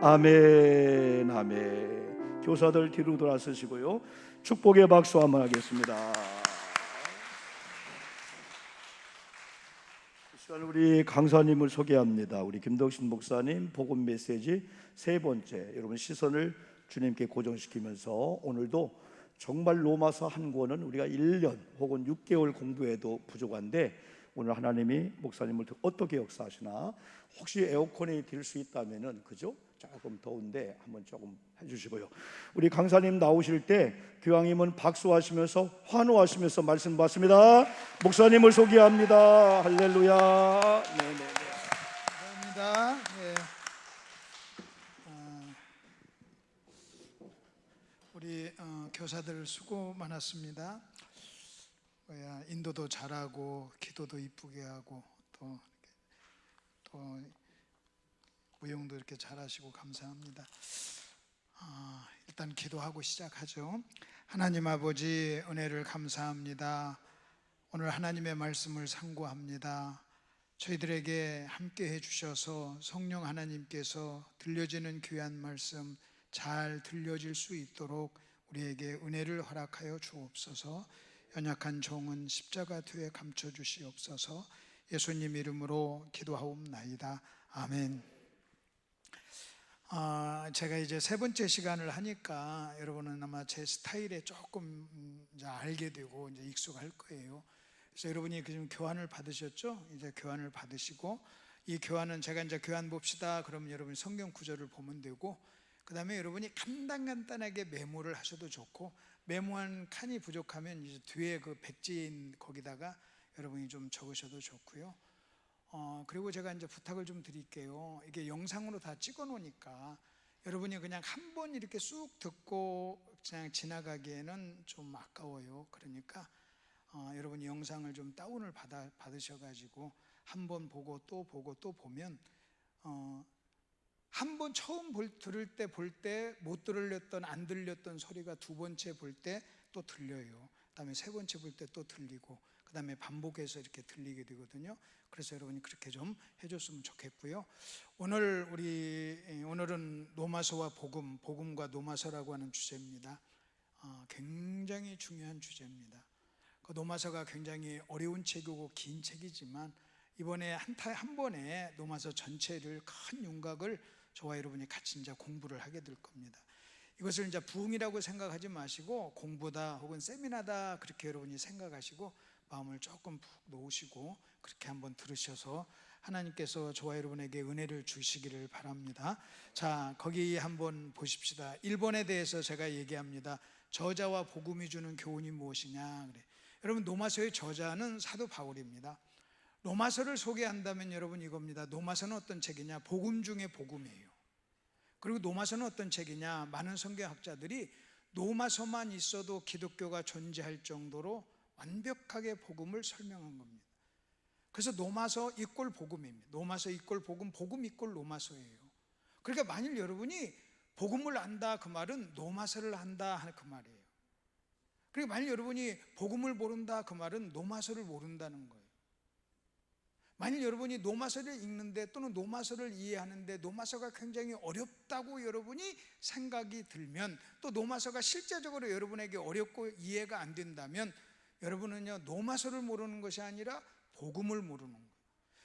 아멘, 아멘. 교사들 뒤로 돌아서시고요, 축복의 박수 한번 하겠습니다. 우리 강사님을 소개합니다. 우리 김덕신 목사님 복음 메시지 세 번째, 여러분 시선을 주님께 고정시키면서 오늘도 정말 로마서 한 권은 우리가 1년 혹은 6개월 공부해도 부족한데, 오늘 하나님이 목사님을 어떻게 역사하시나, 혹시 에어컨이 될 수 있다면은, 그죠? 조금 더운데 한번 조금 해주시고요. 우리 강사님 나오실 때 교황님은 박수하시면서 환호하시면서 말씀 받습니다. 목사님을 소개합니다. 할렐루야. 네네. 감사합니다. 네. 우리 교사들 수고 많았습니다. 인도도 잘하고 기도도 이쁘게 하고 또 무용도 이렇게 잘하시고 감사합니다. 일단 기도하고 시작하죠. 하나님 아버지, 은혜를 감사합니다. 오늘 하나님의 말씀을 상고합니다. 저희들에게 함께 해주셔서 성령 하나님께서 들려지는 귀한 말씀 잘 들려질 수 있도록 우리에게 은혜를 허락하여 주옵소서. 연약한 종은 십자가 뒤에 감춰주시옵소서. 예수님 이름으로 기도하옵나이다. 아멘. 제가 이제 세 번째 시간을 하니까 여러분은 아마 제 스타일에 조금 이제 알게 되고 이제 익숙할 거예요. 그래서 여러분이 지금 교환을 받으셨죠? 이제 교환을 받으시고, 이 교환은 제가 이제 교환 봅시다 그러면 여러분이 성경 구절을 보면 되고, 그 다음에 여러분이 간단하게 메모를 하셔도 좋고, 메모한 칸이 부족하면 이제 뒤에 그 백지인 거기다가 여러분이 좀 적으셔도 좋고요. 그리고 제가 이제 부탁을 좀 드릴게요. 이게 영상으로 다 찍어 놓으니까 여러분이 그냥 한 번 이렇게 쑥 듣고 그냥 지나가기에는 좀 아까워요. 그러니까 여러분이 영상을 좀 다운을 받으셔가지고 한 번 보고 또 보면 한 번 처음 들을 때 볼 때 못 들렸던 안 들렸던 소리가 두 번째 볼 때 또 들려요. 그 다음에 세 번째 볼 때 또 들리고, 그 다음에 반복해서 이렇게 들리게 되거든요. 그래서 여러분이 그렇게 좀 해줬으면 좋겠고요. 오늘은 로마서와 복음과 로마서라고 하는 주제입니다. 굉장히 중요한 주제입니다. 그 로마서가 굉장히 어려운 책이고 긴 책이지만 이번에 한 번에 로마서 전체를 큰 윤곽을 저와 여러분이 같이 이제 공부를 하게 될 겁니다. 이것을 이제 부흥이라고 생각하지 마시고 공부다 혹은 세미나다 그렇게 여러분이 생각하시고 마음을 조금 푹 놓으시고 그렇게 한번 들으셔서 하나님께서 저와 여러분에게 은혜를 주시기를 바랍니다. 자, 거기 한번 보십시다. 1번에 대해서 제가 얘기합니다. 저자와 복음이 주는 교훈이 무엇이냐 그래. 여러분, 로마서의 저자는 사도 바울입니다. 로마서를 소개한다면 여러분 이겁니다. 로마서는 어떤 책이냐? 복음 중에 복음이에요. 그리고 로마서는 어떤 책이냐? 많은 성경학자들이 로마서만 있어도 기독교가 존재할 정도로 완벽하게 복음을 설명한 겁니다. 그래서 로마서 이꼴 복음입니다. 로마서 이꼴 복음, 복음 이꼴 로마서예요. 그러니까 만일 여러분이 복음을 안다 그 말은 로마서를 안다 하는 그 말이에요. 그러니까 만일 여러분이 복음을 모른다 그 말은 로마서를 모른다는 거예요. 만일 여러분이 로마서를 읽는데 또는 로마서를 이해하는데 로마서가 굉장히 어렵다고 여러분이 생각이 들면, 또 로마서가 실제적으로 여러분에게 어렵고 이해가 안 된다면 여러분은요, 로마서를 모르는 것이 아니라 복음을 모르는 거예요.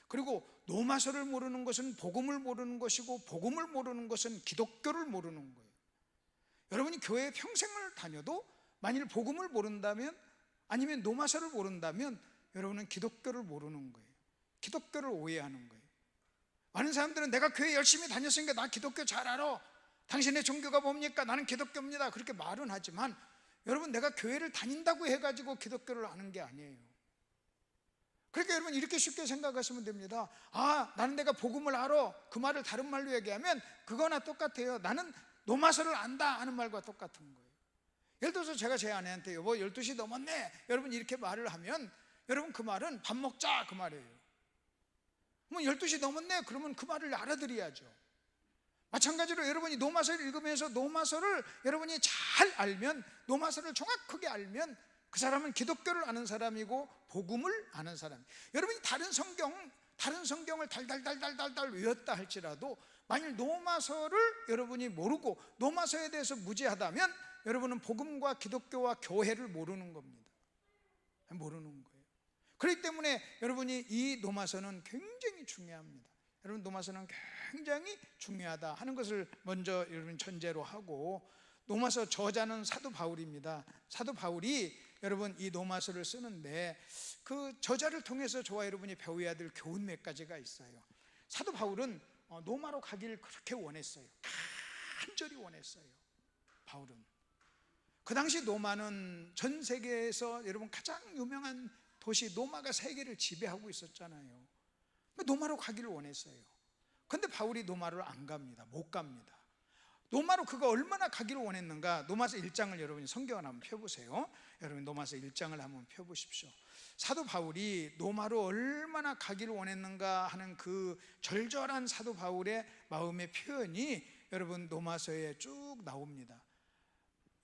그리고 로마서를 모르는 것은 복음을 모르는 것이고, 복음을 모르는 것은 기독교를 모르는 거예요. 여러분이 교회 평생을 다녀도 만일 복음을 모른다면, 아니면 로마서를 모른다면 여러분은 기독교를 모르는 거예요. 기독교를 오해하는 거예요. 많은 사람들은 내가 교회 열심히 다녔으니까 나 기독교 잘 알아, 당신의 종교가 뭡니까? 나는 기독교입니다, 그렇게 말은 하지만 여러분, 내가 교회를 다닌다고 해가지고 기독교를 아는 게 아니에요. 그러니까 여러분 이렇게 쉽게 생각하시면 됩니다. 나는 내가 복음을 알아, 그 말을 다른 말로 얘기하면 그거나 똑같아요. 나는 로마서를 안다 하는 말과 똑같은 거예요. 예를 들어서 제가 제 아내한테 여보 12시 넘었네 여러분 이렇게 말을 하면 여러분 그 말은 밥 먹자 그 말이에요. 뭐 12시 넘었네 그러면 그 말을 알아들어야죠. 마찬가지로 여러분이 로마서를 읽으면서 로마서를 여러분이 잘 알면, 로마서를 정확하게 알면 그 사람은 기독교를 아는 사람이고 복음을 아는 사람. 여러분이 다른 성경을 달달달달달달 외웠다 할지라도 만일 노마서를 여러분이 모르고 노마서에 대해서 무지하다면 여러분은 복음과 기독교와 교회를 모르는 겁니다. 모르는 거예요. 그렇기 때문에 여러분이 이 노마서는 굉장히 중요합니다. 여러분, 노마서는 굉장히 중요하다 하는 것을 먼저 여러분 전제로 하고, 노마서 저자는 사도 바울입니다. 사도 바울이 여러분 이 노마서를 쓰는데 그 저자를 통해서 저와 여러분이 배워야 될 교훈 몇 가지가 있어요. 사도 바울은 노마로 가기를 그렇게 원했어요. 간절히 원했어요. 바울은 그 당시 노마는 전 세계에서 여러분 가장 유명한 도시 노마가 세계를 지배하고 있었잖아요. 노마로 가기를 원했어요. 근데 바울이 노마를 안 갑니다. 못 갑니다. 노마로 그가 얼마나 가기를 원했는가. 노마서 1장을 여러분이 성경을 한번 펴보세요. 여러분 노마서 1장을 한번 펴보십시오. 사도 바울이 노마로 얼마나 가기를 원했는가 하는 그 절절한 사도 바울의 마음의 표현이 여러분 노마서에 쭉 나옵니다.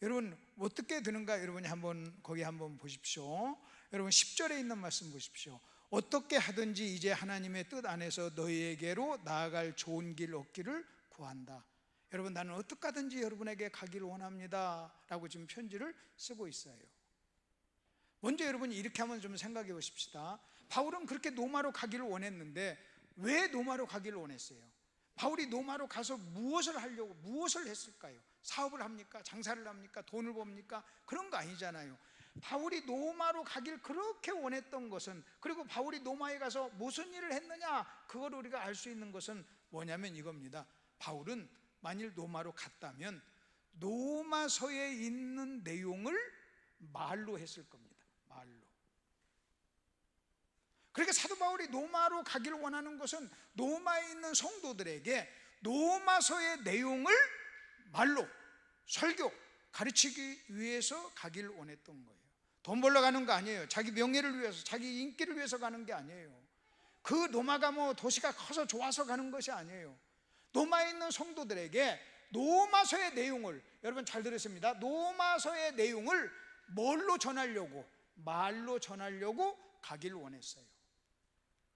여러분 어떻게 되는가 여러분이 한번 거기 한번 보십시오. 여러분 10절에 있는 말씀 보십시오. 어떻게 하든지 이제 하나님의 뜻 안에서 너희에게로 나아갈 좋은 길 얻기를 구한다. 여러분 나는 어떻게 하든지 여러분에게 가기를 원합니다 라고 지금 편지를 쓰고 있어요. 먼저 여러분이 이렇게 한번 좀 생각해 보십시다. 바울은 그렇게 노마로 가기를 원했는데 왜 노마로 가기를 원했어요? 바울이 노마로 가서 무엇을 하려고, 무엇을 했을까요? 사업을 합니까? 장사를 합니까? 돈을 법니까? 그런 거 아니잖아요. 바울이 노마로 가길 그렇게 원했던 것은, 그리고 바울이 노마에 가서 무슨 일을 했느냐, 그걸 우리가 알 수 있는 것은 뭐냐면 이겁니다. 바울은 만일 노마로 갔다면 노마서에 있는 내용을 말로 했을 겁니다. 말로. 그러니까 사도 바울이 노마로 가기를 원하는 것은 노마에 있는 성도들에게 노마서의 내용을 말로 설교, 가르치기 위해서 가기를 원했던 거예요. 돈 벌러 가는 거 아니에요. 자기 명예를 위해서, 자기 인기를 위해서 가는 게 아니에요. 그 노마가 뭐 도시가 커서 좋아서 가는 것이 아니에요. 노마에 있는 성도들에게 노마서의 내용을, 여러분 잘 들으십니다. 노마서의 내용을 뭘로 전하려고? 말로 전하려고 가기를 원했어요.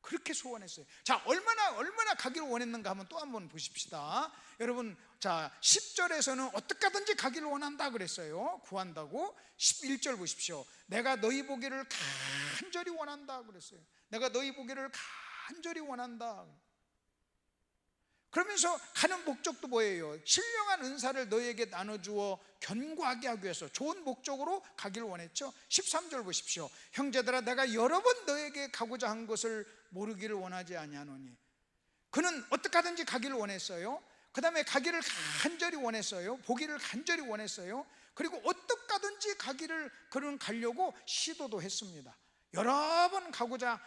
그렇게 소원했어요. 자, 얼마나 가기를 원했는가 한번 또 한번 보십시다. 여러분, 자 10절에서는 어떻게 하든지 가기를 원한다 그랬어요. 구한다고. 11절 보십시오. 내가 너희 보기를 간절히 원한다 그랬어요. 내가 너희 보기를 간절히 원한다. 그러면서 가는 목적도 뭐예요? 신령한 은사를 너희에게 나눠주어 견고하게 하기 위해서 좋은 목적으로 가기를 원했죠. 13절 보십시오. 형제들아, 내가 여러 번 너에게 가고자 한 것을 모르기를 원하지 아니하노니. 그는 어떻게 하든지 가기를 원했어요. 그 다음에 가기를 간절히 원했어요. 보기를 간절히 원했어요. 그리고 어떻게 하든지 가기를, 그는 가려고 시도도 했습니다. 여러 번 가고자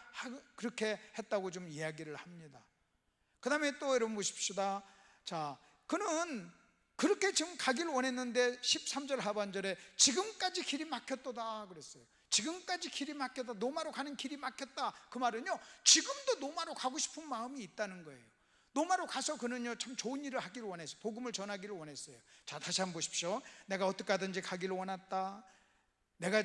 그렇게 했다고 좀 이야기를 합니다. 그 다음에 또 여러분 보십시다. 자, 그는 그렇게 지금 가기를 원했는데 13절 하반절에 지금까지 길이 막혔도다 그랬어요. 지금까지 길이 막혔다, 노마로 가는 길이 막혔다. 그 말은요, 지금도 노마로 가고 싶은 마음이 있다는 거예요. 노마로 가서 그는요 참 좋은 일을 하기를 원했어요. 복음을 전하기를 원했어요. 자, 다시 한번 보십시오. 내가 어떻게 하든지 가기를 원했다. 내가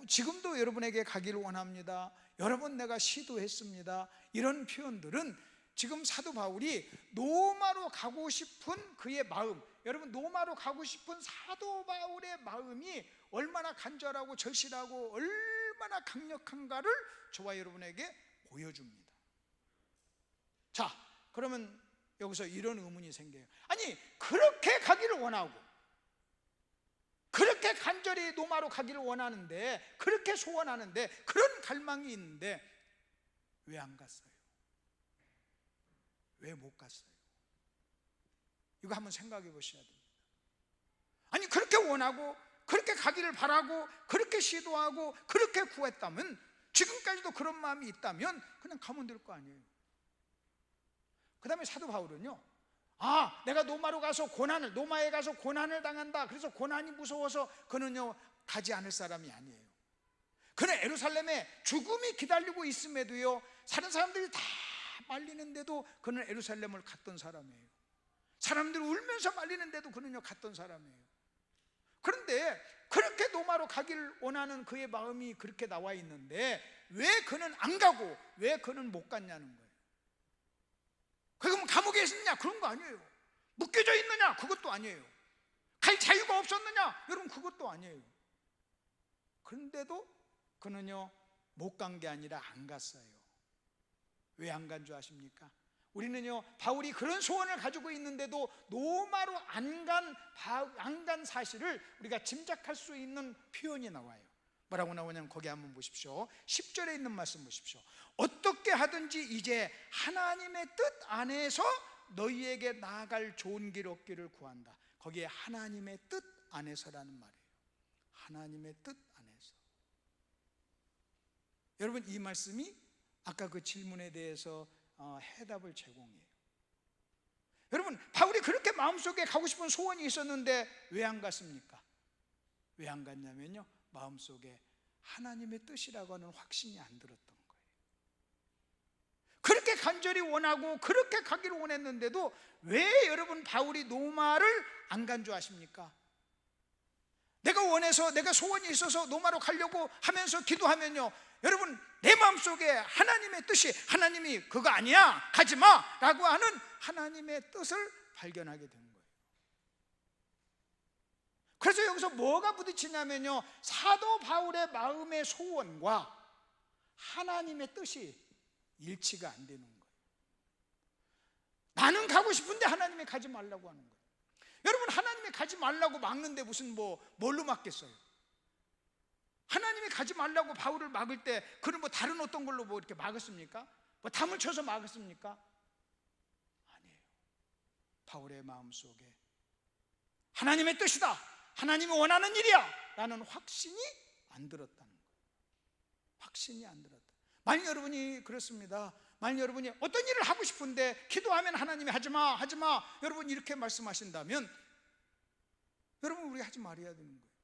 지금도 여러분에게 가기를 원합니다. 여러 번 내가 시도했습니다. 이런 표현들은 지금 사도 바울이 노마로 가고 싶은 그의 마음, 여러분 노마로 가고 싶은 사도 바울의 마음이 얼마나 간절하고 절실하고 얼마나 강력한가를 저와 여러분에게 보여줍니다. 자, 그러면 여기서 이런 의문이 생겨요. 아니, 그렇게 가기를 원하고 그렇게 간절히 노마로 가기를 원하는데, 그렇게 소원하는데, 그런 갈망이 있는데 왜 안 갔어요? 왜 못 갔어요? 이거 한번 생각해 보셔야 됩니다. 아니, 그렇게 원하고 그렇게 가기를 바라고 그렇게 시도하고 그렇게 구했다면, 지금까지도 그런 마음이 있다면 그냥 가면 될 거 아니에요. 그 다음에 사도 바울은요, 아, 내가 노마로 가서 노마에 가서 고난을 당한다, 그래서 고난이 무서워서 그는요 가지 않을 사람이 아니에요. 그는 예루살렘에 죽음이 기다리고 있음에도요, 사는 사람들이 다 말리는데도 그는 예루살렘을 갔던 사람이에요. 사람들이 울면서 말리는데도 그는요 갔던 사람이에요. 그런데 그렇게 노마로 가기를 원하는 그의 마음이 그렇게 나와 있는데 왜 그는 안 가고 왜 그는 못 갔냐는 거예요. 그럼 감옥에 있었느냐? 그런 거 아니에요. 묶여져 있느냐? 그것도 아니에요. 갈 자유가 없었느냐? 여러분 그것도 아니에요. 그런데도 그는요 못 간 게 아니라 안 갔어요. 왜 안 간 줄 아십니까? 우리는요 바울이 그런 소원을 가지고 있는데도 로마로 안 간 사실을 우리가 짐작할 수 있는 표현이 나와요. 뭐라고 나오냐면 거기 한번 보십시오. 10절에 있는 말씀 보십시오. 어떻게 하든지 이제 하나님의 뜻 안에서 너희에게 나아갈 좋은 길 얻기를 구한다. 거기에 하나님의 뜻 안에서라는 말이에요. 하나님의 뜻 안에서. 여러분 이 말씀이 아까 그 질문에 대해서 해답을 제공해요. 여러분 바울이 그렇게 마음속에 가고 싶은 소원이 있었는데 왜 안 갔습니까? 왜 안 갔냐면요 마음속에 하나님의 뜻이라고 하는 확신이 안 들었던 거예요. 그렇게 간절히 원하고 그렇게 가기를 원했는데도 왜 여러분 바울이 로마를 안 간 줄 아십니까? 내가 원해서 내가 소원이 있어서 로마로 가려고 하면서 기도하면요 여러분 내 마음속에 하나님의 뜻이 하나님이 그거 아니야 가지마 라고 하는 하나님의 뜻을 발견하게 되는 거예요. 그래서 여기서 뭐가 부딪히냐면요 사도 바울의 마음의 소원과 하나님의 뜻이 일치가 안 되는 거예요. 나는 가고 싶은데 하나님이 가지 말라고 하는 거예요. 여러분 하나님이 가지 말라고 막는데 무슨 뭘로 막겠어요? 하나님이 가지 말라고 바울을 막을 때 그는 다른 어떤 걸로 이렇게 막았습니까? 담을 쳐서 막았습니까? 아니에요. 바울의 마음속에 하나님의 뜻이다, 하나님이 원하는 일이야 라는 확신이 안 들었다는 거예요. 확신이 안 들었다. 만약 여러분이 그렇습니다. 만약 여러분이 어떤 일을 하고 싶은데 기도하면 하나님이 하지마 하지마 여러분 이렇게 말씀하신다면 여러분 우리 하지 말아야 되는 거예요.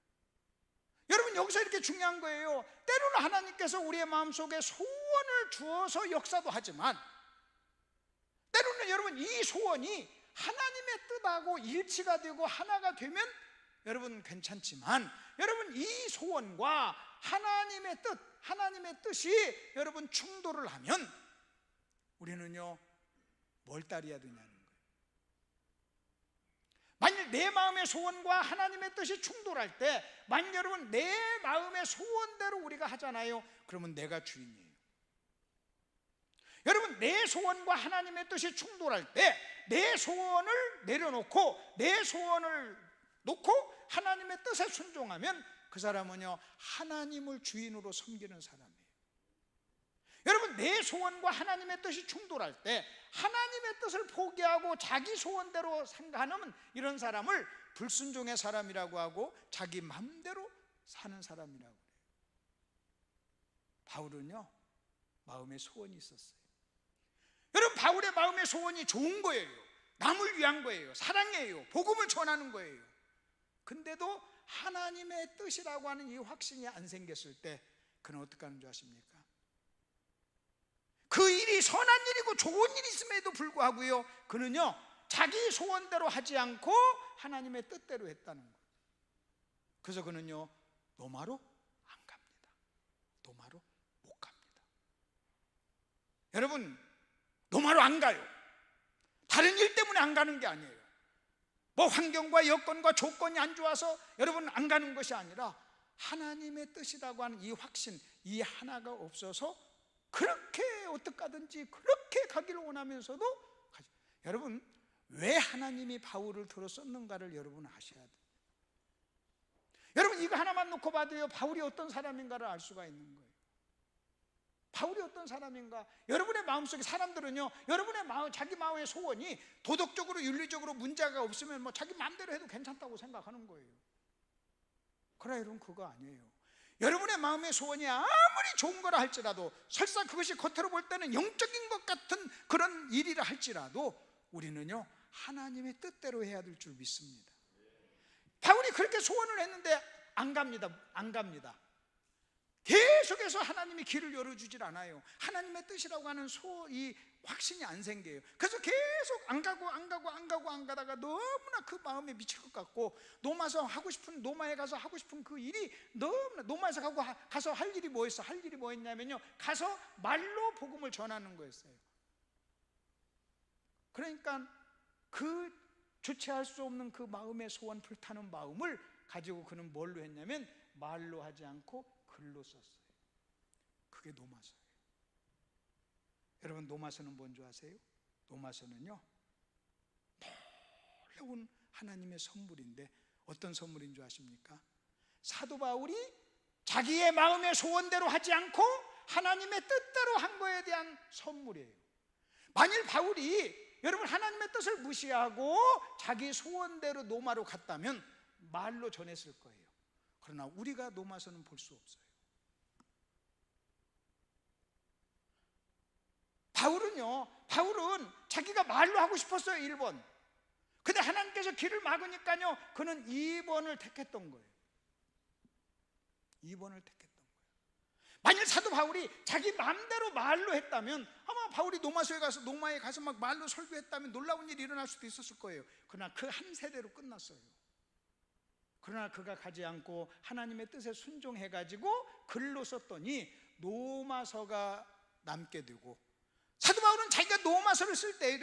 여러분 여기서 이렇게 중요한 거예요. 때로는 하나님께서 우리의 마음속에 소원을 주어서 역사도 하지만 때로는 여러분 이 소원이 하나님의 뜻하고 일치가 되고 하나가 되면 여러분 괜찮지만 여러분 이 소원과 하나님의 뜻이 여러분 충돌을 하면 우리는요 뭘 따라야 되냐는 거예요. 만일 내 마음의 소원과 하나님의 뜻이 충돌할 때 만일 여러분 내 마음의 소원대로 우리가 하잖아요. 그러면 내가 주인이에요. 여러분 내 소원과 하나님의 뜻이 충돌할 때 내 소원을 내려놓고 내 소원을 놓고 하나님의 뜻에 순종하면 그 사람은요 하나님을 주인으로 섬기는 사람이에요. 여러분 내 소원과 하나님의 뜻이 충돌할 때 하나님의 뜻을 포기하고 자기 소원대로 생각하는 이런 사람을 불순종의 사람이라고 하고 자기 마음대로 사는 사람이라고 그래요. 바울은요 마음의 소원이 있었어요. 여러분 바울의 마음의 소원이 좋은 거예요. 남을 위한 거예요. 사랑이에요. 복음을 전하는 거예요. 근데도 하나님의 뜻이라고 하는 이 확신이 안 생겼을 때 그는 어떻게 하는 줄 아십니까? 그 일이 선한 일이고 좋은 일이 있음에도 불구하고요 그는요 자기 소원대로 하지 않고 하나님의 뜻대로 했다는 거예요. 그래서 그는요 로마로 안 갑니다. 로마로 못 갑니다. 여러분 로마로 안 가요. 다른 일 때문에 안 가는 게 아니에요. 환경과 여건과 조건이 안 좋아서 여러분 안 가는 것이 아니라 하나님의 뜻이라고 하는 이 확신, 이 하나가 없어서 그렇게 어떻게 하든지 그렇게 가기를 원하면서도 여러분 왜 하나님이 바울을 들어 썼는가를 여러분 아셔야 돼요. 여러분 이거 하나만 놓고 봐도요 바울이 어떤 사람인가를 알 수가 있는 거예요. 바울이 어떤 사람인가? 여러분의 마음속에 사람들은요 여러분의 마음, 자기 마음의 소원이 도덕적으로 윤리적으로 문제가 없으면 자기 마음대로 해도 괜찮다고 생각하는 거예요. 그러나 여러분 그거 아니에요. 여러분의 마음의 소원이 아무리 좋은 거라 할지라도 설사 그것이 겉으로 볼 때는 영적인 것 같은 그런 일이라 할지라도 우리는요 하나님의 뜻대로 해야 될 줄 믿습니다. 바울이 그렇게 소원을 했는데 안 갑니다. 계속해서 하나님이 길을 열어주질 않아요. 하나님의 뜻이라고 하는 이 확신이 안 생겨요. 그래서 계속 안 가다가 너무나 그 마음에 미칠 것 같고 로마에 가서 하고 싶은 그 일이 너무나 로마에서 가서 할 일이 뭐였어? 할 일이 뭐였냐면요 가서 말로 복음을 전하는 거였어요. 그러니까 그 주체할 수 없는 그 마음의 소원, 불타는 마음을 가지고 그는 뭘로 했냐면 말로 하지 않고 글로 썼어요. 그게 노마서예요. 여러분, 노마서는 뭔지 아세요? 노마서는요, 놀라운 하나님의 선물인데 어떤 선물인 줄 아십니까? 사도 바울이 자기의 마음의 소원대로 하지 않고 하나님의 뜻대로 한 거에 대한 선물이에요. 만일 바울이 여러분 하나님의 뜻을 무시하고 자기 소원대로 노마로 갔다면 말로 전했을 거예요. 그러나 우리가 노마서는 볼 수 없어요. 바울은 자기가 말로 하고 싶었어요, 1번. 근데 하나님께서 길을 막으니까요, 그는 2번을 택했던 거예요. 2번을 택했던 거예요. 만일 사도 바울이 자기 마음대로 말로 했다면 아마 바울이 노마에 가서 막 말로 설교했다면 놀라운 일이 일어날 수도 있었을 거예요. 그러나 그 한 세대로 끝났어요. 그러나 그가 가지 않고 하나님의 뜻에 순종해가지고 글로 썼더니 노마서가 남게 되고, 사도 바울은 자기가 노마서를 쓸 때,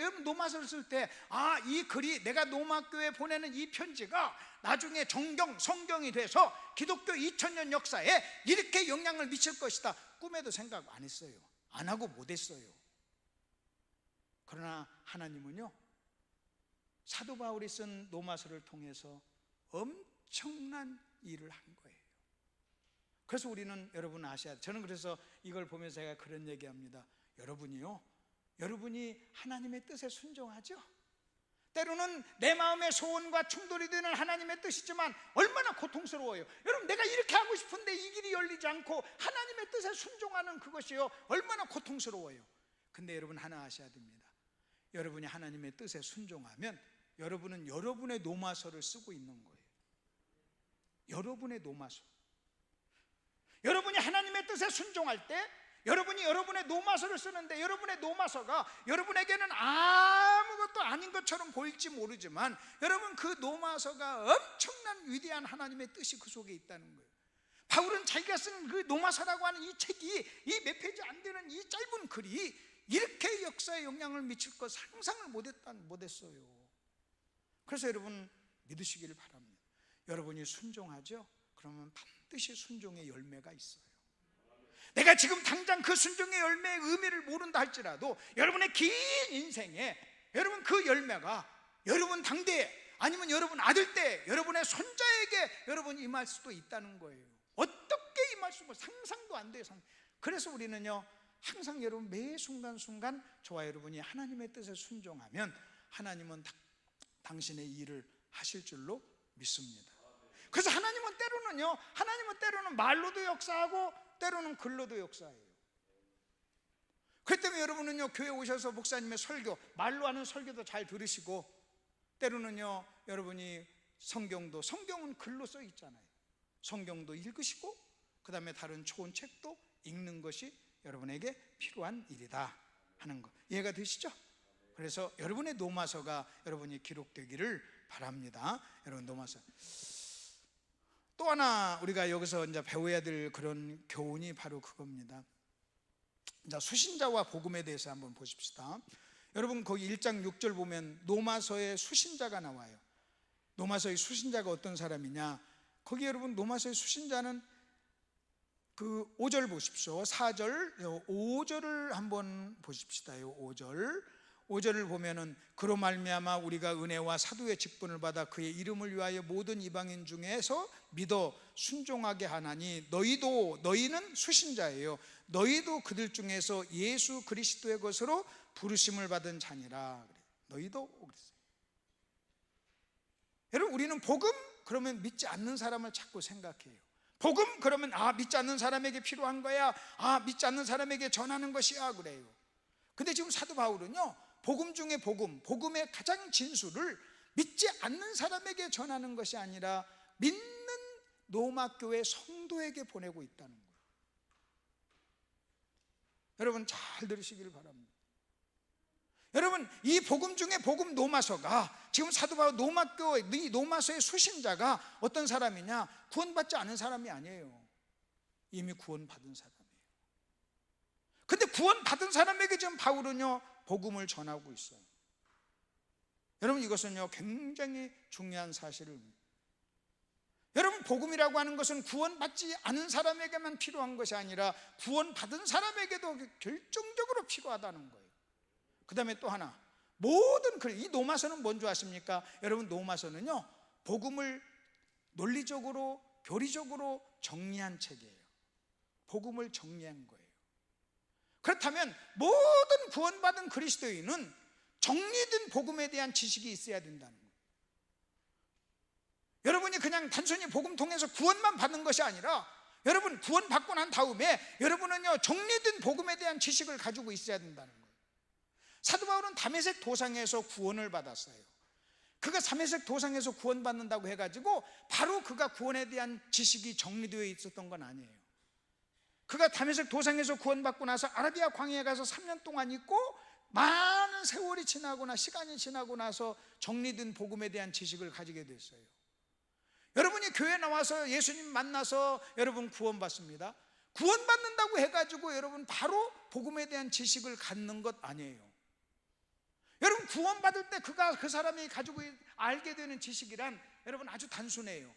이 글이, 내가 노마교에 보내는 이 편지가 나중에 성경이 돼서 기독교 2000년 역사에 이렇게 영향을 미칠 것이다, 꿈에도 생각 안 했어요. 안 하고 못 했어요. 그러나 하나님은요, 사도 바울이 쓴 노마서를 통해서 엄청난 일을 한 거예요. 그래서 우리는, 여러분 아셔야 돼요. 저는 그래서 이걸 보면서 제가 그런 얘기합니다. 여러분이 하나님의 뜻에 순종하죠? 때로는 내 마음의 소원과 충돌이 되는 하나님의 뜻이지만 얼마나 고통스러워요. 여러분, 내가 이렇게 하고 싶은데 이 길이 열리지 않고 하나님의 뜻에 순종하는 그것이요, 얼마나 고통스러워요. 근데 여러분 하나 아셔야 됩니다. 여러분이 하나님의 뜻에 순종하면 여러분은 여러분의 노마서를 쓰고 있는 거예요. 여러분의 노마서. 여러분이 하나님의 뜻에 순종할 때 여러분이 여러분의 노마서를 쓰는데, 여러분의 노마서가 여러분에게는 아무것도 아닌 것처럼 보일지 모르지만 여러분, 그 노마서가 엄청난 위대한 하나님의 뜻이 그 속에 있다는 거예요. 바울은 자기가 쓴 그 노마서라고 하는 이 책이, 이 몇 페이지 안 되는 이 짧은 글이 이렇게 역사에 영향을 미칠 것 상상을 못했어요. 그래서 여러분 믿으시기를 바랍니다. 여러분이 순종하죠? 그러면 반드시 순종의 열매가 있어요. 내가 지금 당장 그 순종의 열매의 의미를 모른다 할지라도 여러분의 긴 인생에 여러분 그 열매가 여러분 당대에, 아니면 여러분 아들 때, 여러분의 손자에게 여러분 임할 수도 있다는 거예요. 어떻게 임할 수, 상상도 안 돼요. 그래서 우리는요, 항상 여러분 매 순간순간 저와 여러분이 하나님의 뜻에 순종하면 하나님은 당신의 일을 하실 줄로 믿습니다. 그래서 하나님은 때로는 말로도 역사하고 때로는 글로도 역사해요. 그렇기 때문에 여러분은요, 교회 오셔서 목사님의 설교, 말로 하는 설교도 잘 들으시고, 때로는요, 여러분이 성경은 글로 써 있잖아요. 성경도 읽으시고, 그 다음에 다른 좋은 책도 읽는 것이 여러분에게 필요한 일이다 하는 거 이해가 되시죠? 그래서 여러분의 노마서가 여러분이 기록되기를 바랍니다. 여러분, 노마서. 또 하나 우리가 여기서 이제 배워야 될 그런 교훈이 바로 그겁니다. 자, 수신자와 복음에 대해서 한번 보십시다. 여러분, 거기 1장 6절 보면 노마서의 수신자가 나와요. 노마서의 수신자가 어떤 사람이냐? 거기 여러분 노마서의 수신자는 그 5절 보십시오. 4절, 5절을 한번 보십시다. 5절을 보면은, 그로 말미암아 우리가 은혜와 사도의 직분을 받아 그의 이름을 위하여 모든 이방인 중에서 믿어 순종하게 하나니, 너희는 수신자예요. 너희도 그들 중에서 예수 그리스도의 것으로 부르심을 받은 자니라. 너희도 그랬어요. 여러분, 우리는 복음 그러면 믿지 않는 사람을 자꾸 생각해요. 복음 그러면 믿지 않는 사람에게 필요한 거야, 믿지 않는 사람에게 전하는 것이야, 그래요. 근데 지금 사도 바울은요, 복음 중에 복음의 가장 진수를 믿지 않는 사람에게 전하는 것이 아니라 믿는 로마교회 성도에게 보내고 있다는 거예요. 여러분 잘 들으시기를 바랍니다. 여러분, 이 복음 중에 복음 노마서가, 지금 사도 바울 이 노마서의 수신자가 어떤 사람이냐? 구원받지 않은 사람이 아니에요. 이미 구원받은 사람이에요. 근데 구원받은 사람에게 지금 바울은요 복음을 전하고 있어요. 여러분, 이것은요 굉장히 중요한 사실입니다. 여러분, 복음이라고 하는 것은 구원받지 않은 사람에게만 필요한 것이 아니라 구원받은 사람에게도 결정적으로 필요하다는 거예요. 그 다음에 또 하나, 이 노마서는 뭔지 아십니까? 여러분, 노마서는요 복음을 논리적으로 교리적으로 정리한 책이에요. 복음을 정리한 거예요. 그렇다면 모든 구원받은 그리스도인은 정리된 복음에 대한 지식이 있어야 된다는 거예요. 여러분이 그냥 단순히 복음 통해서 구원만 받는 것이 아니라 여러분 구원받고 난 다음에 여러분은요 정리된 복음에 대한 지식을 가지고 있어야 된다는 거예요. 사도 바울은 다메섹 도상에서 구원을 받았어요. 그가 다메섹 도상에서 구원받는다고 해가지고 바로 그가 구원에 대한 지식이 정리되어 있었던 건 아니에요. 그가 다메섹 도상에서 구원받고 나서 아라비아 광야에 가서 3년 동안 있고 많은 세월이 지나거나 시간이 지나고 나서 정리된 복음에 대한 지식을 가지게 됐어요. 여러분이 교회 나와서 예수님 만나서 여러분 구원받습니다. 구원받는다고 해가지고 여러분 바로 복음에 대한 지식을 갖는 것 아니에요. 여러분, 구원받을 때 그 사람이 가지고 알게 되는 지식이란 여러분 아주 단순해요.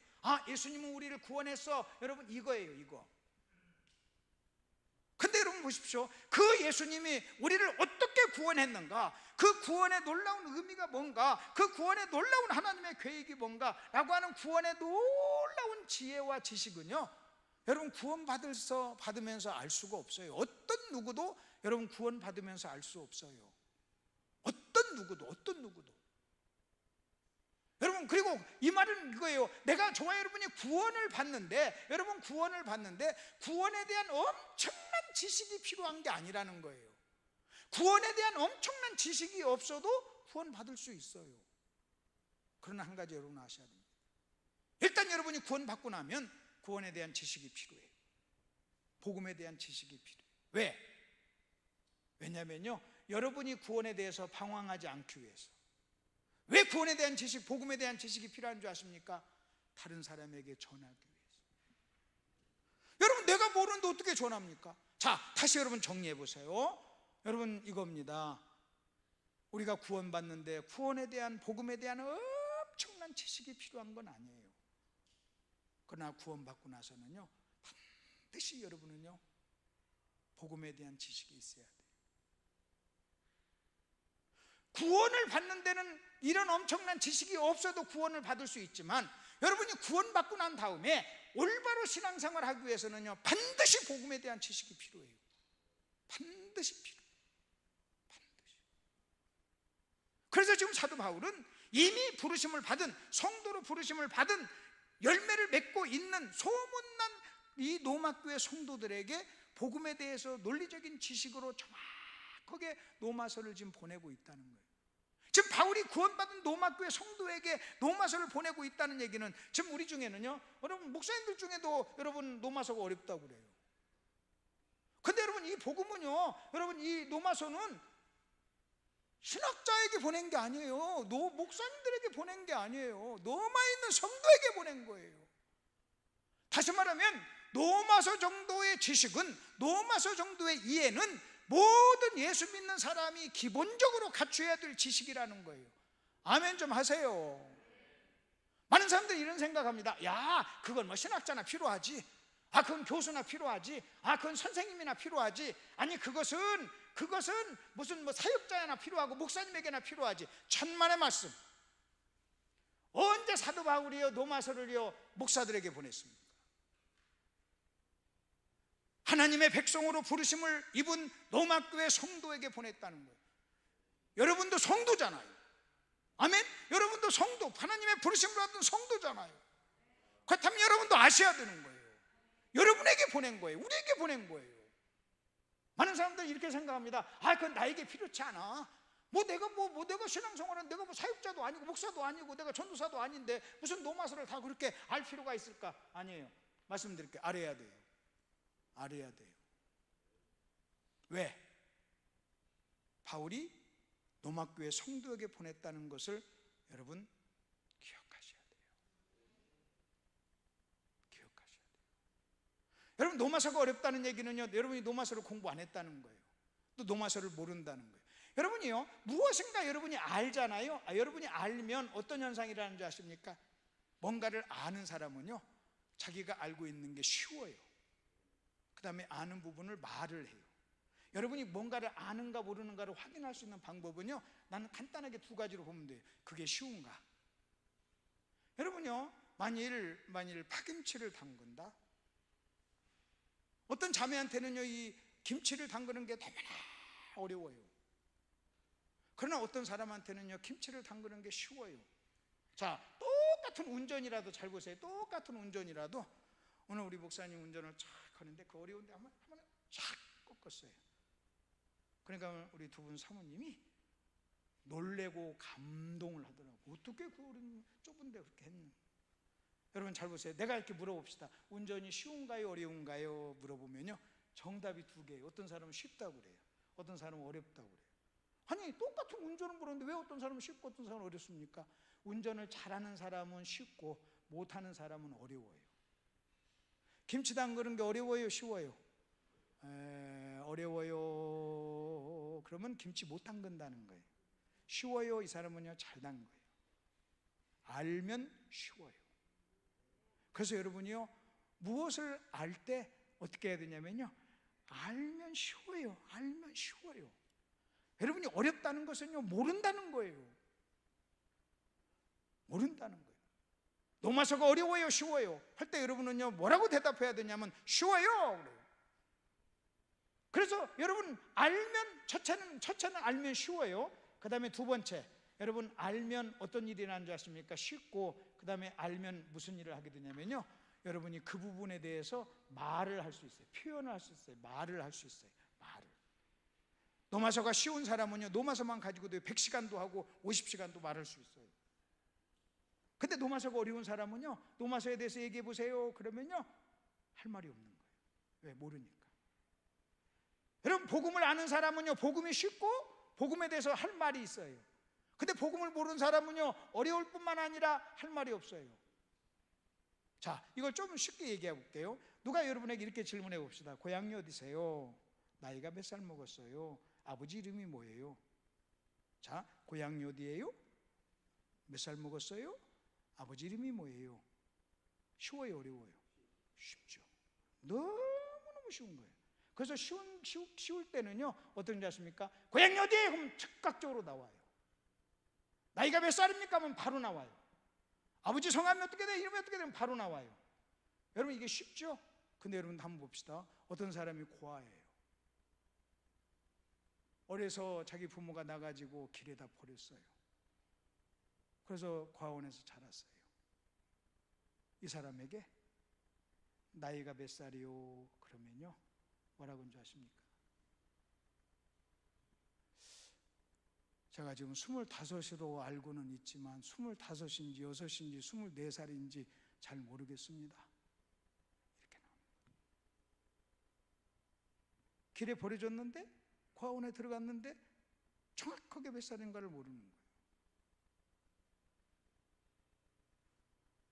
예수님은 우리를 구원했어. 여러분, 이거예요, 이거. 근데 여러분 보십시오. 그 예수님이 우리를 어떻게 구원했는가, 그 구원의 놀라운 의미가 뭔가, 그 구원의 놀라운 하나님의 계획이 뭔가 라고 하는 구원의 놀라운 지혜와 지식은요 여러분 받으면서 알 수가 없어요. 어떤 누구도 여러분 구원받으면서 알 수 없어요. 어떤 누구도. 여러분, 그리고 이 말은 이거예요. 저와 여러분이 구원을 받는데 구원에 대한 엄청난 지식이 필요한 게 아니라는 거예요. 구원에 대한 엄청난 지식이 없어도 구원받을 수 있어요. 그러나 한 가지 여러분 아셔야 됩니다. 일단 여러분이 구원받고 나면 구원에 대한 지식이 필요해요. 복음에 대한 지식이 필요해요. 왜냐면요 여러분이 구원에 대해서 방황하지 않기 위해서. 왜 구원에 대한 지식, 복음에 대한 지식이 필요한 줄 아십니까? 다른 사람에게 전하기 위해서. 여러분, 내가 모르는데 어떻게 전합니까? 자, 다시 여러분 정리해 보세요. 여러분, 이겁니다. 우리가 구원받는데 구원에 대한, 복음에 대한 엄청난 지식이 필요한 건 아니에요. 그러나 구원받고 나서는요 반드시 여러분은요 복음에 대한 지식이 있어야 돼요. 구원을 받는 데는 이런 엄청난 지식이 없어도 구원을 받을 수 있지만 여러분이 구원받고 난 다음에 올바로 신앙생활을 하기 위해서는요 반드시 복음에 대한 지식이 필요해요. 반드시 필요해요. 그래서 지금 사도 바울은 이미 부르심을 받은, 성도로 부르심을 받은, 열매를 맺고 있는 소문난 이 로마교회 성도들에게 복음에 대해서 논리적인 지식으로 정확하게 로마서를 지금 보내고 있다는 거예요. 지금 바울이 구원받은 로마교회 성도에게 로마서를 보내고 있다는 얘기는 지금 우리 중에는요 여러분 목사님들 중에도 여러분 로마서가 어렵다고 그래요. 근데 여러분 이 복음은요 여러분 이 로마서는 신학자에게 보낸 게 아니에요. 목사님들에게 보낸 게 아니에요. 로마에 있는 성도에게 보낸 거예요. 다시 말하면 로마서 정도의 지식은, 로마서 정도의 이해는 모든 예수 믿는 사람이 기본적으로 갖춰야 될 지식이라는 거예요. 아멘 좀 하세요. 많은 사람들이 이런 생각합니다. 야, 그건 뭐 신학자나 필요하지. 그건 교수나 필요하지. 그건 선생님이나 필요하지. 아니 그것은 무슨 뭐 사역자나 필요하고 목사님에게나 필요하지. 천만의 말씀. 언제 사도 바울이요 로마서를요 목사들에게 보냈습니까? 하나님의 백성으로 부르심을 입은 로마교회 성도에게 보냈다는 거예요. 여러분도 성도잖아요. 아멘. 여러분도 성도, 하나님의 부르심을 받은 성도잖아요. 그렇다면 여러분도 아셔야 되는 거예요. 여러분에게 보낸 거예요. 우리에게 보낸 거예요. 많은 사람들이 이렇게 생각합니다. 그건 나에게 필요치 않아. 내가 신앙생활은 내가 뭐 사역자도 아니고 목사도 아니고 내가 전도사도 아닌데 무슨 로마서를 다 그렇게 알 필요가 있을까? 아니에요. 말씀드릴게요. 알아야 돼요. 알아야 돼요. 왜? 바울이 로마교회 성도에게 보냈다는 것을 여러분 기억하셔야 돼요. 기억하셔야 돼요. 여러분 로마서가 어렵다는 얘기는요 여러분이 로마서를 공부 안 했다는 거예요. 또 로마서를 모른다는 거예요. 여러분이요, 무엇인가 여러분이 알잖아요. 여러분이 알면 어떤 현상이 일어나는 줄 아십니까? 뭔가를 아는 사람은요, 자기가 알고 있는 게 쉬워요. 그 다음에 아는 부분을 말을 해요. 여러분이 뭔가를 아는가 모르는가를 확인할 수 있는 방법은요, 나는 간단하게 두 가지로 보면 돼요. 그게 쉬운가? 여러분요, 만일 파김치를 담근다. 어떤 자매한테는요, 이 김치를 담그는 게 너무나 어려워요. 그러나 어떤 사람한테는요, 김치를 담그는 게 쉬워요. 자, 똑같은 운전이라도 잘 보세요. 똑같은 운전이라도 오늘 우리 목사님 운전을 쫙 하는데 그 어려운데 한번 쫙 꺾었어요. 그러니까 우리 두 분 사모님이 놀래고 감동을 하더라고. 어떻게 그 어린 좁은데 그렇게 했는가? 여러분 잘 보세요. 내가 이렇게 물어봅시다. 운전이 쉬운가요 어려운가요 물어보면요, 정답이 두 개예요. 어떤 사람은 쉽다고 그래요, 어떤 사람은 어렵다고 그래요. 아니, 똑같은 운전을 물었는데 왜 어떤 사람은 쉽고 어떤 사람은 어렵습니까? 운전을 잘하는 사람은 쉽고 못하는 사람은 어려워요. 김치 담그는 게 어려워요 쉬워요? 어려워요. 그러면 김치 못 담근다는 거예요. 쉬워요? 이 사람은요, 잘 담그어요. 알면 쉬워요. 그래서 여러분이요, 무엇을 알 때 어떻게 해야 되냐면요, 알면 쉬워요. 알면 쉬워요. 여러분이 어렵다는 것은요, 모른다는 거예요. 모른다는 거예요. 로마서가 어려워요 쉬워요 할 때 여러분은요, 뭐라고 대답해야 되냐면 쉬워요 그래요. 그래서 여러분 알면, 첫째는 알면 쉬워요. 그 다음에 두 번째, 여러분 알면 어떤 일이 나는 줄 아십니까? 쉽고, 그 다음에 알면 무슨 일을 하게 되냐면요, 여러분이 그 부분에 대해서 말을 할 수 있어요. 표현을 할 수 있어요. 말을 할 수 있어요. 말을. 로마서가 쉬운 사람은요, 로마서만 가지고도 100시간도 하고 50시간도 말할 수 있어요. 근데 로마서가 어려운 사람은요, 로마서에 대해서 얘기해 보세요 그러면요, 할 말이 없는 거예요. 왜? 모르니까. 여러분, 복음을 아는 사람은요, 복음이 쉽고 복음에 대해서 할 말이 있어요. 근데 복음을 모르는 사람은요, 어려울 뿐만 아니라 할 말이 없어요. 자, 이걸 좀 쉽게 얘기해 볼게요. 누가 여러분에게 이렇게 질문해 봅시다. 고향이 어디세요? 나이가 몇 살 먹었어요? 아버지 이름이 뭐예요? 자, 고향이 어디예요? 몇 살 먹었어요? 아버지 이름이 뭐예요? 쉬워요 어려워요? 쉽죠. 너무너무 쉬운 거예요. 그래서 쉬울 때는요, 어떤지 아십니까? 고향이 어디예요? 그럼 즉각적으로 나와요. 나이가 몇 살입니까? 하면 바로 나와요. 아버지 성함이 어떻게 돼? 이름이 어떻게 되면 바로 나와요. 여러분, 이게 쉽죠? 근데 여러분 한번 봅시다. 어떤 사람이 고아예요. 어려서 자기 부모가 나가지고 길에다 버렸어요. 그래서 과원에서 자랐어요. 이 사람에게 나이가 몇 살이요? 그러면요, 뭐라고 하는 줄 아십니까? 제가 지금 25으로 알고는 있지만 25인지 6인지 24살인지 잘 모르겠습니다. 이렇게 나옵니다. 길에 버려졌는데, 과원에 들어갔는데 정확하게 몇 살인가를 모르는 거예요.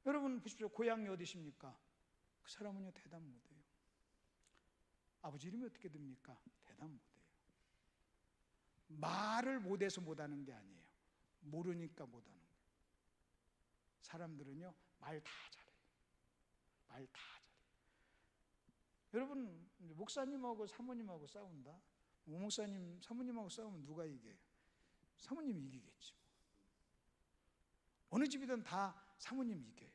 여러분 보십시오. 고향이 어디십니까? 그 사람은요, 대답 못해요. 아버지 이름이 어떻게 됩니까? 대답 못해요. 말을 못해서 못하는 게 아니에요. 모르니까 못하는 거예요. 사람들은요, 말 다 잘해요. 말 다 잘해요. 여러분, 목사님하고 사모님하고 싸운다. 목사님, 사모님하고 싸우면 누가 이겨요? 사모님이 이기겠죠. 어느 집이든 다 사모님이 이겨요.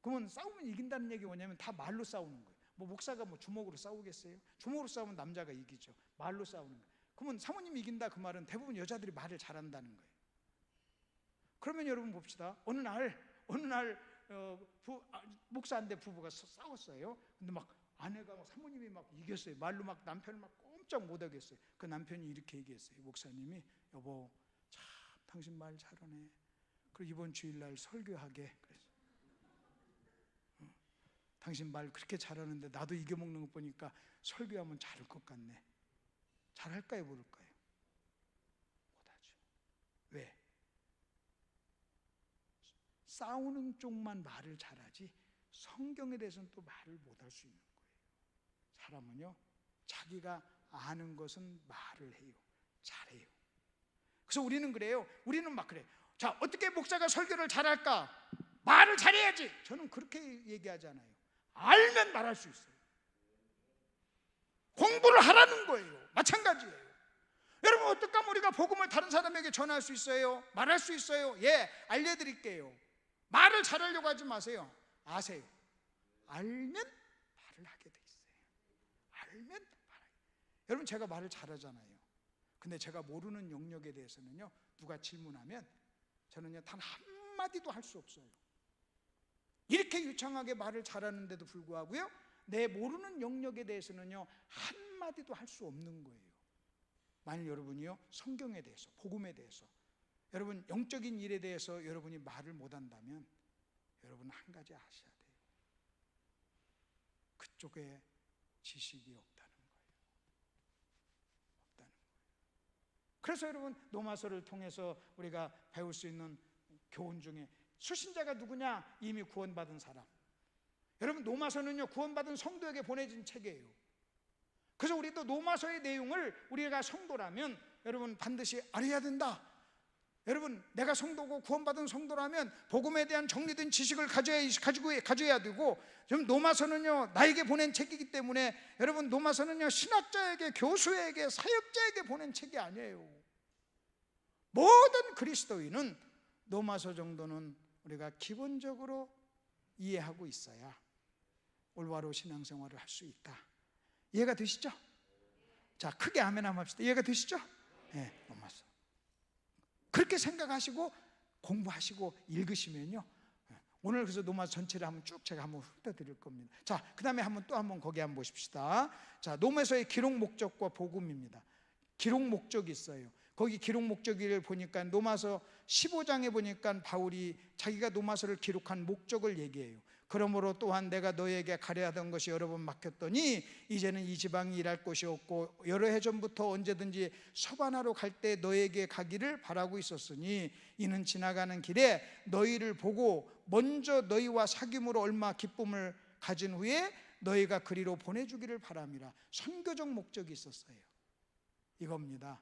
그러면 싸우면 이긴다는 얘기가 뭐냐면 다 말로 싸우는 거예요. 뭐 목사가 뭐 주먹으로 싸우겠어요? 주먹으로 싸우면 남자가 이기죠. 말로 싸우는 거예요. 그러면 사모님이 이긴다 그 말은 대부분 여자들이 말을 잘한다는 거예요. 그러면 여러분 봅시다. 어느 날 목사한테 부부가 싸웠어요. 근데 막 아내가 사모님이 막 이겼어요. 말로 막 남편을 막 꼼짝 못 하겠어요. 그 남편이 이렇게 얘기했어요. 목사님이, 여보 참 당신 말 잘하네. 그리고 이번 주일날 설교하게. 그래서 당신 말 그렇게 잘하는데 나도 이겨먹는 거 보니까 설교하면 잘할 것 같네. 잘할까요 모를까요? 못하죠. 왜? 싸우는 쪽만 말을 잘하지 성경에 대해서는 또 말을 못할 수 있는 거예요. 사람은요, 자기가 아는 것은 말을 해요. 잘해요. 그래서 우리는 그래요. 우리는 막 그래요. 자, 어떻게 목사가 설교를 잘할까? 말을 잘해야지. 저는 그렇게 얘기하잖아요. 알면 말할 수 있어요. 공부를 하라는 거예요. 마찬가지예요. 여러분, 어떻게 하면 우리가 복음을 다른 사람에게 전할 수 있어요? 말할 수 있어요? 예, 알려드릴게요. 말을 잘하려고 하지 마세요. 아세요. 알면 말을 하게 돼 있어요. 알면 말하게. 여러분, 제가 말을 잘하잖아요. 근데 제가 모르는 영역에 대해서는요, 누가 질문하면 저는요, 단 한마디도 할 수 없어요. 이렇게 유창하게 말을 잘하는데도 불구하고요, 내 모르는 영역에 대해서는요, 한마디도 할 수 없는 거예요. 만일 여러분이요, 성경에 대해서, 복음에 대해서, 여러분 영적인 일에 대해서 여러분이 말을 못한다면 여러분은 한 가지 아셔야 돼요. 그쪽에 지식이 없다는 거예요. 없다는 거예요. 그래서 여러분, 로마서를 통해서 우리가 배울 수 있는 교훈 중에 수신자가 누구냐? 이미 구원받은 사람. 여러분, 로마서는요, 구원받은 성도에게 보내진 책이에요. 그래서 우리도 로마서의 내용을 우리가 성도라면 여러분 반드시 알아야 된다. 여러분, 내가 성도고 구원받은 성도라면 복음에 대한 정리된 지식을 가져야 되고, 지금 로마서는요, 나에게 보낸 책이기 때문에 여러분, 로마서는요, 신학자에게, 교수에게, 사역자에게 보낸 책이 아니에요. 모든 그리스도인은 로마서 정도는 우리가 기본적으로 이해하고 있어야 올바로 신앙생활을 할 수 있다. 이해가 되시죠? 자, 크게 아멘 한번 합시다. 이해가 되시죠? 네, 로마서. 그렇게 생각하시고 공부하시고 읽으시면요, 오늘 그래서 로마서 전체를 한번 쭉 제가 한번 훑어드릴 겁니다. 자, 그 다음에 또 한번 거기 한번 보십시다. 자, 로마서의 기록 목적과 복음입니다. 기록 목적이 있어요. 거기 기록 목적을 보니까 로마서 15장에 보니까 바울이 자기가 로마서를 기록한 목적을 얘기해요. 그러므로 또한 내가 너에게 가려 하던 것이 여러 번 막혔더니 이제는 이 지방이 일할 곳이 없고 여러 해 전부터 언제든지 서바나로 갈 때 너에게 가기를 바라고 있었으니 이는 지나가는 길에 너희를 보고 먼저 너희와 사귐으로 얼마 기쁨을 가진 후에 너희가 그리로 보내주기를 바람이라. 선교적 목적이 있었어요. 이겁니다.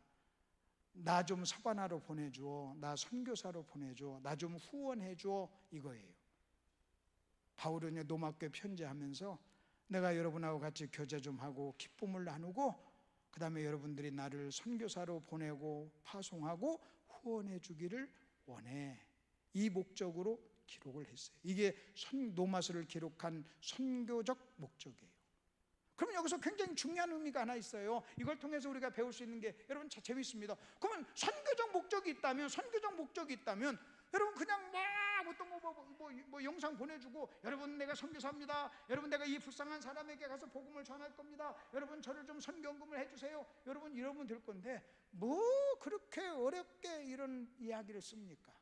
나 좀 서바나로 보내줘, 나 선교사로 보내줘, 나 좀 후원해줘, 이거예요. 바울은 로마교회 편지하면서 내가 여러분하고 같이 교제 좀 하고 기쁨을 나누고 그 다음에 여러분들이 나를 선교사로 보내고 파송하고 후원해 주기를 원해. 이 목적으로 기록을 했어요. 이게 로마서를 기록한 선교적 목적이에요. 그럼 여기서 굉장히 중요한 의미가 하나 있어요. 이걸 통해서 우리가 배울 수 있는 게 여러분 참 재밌습니다. 그러면 선교적 목적이 있다면 여러분 그냥 막 어떤 뭐 영상 보내주고 여러분 내가 선교사입니다. 여러분 내가 이 불쌍한 사람에게 가서 복음을 전할 겁니다. 여러분 저를 좀 선경금을 해주세요. 여러분 이러면 될 건데 뭐 그렇게 어렵게 이런 이야기를 씁니까?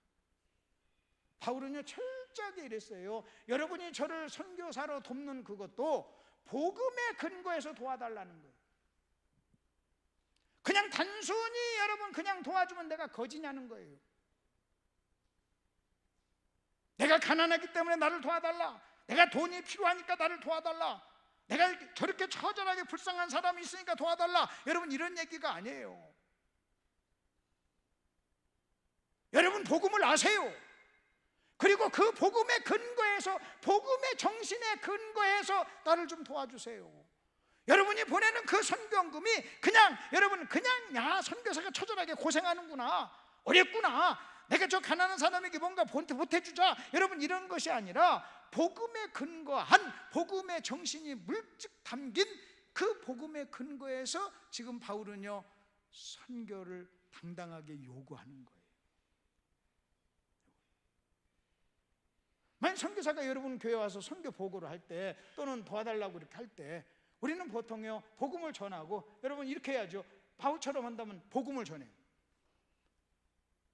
바울은요 철저하게 이랬어요. 여러분이 저를 선교사로 돕는 그것도 복음에 근거해서 도와달라는 거예요. 그냥 단순히 여러분 그냥 도와주면 내가 거지냐는 거예요. 내가 가난하기 때문에 나를 도와달라, 내가 돈이 필요하니까 나를 도와달라, 내가 저렇게 처절하게 불쌍한 사람이 있으니까 도와달라, 여러분 이런 얘기가 아니에요. 여러분 복음을 아세요. 그리고 그 복음의 근거에서, 복음의 정신의 근거에서 나를 좀 도와주세요. 여러분이 보내는 그 선교금이 그냥 여러분 그냥 야 선교사가 처절하게 고생하는구나, 어렵구나, 내가 저 가난한 사람에게 뭔가 보태주자, 여러분 이런 것이 아니라 복음에 근거한, 복음의 정신이 물찍 담긴 그 복음의 근거에서 지금 바울은요 선교를 당당하게 요구하는 거예요. 만약 선교사가 여러분 교회 와서 선교 보고를 할 때 또는 도와달라고 이렇게 할 때 우리는 보통요 복음을 전하고, 여러분 이렇게 해야죠. 바울처럼 한다면 복음을 전해요.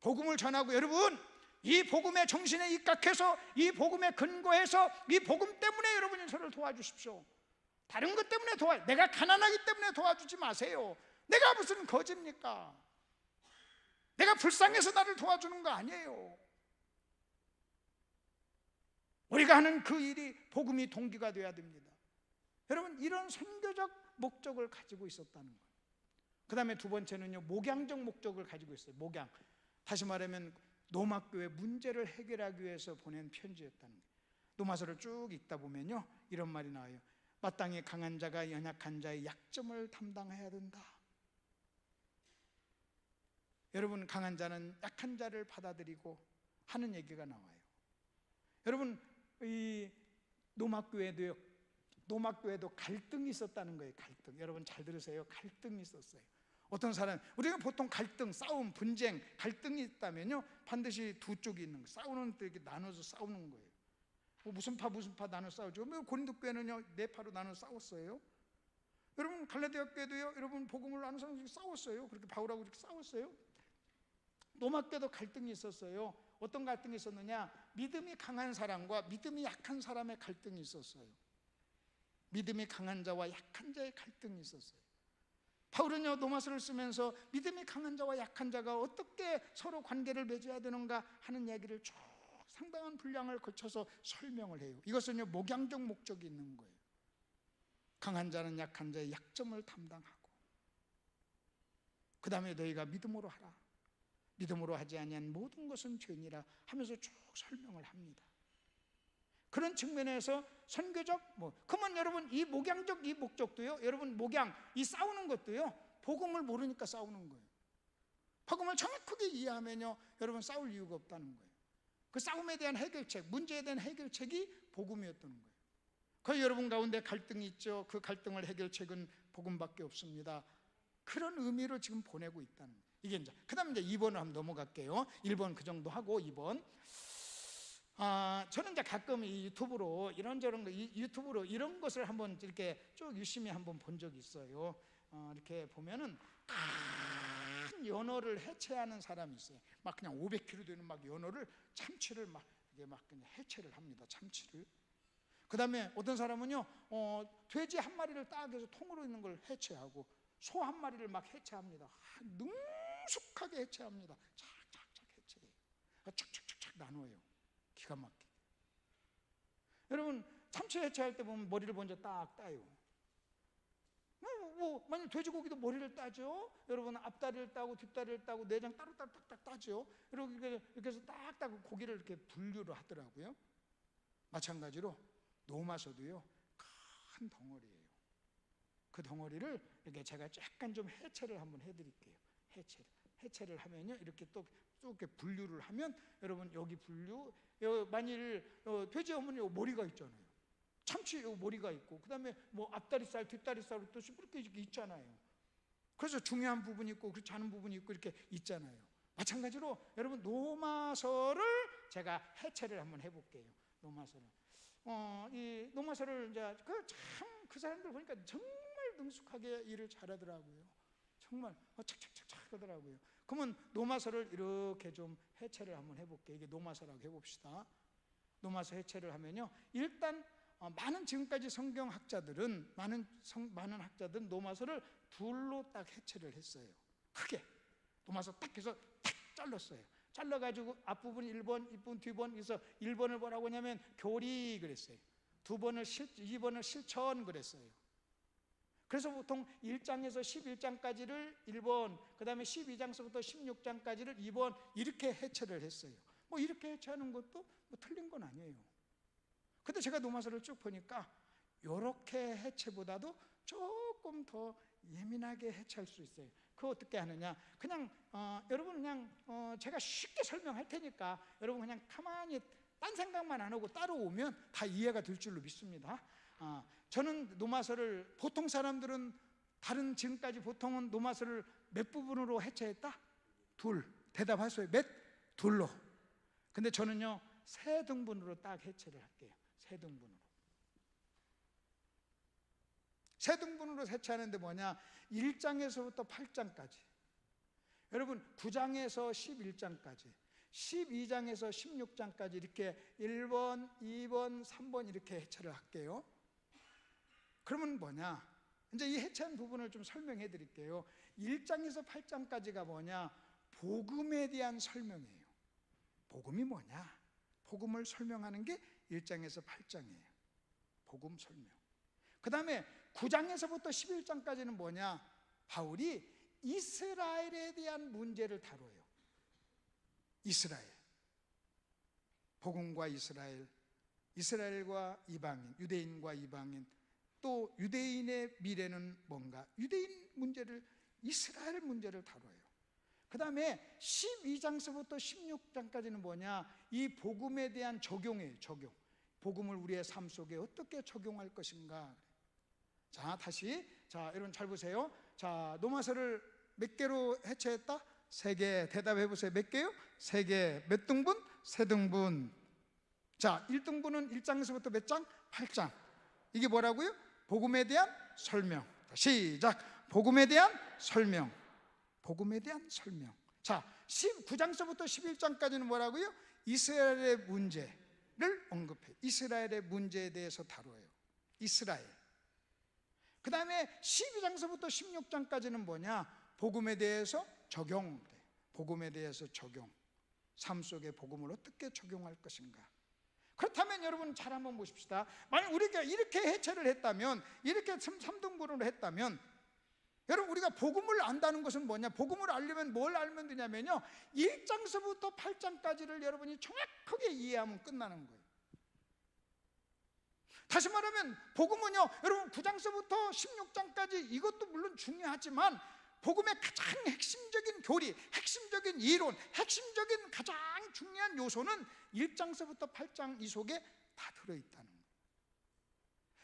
복음을 전하고 여러분 이 복음의 정신에 입각해서 이 복음에 근거해서 이 복음 때문에 여러분이 저를 도와주십시오. 다른 것 때문에 내가 가난하기 때문에 도와주지 마세요. 내가 무슨 거지입니까? 내가 불쌍해서 나를 도와주는 거 아니에요. 우리가 하는 그 일이 복음이 동기가 되어야 됩니다. 여러분 이런 선교적 목적을 가지고 있었다는 거예요. 그 다음에 두 번째는요, 목양적 목적을 가지고 있어요. 목양. 다시 말하면 로마교회 문제를 해결하기 위해서 보낸 편지였다는 거예요. 로마서를 쭉 읽다 보면요, 이런 말이 나와요. 마땅히 강한 자가 연약한 자의 약점을 담당해야 된다. 여러분, 강한 자는 약한 자를 받아들이고 하는 얘기가 나와요. 여러분, 이 로마교회도 갈등이 있었다는 거예요. 갈등. 여러분 잘 들으세요. 갈등이 있었어요. 어떤 사람, 우리가 보통 갈등, 싸움, 분쟁, 갈등이 있다면요, 반드시 두 쪽이 있는 거예요. 싸우는 때 이렇게 나눠서 싸우는 거예요. 무슨 파 나눠 싸우죠. 고린도 교회는요, 네 파로 나눠 싸웠어요. 여러분, 갈라디아 교회도요, 여러분 복음을 나눠서 싸웠어요. 그렇게 바울하고 이렇게 싸웠어요. 로마 교회도 갈등이 있었어요. 어떤 갈등이 있었느냐? 믿음이 강한 사람과 믿음이 약한 사람의 갈등이 있었어요. 믿음이 강한 자와 약한 자의 갈등이 있었어요. 바울은요, 로마서를 쓰면서 믿음이 강한 자와 약한 자가 어떻게 서로 관계를 맺어야 되는가 하는 얘기를 쭉 상당한 분량을 거쳐서 설명을 해요. 이것은요, 목양적 목적이 있는 거예요. 강한 자는 약한 자의 약점을 담당하고, 그 다음에 너희가 믿음으로 하라. 믿음으로 하지 아니한 모든 것은 죄니라 하면서 쭉 설명을 합니다. 그런 측면에서 선교적, 그러면 여러분 이 목양적 이 목적도요, 여러분 목양, 이 싸우는 것도요, 복음을 모르니까 싸우는 거예요. 복음을 정확하게 이해하면요, 여러분 싸울 이유가 없다는 거예요. 그 싸움에 대한 해결책, 문제에 대한 해결책이 복음이었던 거예요. 그 여러분 가운데 갈등이 있죠. 그 갈등을 해결책은 복음밖에 없습니다. 그런 의미로 지금 보내고 있다는 거예요. 이게 이제, 그 다음에 이제 2번을 한번 넘어갈게요. 1번 그 정도 하고 2번. 저는 이제 가끔 이 유튜브로 이런저런 유튜브로 이런 것을 한번 이렇게 쭉 유심히 한번 본 적이 있어요. 이렇게 보면은 큰 연어를 해체하는 사람이 있어요. 막 그냥 500kg 되는 막 연어를, 참치를 막 이게 막 그냥 해체를 합니다. 참치를. 그 다음에 어떤 사람은요, 돼지 한 마리를 딱 해서 통으로 있는 걸 해체하고, 소 한 마리를 막 해체합니다. 능숙하게 해체합니다. 착착착 해체해요. 착착착착 나눠요. 기가 막히게. 여러분, 참치 해체할 때 보면 머리를 먼저 딱 따요. 만약 돼지고기도 머리를 따죠. 여러분, 앞다리를 따고 뒷다리를 따고 내장 따로따로 딱딱 따죠. 이렇게 해서 딱 따고 고기를 이렇게 분류를 하더라고요. 마찬가지로 로마서도요, 큰 덩어리예요. 그 덩어리를 이렇게 제가 약간 좀 해체를 한번 해드릴게요. 해체를 하면요, 이렇게 또 이렇게 분류를 하면, 여러분 여기 분류, 만일 돼지 어머니 머리가 있잖아요. 참치 머리가 있고, 그 다음에 앞다리살, 뒷다리살 또 이렇게 있잖아요. 그래서 중요한 부분이 있고 그렇지 않은 부분이 있고 이렇게 있잖아요. 마찬가지로 여러분 로마서를 제가 해체를 한번 해볼게요. 로마서를. 이 로마서를 이제 그 사람들 보니까 정말 능숙하게 일을 잘하더라고요. 정말 착착착착 하더라고요. 그러면 로마서를 이렇게 좀 해체를 한번 해볼게요. 이게 로마서라고 해봅시다. 로마서 해체를 하면요, 일단 많은 지금까지 성경학자들은 많은 학자들은 로마서를 둘로 딱 해체를 했어요. 크게 로마서 딱 해서 딱 잘랐어요. 잘라가지고 앞부분 1번, 뒷부분 뒤번, 그래서 1번을 뭐라고 하냐면 교리 그랬어요. 2번을 실천 그랬어요. 그래서 보통 1장에서 11장까지를 1번, 그 다음에 12장서부터 16장까지를 2번, 이렇게 해체를 했어요. 이렇게 해체하는 것도 틀린 건 아니에요. 근데 제가 로마서를 쭉 보니까 이렇게 해체보다도 조금 더 예민하게 해체할 수 있어요. 그거 어떻게 하느냐, 그냥 여러분 그냥 제가 쉽게 설명할 테니까 여러분 그냥 가만히 딴 생각만 안 하고 따라오면 다 이해가 될 줄로 믿습니다. 저는 로마서를, 보통 사람들은 다른 지금까지 보통은 로마서를 몇 부분으로 해체했다? 둘. 대답하세요. 몇? 둘로. 근데 저는요, 세 등분으로 딱 해체를 할게요. 세 등분으로. 세 등분으로 해체하는데 뭐냐, 1장에서부터 8장까지, 여러분 9장에서 11장까지, 12장에서 16장까지 이렇게 1번, 2번, 3번 이렇게 해체를 할게요. 그러면 뭐냐, 이제 이 해체한 부분을 좀 설명해 드릴게요. 1장에서 8장까지가 뭐냐, 복음에 대한 설명이에요. 복음이 뭐냐, 복음을 설명하는 게 1장에서 8장이에요. 복음 설명. 그 다음에 9장에서부터 11장까지는 뭐냐, 바울이 이스라엘에 대한 문제를 다뤄요. 이스라엘, 복음과 이스라엘, 이스라엘과 이방인, 유대인과 이방인, 또 유대인의 미래는 뭔가, 유대인 문제를, 이스라엘 문제를 다뤄요. 그 다음에 12장서부터 16장까지는 뭐냐, 이 복음에 대한 적용이에요. 적용. 복음을 우리의 삶 속에 어떻게 적용할 것인가. 자, 다시, 자, 여러분 잘 보세요. 자, 노마서를 몇 개로 해체했다? 3개. 대답해 보세요. 몇 개요? 3개. 몇 등분? 3등분. 자, 1등분은 1장에서부터 몇 장? 8장. 이게 뭐라고요? 복음에 대한 설명. 시작. 복음에 대한 설명. 복음에 대한 설명. 자, 9장서부터 11장까지는 뭐라고요? 이스라엘의 문제를 언급해요. 이스라엘의 문제에 대해서 다뤄요. 이스라엘. 그 다음에 12장서부터 16장까지는 뭐냐? 복음에 대해서 적용. 복음에 대해서 적용. 삶 속에 복음을 어떻게 적용할 것인가. 그렇다면 여러분 잘 한번 보십시다. 만약 우리가 이렇게 해체를 했다면, 이렇게 3등분으로 했다면, 여러분 우리가 복음을 안다는 것은 뭐냐? 복음을 알려면 뭘 알면 되냐면요, 1장서부터 8장까지를 여러분이 정확하게 이해하면 끝나는 거예요. 다시 말하면 복음은요, 여러분 9장서부터 16장까지 이것도 물론 중요하지만 복음의 가장 핵심적인 교리, 핵심적인 이론, 핵심적인 가장 중요한 요소는 1장서부터 8장 이 속에 다 들어있다는 거예요.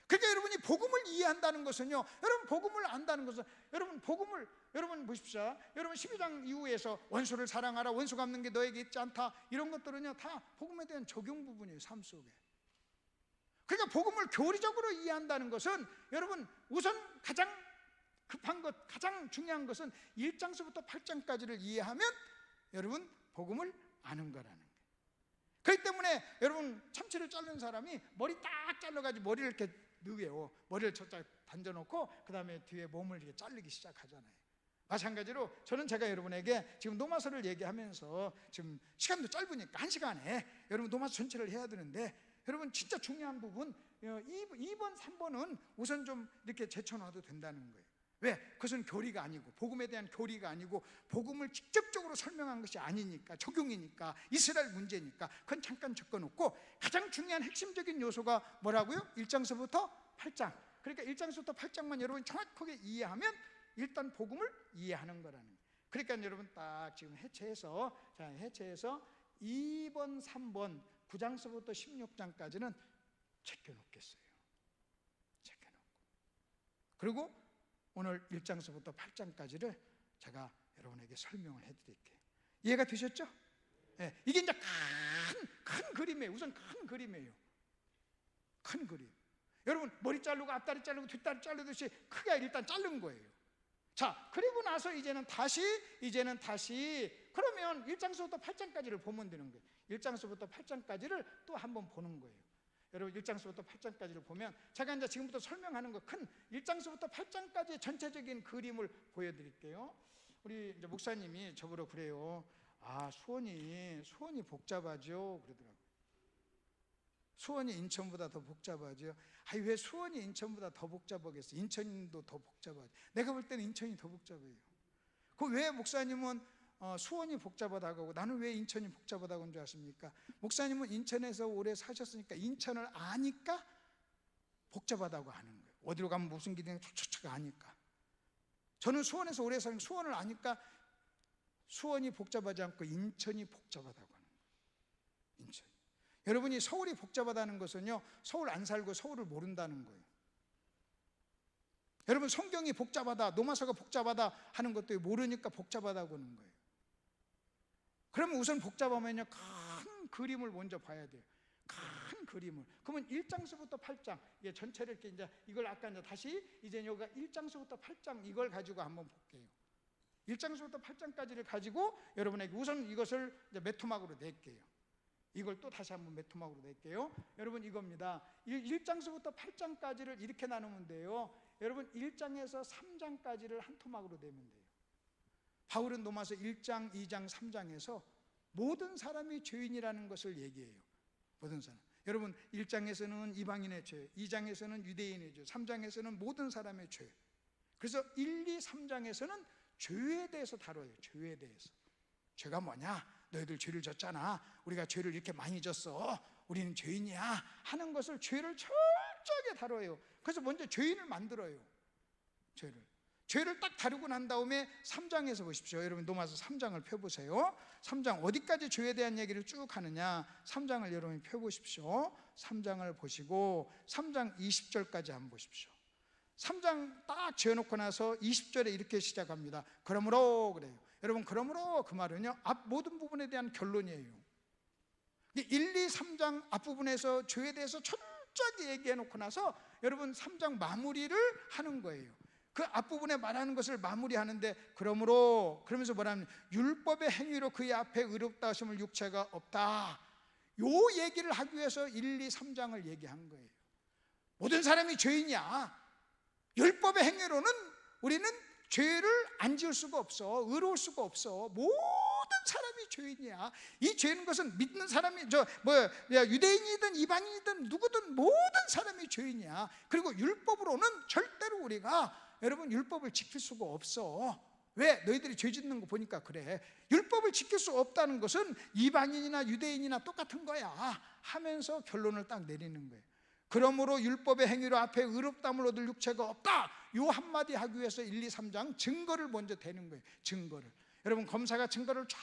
그러니까 여러분이 복음을 이해한다는 것은요, 여러분 복음을 안다는 것은, 여러분 복음을, 여러분 보십시오. 여러분 12장 이후에서 원수를 사랑하라, 원수 갚는 게 너에게 있지 않다, 이런 것들은요 다 복음에 대한 적용 부분이에요. 삶 속에. 그러니까 복음을 교리적으로 이해한다는 것은, 여러분 우선 가장 급한 것, 가장 중요한 것은 1장서부터 8장까지를 이해하면 여러분 복음을 아는 거라는 거예요. 그렇기 때문에 여러분 참치를 자르는 사람이 머리 딱 잘라가지고 머리를 이렇게 넣어요. 머리를 저짝 던져놓고 그 다음에 뒤에 몸을 이렇게 자르기 시작하잖아요. 마찬가지로 저는 제가 여러분에게 지금 노마서를 얘기하면서, 지금 시간도 짧으니까 1시간에 여러분 노마서 전체를 해야 되는데, 여러분 진짜 중요한 부분 2번, 3번은 우선 좀 이렇게 제쳐놔도 된다는 거예요. 왜? 그것은 교리가 아니고, 복음에 대한 교리가 아니고, 복음을 직접적으로 설명한 것이 아니니까, 적용이니까, 이스라엘 문제니까 그건 잠깐 적어놓고, 가장 중요한 핵심적인 요소가 뭐라고요? 1장서부터 8장. 그러니까 1장서부터 8장만 여러분이 정확하게 이해하면 일단 복음을 이해하는 거라는 거예요. 그러니까 여러분 딱 지금 해체해서, 자, 해체해서 2번, 3번 9장서부터 16장까지는 제껴놓겠어요. 제껴놓고, 그리고 오늘 1장서부터 8장까지를 제가 여러분에게 설명을 해드릴게요. 이해가 되셨죠? 네, 이게 이제 큰 그림이에요. 우선 큰 그림이에요. 큰 그림. 여러분 머리 자르고 앞다리 자르고 뒷다리 자르듯이 크게 일단 자른 거예요. 자, 그리고 나서 이제는 다시 그러면 1장서부터 8장까지를 보면 되는 거예요. 1장서부터 8장까지를 또 한번 보는 거예요. 여러분 1장서부터 8장까지를 보면, 제가 이제 지금부터 설명하는 거 큰 1장서부터 8장까지의 전체적인 그림을 보여드릴게요. 우리 이제 목사님이 저보러 그래요. 아, 수원이 복잡하죠, 그러더라고요. 수원이 인천보다 더 복잡하죠. 아니 왜 수원이 인천보다 더 복잡하겠어? 인천도 더 복잡하죠. 내가 볼 때는 인천이 더 복잡해요. 그 왜 목사님은 수원이 복잡하다고 하고 나는 왜 인천이 복잡하다고 하는 줄 아십니까? 목사님은 인천에서 오래 사셨으니까 인천을 아니까 복잡하다고 하는 거예요. 어디로 가면 무슨 길이 촉촉 아니까. 저는 수원에서 오래 사니까 수원을 아니까 수원이 복잡하지 않고 인천이 복잡하다고 하는 거예요. 인천. 여러분이 서울이 복잡하다는 것은요, 서울 안 살고 서울을 모른다는 거예요. 여러분 성경이 복잡하다, 노마서가 복잡하다 하는 것도 모르니까 복잡하다고 하는 거예요. 그러면 우선 복잡하면요, 큰 그림을 먼저 봐야 돼요. 큰 그림을. 그러면 1장서부터 8장, 이게 전체를 이렇게 이제 이걸 아까 이제 다시 이제 여기가 1장서부터 8장 이걸 가지고 한번 볼게요. 1장서부터 8장까지를 가지고 여러분에게 우선 이것을 이제 몇 토막으로 낼게요. 이걸 또 다시 한번 몇 토막으로 낼게요. 여러분 이겁니다. 1장서부터 8장까지를 이렇게 나누면 돼요. 여러분 1장에서 3장까지를 한 토막으로 내면 돼요. 바울은 로마서 1장, 2장, 3장에서 모든 사람이 죄인이라는 것을 얘기해요. 모든 사람. 여러분 1장에서는 이방인의 죄, 2장에서는 유대인의 죄, 3장에서는 모든 사람의 죄. 그래서 1, 2, 3장에서는 죄에 대해서 다뤄요. 죄에 대해서. 죄가 뭐냐? 너희들 죄를 졌잖아. 우리가 죄를 이렇게 많이 졌어. 우리는 죄인이야 하는 것을, 죄를 철저하게 다뤄요. 그래서 먼저 죄인을 만들어요. 죄를 딱 다루고 난 다음에 3장에서 보십시오. 여러분 로마서 3장을 펴보세요. 3장 어디까지 죄에 대한 얘기를 쭉 하느냐, 3장을 여러분이 펴보십시오. 3장을 보시고 3장 20절까지 한번 보십시오. 3장 딱 지어놓고 나서 20절에 이렇게 시작합니다. 그러므로, 그래요. 여러분, 그러므로 그 말은요, 앞 모든 부분에 대한 결론이에요. 1, 2, 3장 앞부분에서 죄에 대해서 철저하게 얘기해놓고 나서 여러분 3장 마무리를 하는 거예요. 그 앞부분에 말하는 것을 마무리하는데, 그러므로, 그러면서 뭐라면, 율법의 행위로 그의 앞에 의롭다 하심을 육체가 없다, 요 얘기를 하기 위해서 1, 2, 3장을 얘기한 거예요. 모든 사람이 죄인이야. 율법의 행위로는 우리는 죄를 안 지을 수가 없어. 의로울 수가 없어. 모든 사람이 죄인이야. 이 죄는 것은 믿는 사람이 유대인이든 이방인이든 누구든 모든 사람이 죄인이야. 그리고 율법으로는 절대로 우리가, 여러분, 율법을 지킬 수가 없어. 왜? 너희들이 죄 짓는 거 보니까 그래. 율법을 지킬 수 없다는 것은 이방인이나 유대인이나 똑같은 거야 하면서 결론을 딱 내리는 거예요. 그러므로 율법의 행위로 앞에 의롭다함을 얻을 육체가 없다, 요 한마디 하기 위해서 1, 2, 3장 증거를 먼저 대는 거예요. 증거를. 여러분, 검사가 증거를 쫙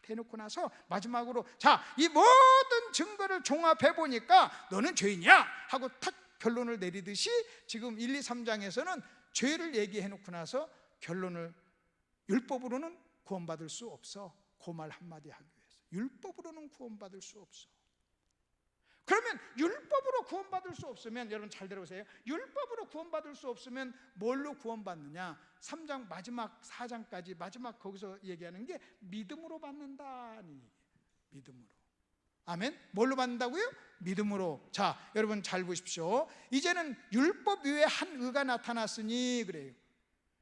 대놓고 나서 마지막으로, 자, 이 모든 증거를 종합해 보니까 너는 죄인이야 하고 탁 결론을 내리듯이, 지금 1, 2, 3장에서는 죄를 얘기해 놓고 나서 결론을, 율법으로는 구원받을 수 없어, 그 말 한마디 하기 위해서. 율법으로는 구원받을 수 없어. 그러면 율법으로 구원받을 수 없으면, 여러분 잘 들어보세요. 율법으로 구원받을 수 없으면 뭘로 구원받느냐? 3장 마지막 4장까지 마지막 거기서 얘기하는 게 믿음으로 받는다는 얘기예요. 믿음으로. 아멘. 뭘로 받는다고요? 믿음으로. 자, 여러분 잘 보십시오. 이제는 율법 위에 한 의가 나타났으니, 그래요.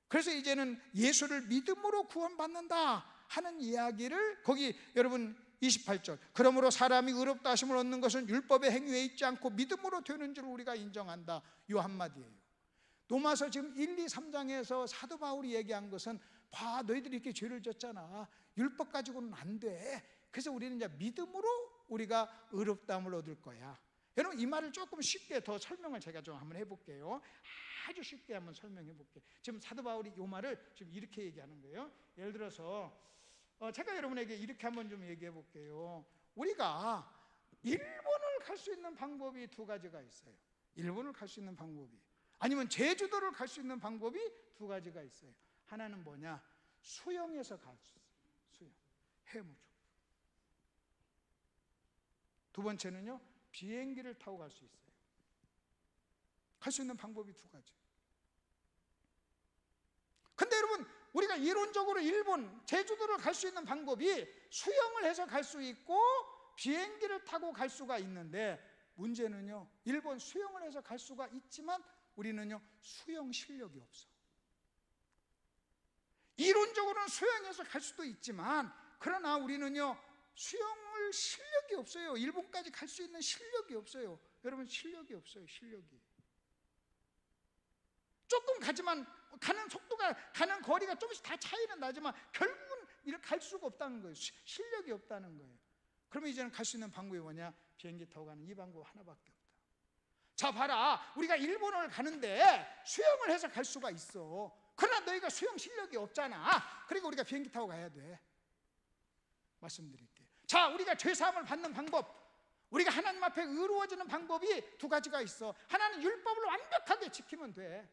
그래서 이제는 예수를 믿음으로 구원받는다 하는 이야기를, 거기 여러분 28절, 그러므로 사람이 의롭다 하심을 얻는 것은 율법의 행위에 있지 않고 믿음으로 되는 줄 우리가 인정한다, 요 한마디예요. 로마서 지금 1, 2, 3장에서 사도 바울이 얘기한 것은, 봐, 너희들이 이렇게 죄를 졌잖아. 율법 가지고는 안 돼. 그래서 우리는 이제 믿음으로 우리가 의롭다함을 얻을 거야. 여러분, 이 말을 조금 쉽게 더 설명을 제가 좀 한번 해볼게요. 아주 쉽게 한번 설명해 볼게요. 지금 사도 바울이 이 말을 지금 이렇게 얘기하는 거예요. 예를 들어서 제가 여러분에게 이렇게 한번 좀 얘기해 볼게요. 우리가 일본을 갈 수 있는 방법이 두 가지가 있어요. 일본을 갈 수 있는 방법이, 아니면 제주도를 갈 수 있는 방법이 두 가지가 있어요. 하나는 뭐냐? 수영해서 갈 수 있어요. 수영, 해무조. 두 번째는요, 비행기를 타고 갈 수 있어요. 갈 수 있는 방법이 두 가지. 근데 여러분, 우리가 이론적으로 일본, 제주도를 갈 수 있는 방법이 수영을 해서 갈 수 있고 비행기를 타고 갈 수가 있는데, 문제는요, 일본 수영을 해서 갈 수가 있지만 우리는요, 수영 실력이 없어. 이론적으로는 수영해서 갈 수도 있지만, 그러나 우리는요, 수영을 실력이 없어요. 일본까지 갈 수 있는 실력이 없어요. 여러분, 실력이 없어요. 실력이. 조금 가지만, 가는 속도가, 가는 거리가 조금씩 다 차이는 나지만 결국은 이렇게 갈 수가 없다는 거예요. 실력이 없다는 거예요. 그러면 이제는 갈 수 있는 방법이 뭐냐? 비행기 타고 가는 이 방법 하나밖에 없다. 자, 봐라, 우리가 일본을 가는데 수영을 해서 갈 수가 있어. 그러나 너희가 수영 실력이 없잖아. 그러니까 우리가 비행기 타고 가야 돼. 말씀드릴게요. 자, 우리가 죄사함을 받는 방법, 우리가 하나님 앞에 의로워지는 방법이 두 가지가 있어. 하나는 율법을 완벽하게 지키면 돼.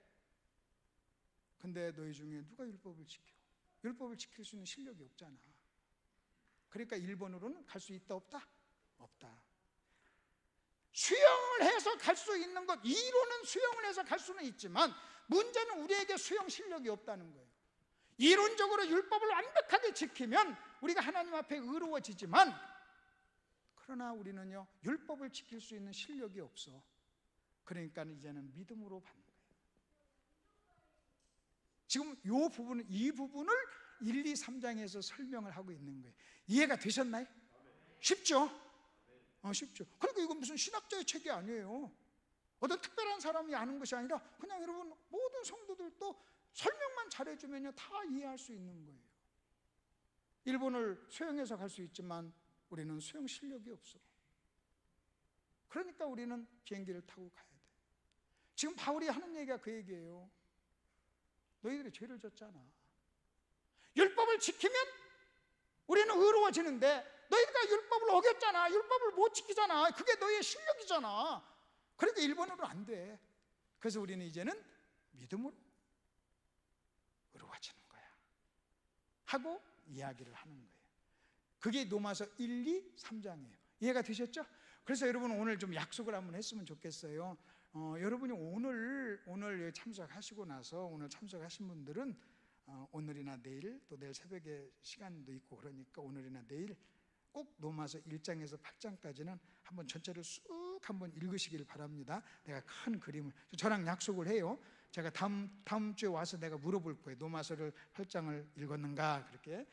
근데 너희 중에 누가 율법을 지켜? 율법을 지킬 수 있는 실력이 없잖아. 그러니까 일본으로는 갈 수 있다, 없다? 없다. 수영을 해서 갈 수 있는 것, 이론은 수영을 해서 갈 수는 있지만 문제는 우리에게 수영 실력이 없다는 거예요. 이론적으로 율법을 완벽하게 지키면 우리가 하나님 앞에 의로워지지만, 그러나 우리는요, 율법을 지킬 수 있는 실력이 없어. 그러니까 이제는 믿음으로 받는 거예요. 지금 이 부분을 1, 2, 3장에서 설명을 하고 있는 거예요. 이해가 되셨나요? 쉽죠? 쉽죠. 그러니까 이건 무슨 신학자의 책이 아니에요. 어떤 특별한 사람이 아는 것이 아니라 그냥 여러분 모든 성도들도 설명만 잘해주면요 다 이해할 수 있는 거예요. 일본을 수영해서 갈 수 있지만 우리는 수영 실력이 없어. 그러니까 우리는 비행기를 타고 가야 돼. 지금 바울이 하는 얘기가 그 얘기예요. 너희들이 죄를 졌잖아. 율법을 지키면 우리는 의로워지는데 너희가 율법을 어겼잖아. 율법을 못 지키잖아. 그게 너희의 실력이잖아. 그러니까 일본어로 안 돼. 그래서 우리는 이제는 믿음으로 의로워지는 거야 하고 이야기를 하는 거예요. 그게 로마서 1, 2, 3장이에요. 이해가 되셨죠? 그래서 여러분 오늘 좀 약속을 한번 했으면 좋겠어요. 여러분이 오늘 참석하시고 나서 오늘 참석하신 분들은 오늘이나 내일, 또 내일 새벽에 시간도 있고 그러니까 오늘이나 내일 꼭 로마서 1장에서 8장까지는 한번 전체를 쑥 한번 읽으시길 바랍니다. 내가 큰 그림을 저랑 약속을 해요. 제가 다음 주에 와서 내가 물어볼 거예요. 로마서를 8장을 읽었는가 그렇게.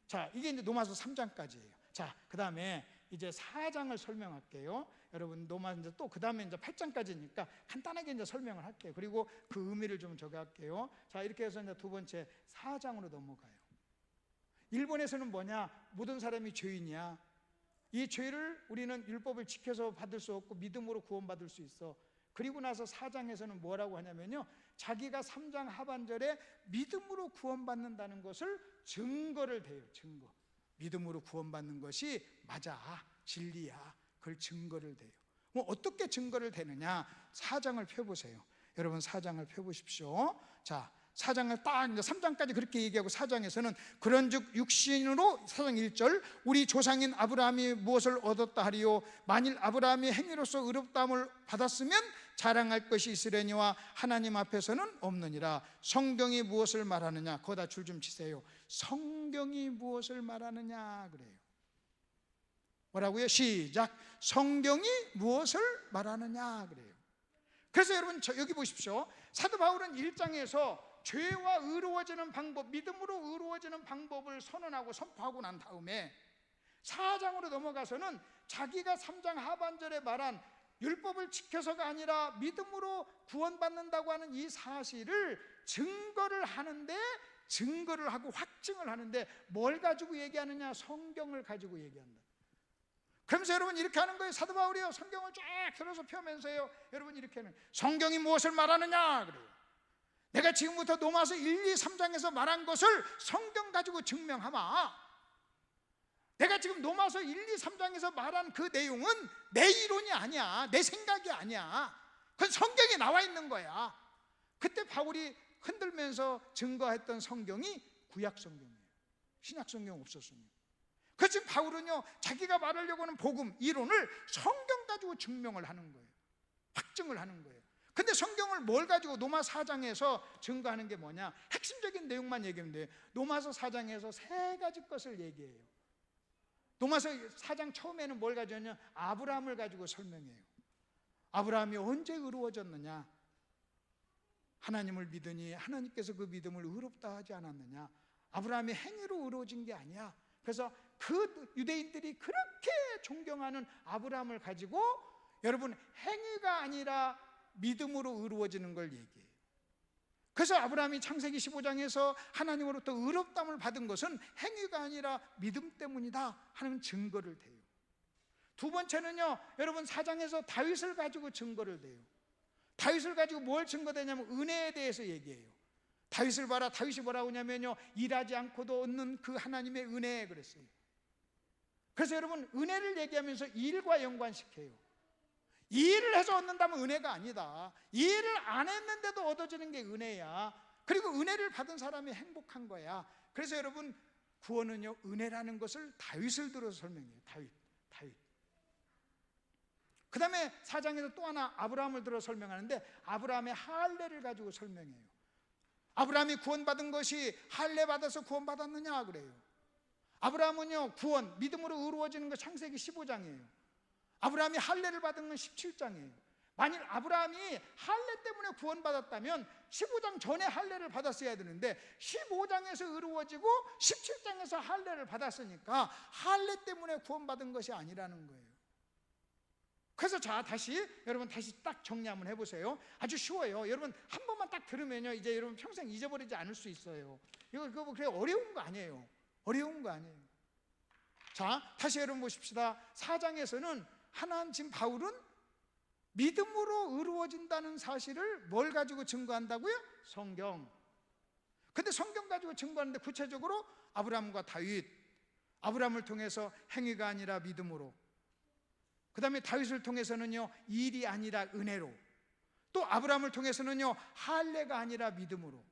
자, 이게 이제 로마서 3장까지예요. 자, 그 다음에 이제 4장을 설명할게요. 여러분 로마 이제 또 그 다음에 이제 8장까지니까 간단하게 이제 설명을 할게요. 그리고 그 의미를 좀 적어갈게요. 자, 이렇게 해서 이제 두 번째 4장으로 넘어가요. 일본에서는 뭐냐? 모든 사람이 죄인이야. 이 죄를 우리는 율법을 지켜서 받을 수 없고 믿음으로 구원받을 수 있어. 그리고 나서 4장에서는 뭐라고 하냐면요, 자기가 3장 하반절에 믿음으로 구원받는다는 것을 증거를 대요. 증거. 믿음으로 구원받는 것이 맞아, 진리야. 그걸 증거를 대요. 뭐 어떻게 증거를 대느냐? 4장을 펴보세요. 여러분 4장을 펴보십시오. 자, 4장을 딱 이제 3장까지 그렇게 얘기하고 4장에서는 그런즉 육신으로 4장 1절 우리 조상인 아브라함이 무엇을 얻었다 하리요? 만일 아브라함이 행위로서 의롭다함을 받았으면 자랑할 것이 있으려니와 하나님 앞에서는 없느니라. 성경이 무엇을 말하느냐? 거기다 줄 좀 치세요. 성경이 무엇을 말하느냐 그래요. 뭐라고요? 시작. 성경이 무엇을 말하느냐 그래요. 그래서 여러분 여기 보십시오. 사도 바울은 1장에서 죄와 의로워지는 방법, 믿음으로 의로워지는 방법을 선언하고 선포하고 난 다음에 4장으로 넘어가서는 자기가 3장 하반절에 말한 율법을 지켜서가 아니라 믿음으로 구원받는다고 하는 이 사실을 증거를 하는데, 증거를 하고 확증을 하는데 뭘 가지고 얘기하느냐? 성경을 가지고 얘기한다. 그러면서 여러분 이렇게 하는 거예요. 사도 바울이요, 성경을 쫙 들어서 펴면서요, 여러분 이렇게 하는, 성경이 무엇을 말하느냐 그래요. 내가 지금부터 로마서 1, 2, 3장에서 말한 것을 성경 가지고 증명하마. 내가 지금 로마서 1, 2, 3장에서 말한 그 내용은 내 이론이 아니야, 내 생각이 아니야. 그건 성경에 나와 있는 거야. 그때 바울이 흔들면서 증거했던 성경이 구약 성경이에요. 신약 성경 없었습니다. 그래서 지금 바울은요, 자기가 말하려고 하는 복음, 이론을 성경 가지고 증명을 하는 거예요. 확증을 하는 거예요. 근데 성경을 뭘 가지고 로마 4장에서 증거하는 게 뭐냐? 핵심적인 내용만 얘기하면 돼요. 로마서 4장에서 세 가지 것을 얘기해요. 로마서 4장 처음에는 뭘 가지고 하냐? 아브라함을 가지고 설명해요. 아브라함이 언제 의로워졌느냐? 하나님을 믿으니 하나님께서 그 믿음을 의롭다 하지 않았느냐? 아브라함이 행위로 의로워진 게 아니야. 그래서 그 유대인들이 그렇게 존경하는 아브라함을 가지고 여러분 행위가 아니라 믿음으로 의로워지는 걸 얘기해요. 그래서 아브라함이 창세기 15장에서 하나님으로부터 의롭다함을 받은 것은 행위가 아니라 믿음 때문이다 하는 증거를 대요. 두 번째는요, 여러분 4장에서 다윗을 가지고 증거를 대요. 다윗을 가지고 뭘 증거되냐면 은혜에 대해서 얘기해요. 다윗을 봐라. 다윗이 뭐라고 하냐면요, 일하지 않고도 얻는 그 하나님의 은혜 그랬어요. 그래서 여러분 은혜를 얘기하면서 일과 연관시켜요. 이 일을 해서 얻는다면 은혜가 아니다. 이 일을 안 했는데도 얻어지는 게 은혜야. 그리고 은혜를 받은 사람이 행복한 거야. 그래서 여러분 구원은요, 은혜라는 것을 다윗을 들어서 설명해요. 다윗. 그 다음에 4장에서 또 하나 아브라함을 들어 설명하는데 아브라함의 할례를 가지고 설명해요. 아브라함이 구원받은 것이 할례 받아서 구원받았느냐 그래요. 아브라함은요, 구원, 믿음으로 의로워지는 거 창세기 15장이에요. 아브라함이 할례를 받은 건 17장이에요. 만일 아브라함이 할례 때문에 구원받았다면 15장 전에 할례를 받았어야 되는데 15장에서 의로워지고 17장에서 할례를 받았으니까 할례 때문에 구원받은 것이 아니라는 거예요. 그래서 자, 여러분 다시 딱 정리 한번 해보세요. 아주 쉬워요. 여러분 한 번만 것만 딱 들으면요, 이제 여러분 평생 잊어버리지 않을 수 있어요. 이거 그래 어려운 거 아니에요. 어려운 거 아니에요. 자, 다시 여러분 보십시다. 4장에서는 지금 바울은 믿음으로 의로워진다는 사실을 뭘 가지고 증거한다고요? 성경. 근데 성경 가지고 증거하는데 구체적으로 아브라함과 다윗, 아브라함을 통해서 행위가 아니라 믿음으로, 그 다음에 다윗을 통해서는요 일이 아니라 은혜로, 또 아브라함을 통해서는요 할례가 아니라 믿음으로.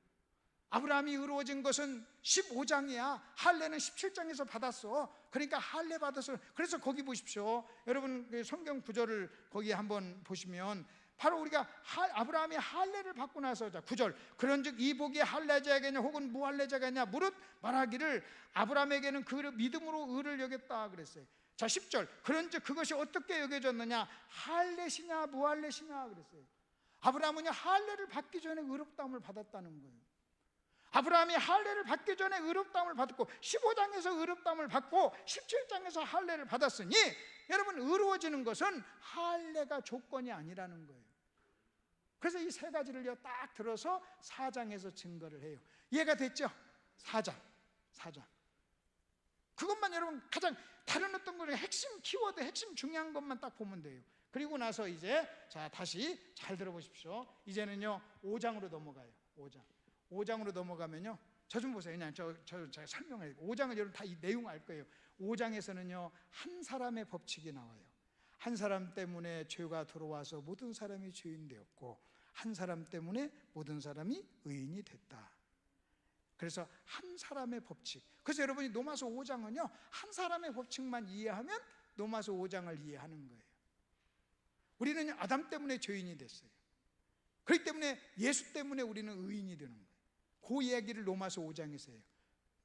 아브라함이 의로워진 것은 15장이야 할례는 17장에서 받았어. 그러니까 할례 받았어. 그래서 거기 보십시오. 여러분 그 성경 구절을 거기 한번 보시면 바로 우리가 아브라함이 할례를 받고 나서, 자 9절, 그런즉 이 복이 할례자에게냐 혹은 무할례자에게냐 무릇 말하기를 아브라함에게는 그 믿음으로 의를 여겼다 그랬어요. 자 10절, 그런즉 그것이 어떻게 여겨졌느냐 할례시냐 무할례시냐 그랬어요. 아브라함은요 할례를 받기 전에 의롭다함을 받았다는 거예요. 아브라함이 할례를 받기 전에 의롭다함을 받았고 15장에서 의롭다함을 받고 17장에서 할례를 받았으니 여러분 의로워지는 것은 할례가 조건이 아니라는 거예요. 그래서 이 세 가지를요 딱 들어서 4장에서 증거를 해요. 이해가 됐죠? 4장 그것만 여러분 가장 다른 어떤 거를 핵심 키워드, 핵심 중요한 것만 딱 보면 돼요. 그리고 나서 이제 자 다시 잘 들어보십시오. 이제는요 5장으로 넘어가요. 5장으로 넘어가면요, 저 좀 보세요. 그냥 제가 설명해요. 5장은 여러분 다 이 내용 알 거예요. 5장에서는요 한 사람의 법칙이 나와요. 한 사람 때문에 죄가 들어와서 모든 사람이 죄인 되었고 한 사람 때문에 모든 사람이 의인이 됐다. 그래서 한 사람의 법칙. 그래서 여러분이 로마서 5장은요 한 사람의 법칙만 이해하면 로마서 5장을 이해하는 거예요. 우리는 아담 때문에 죄인이 됐어요. 그렇기 때문에 예수 때문에 우리는 의인이 되는 거예요. 그 이야기를 로마서 5장에서 해요.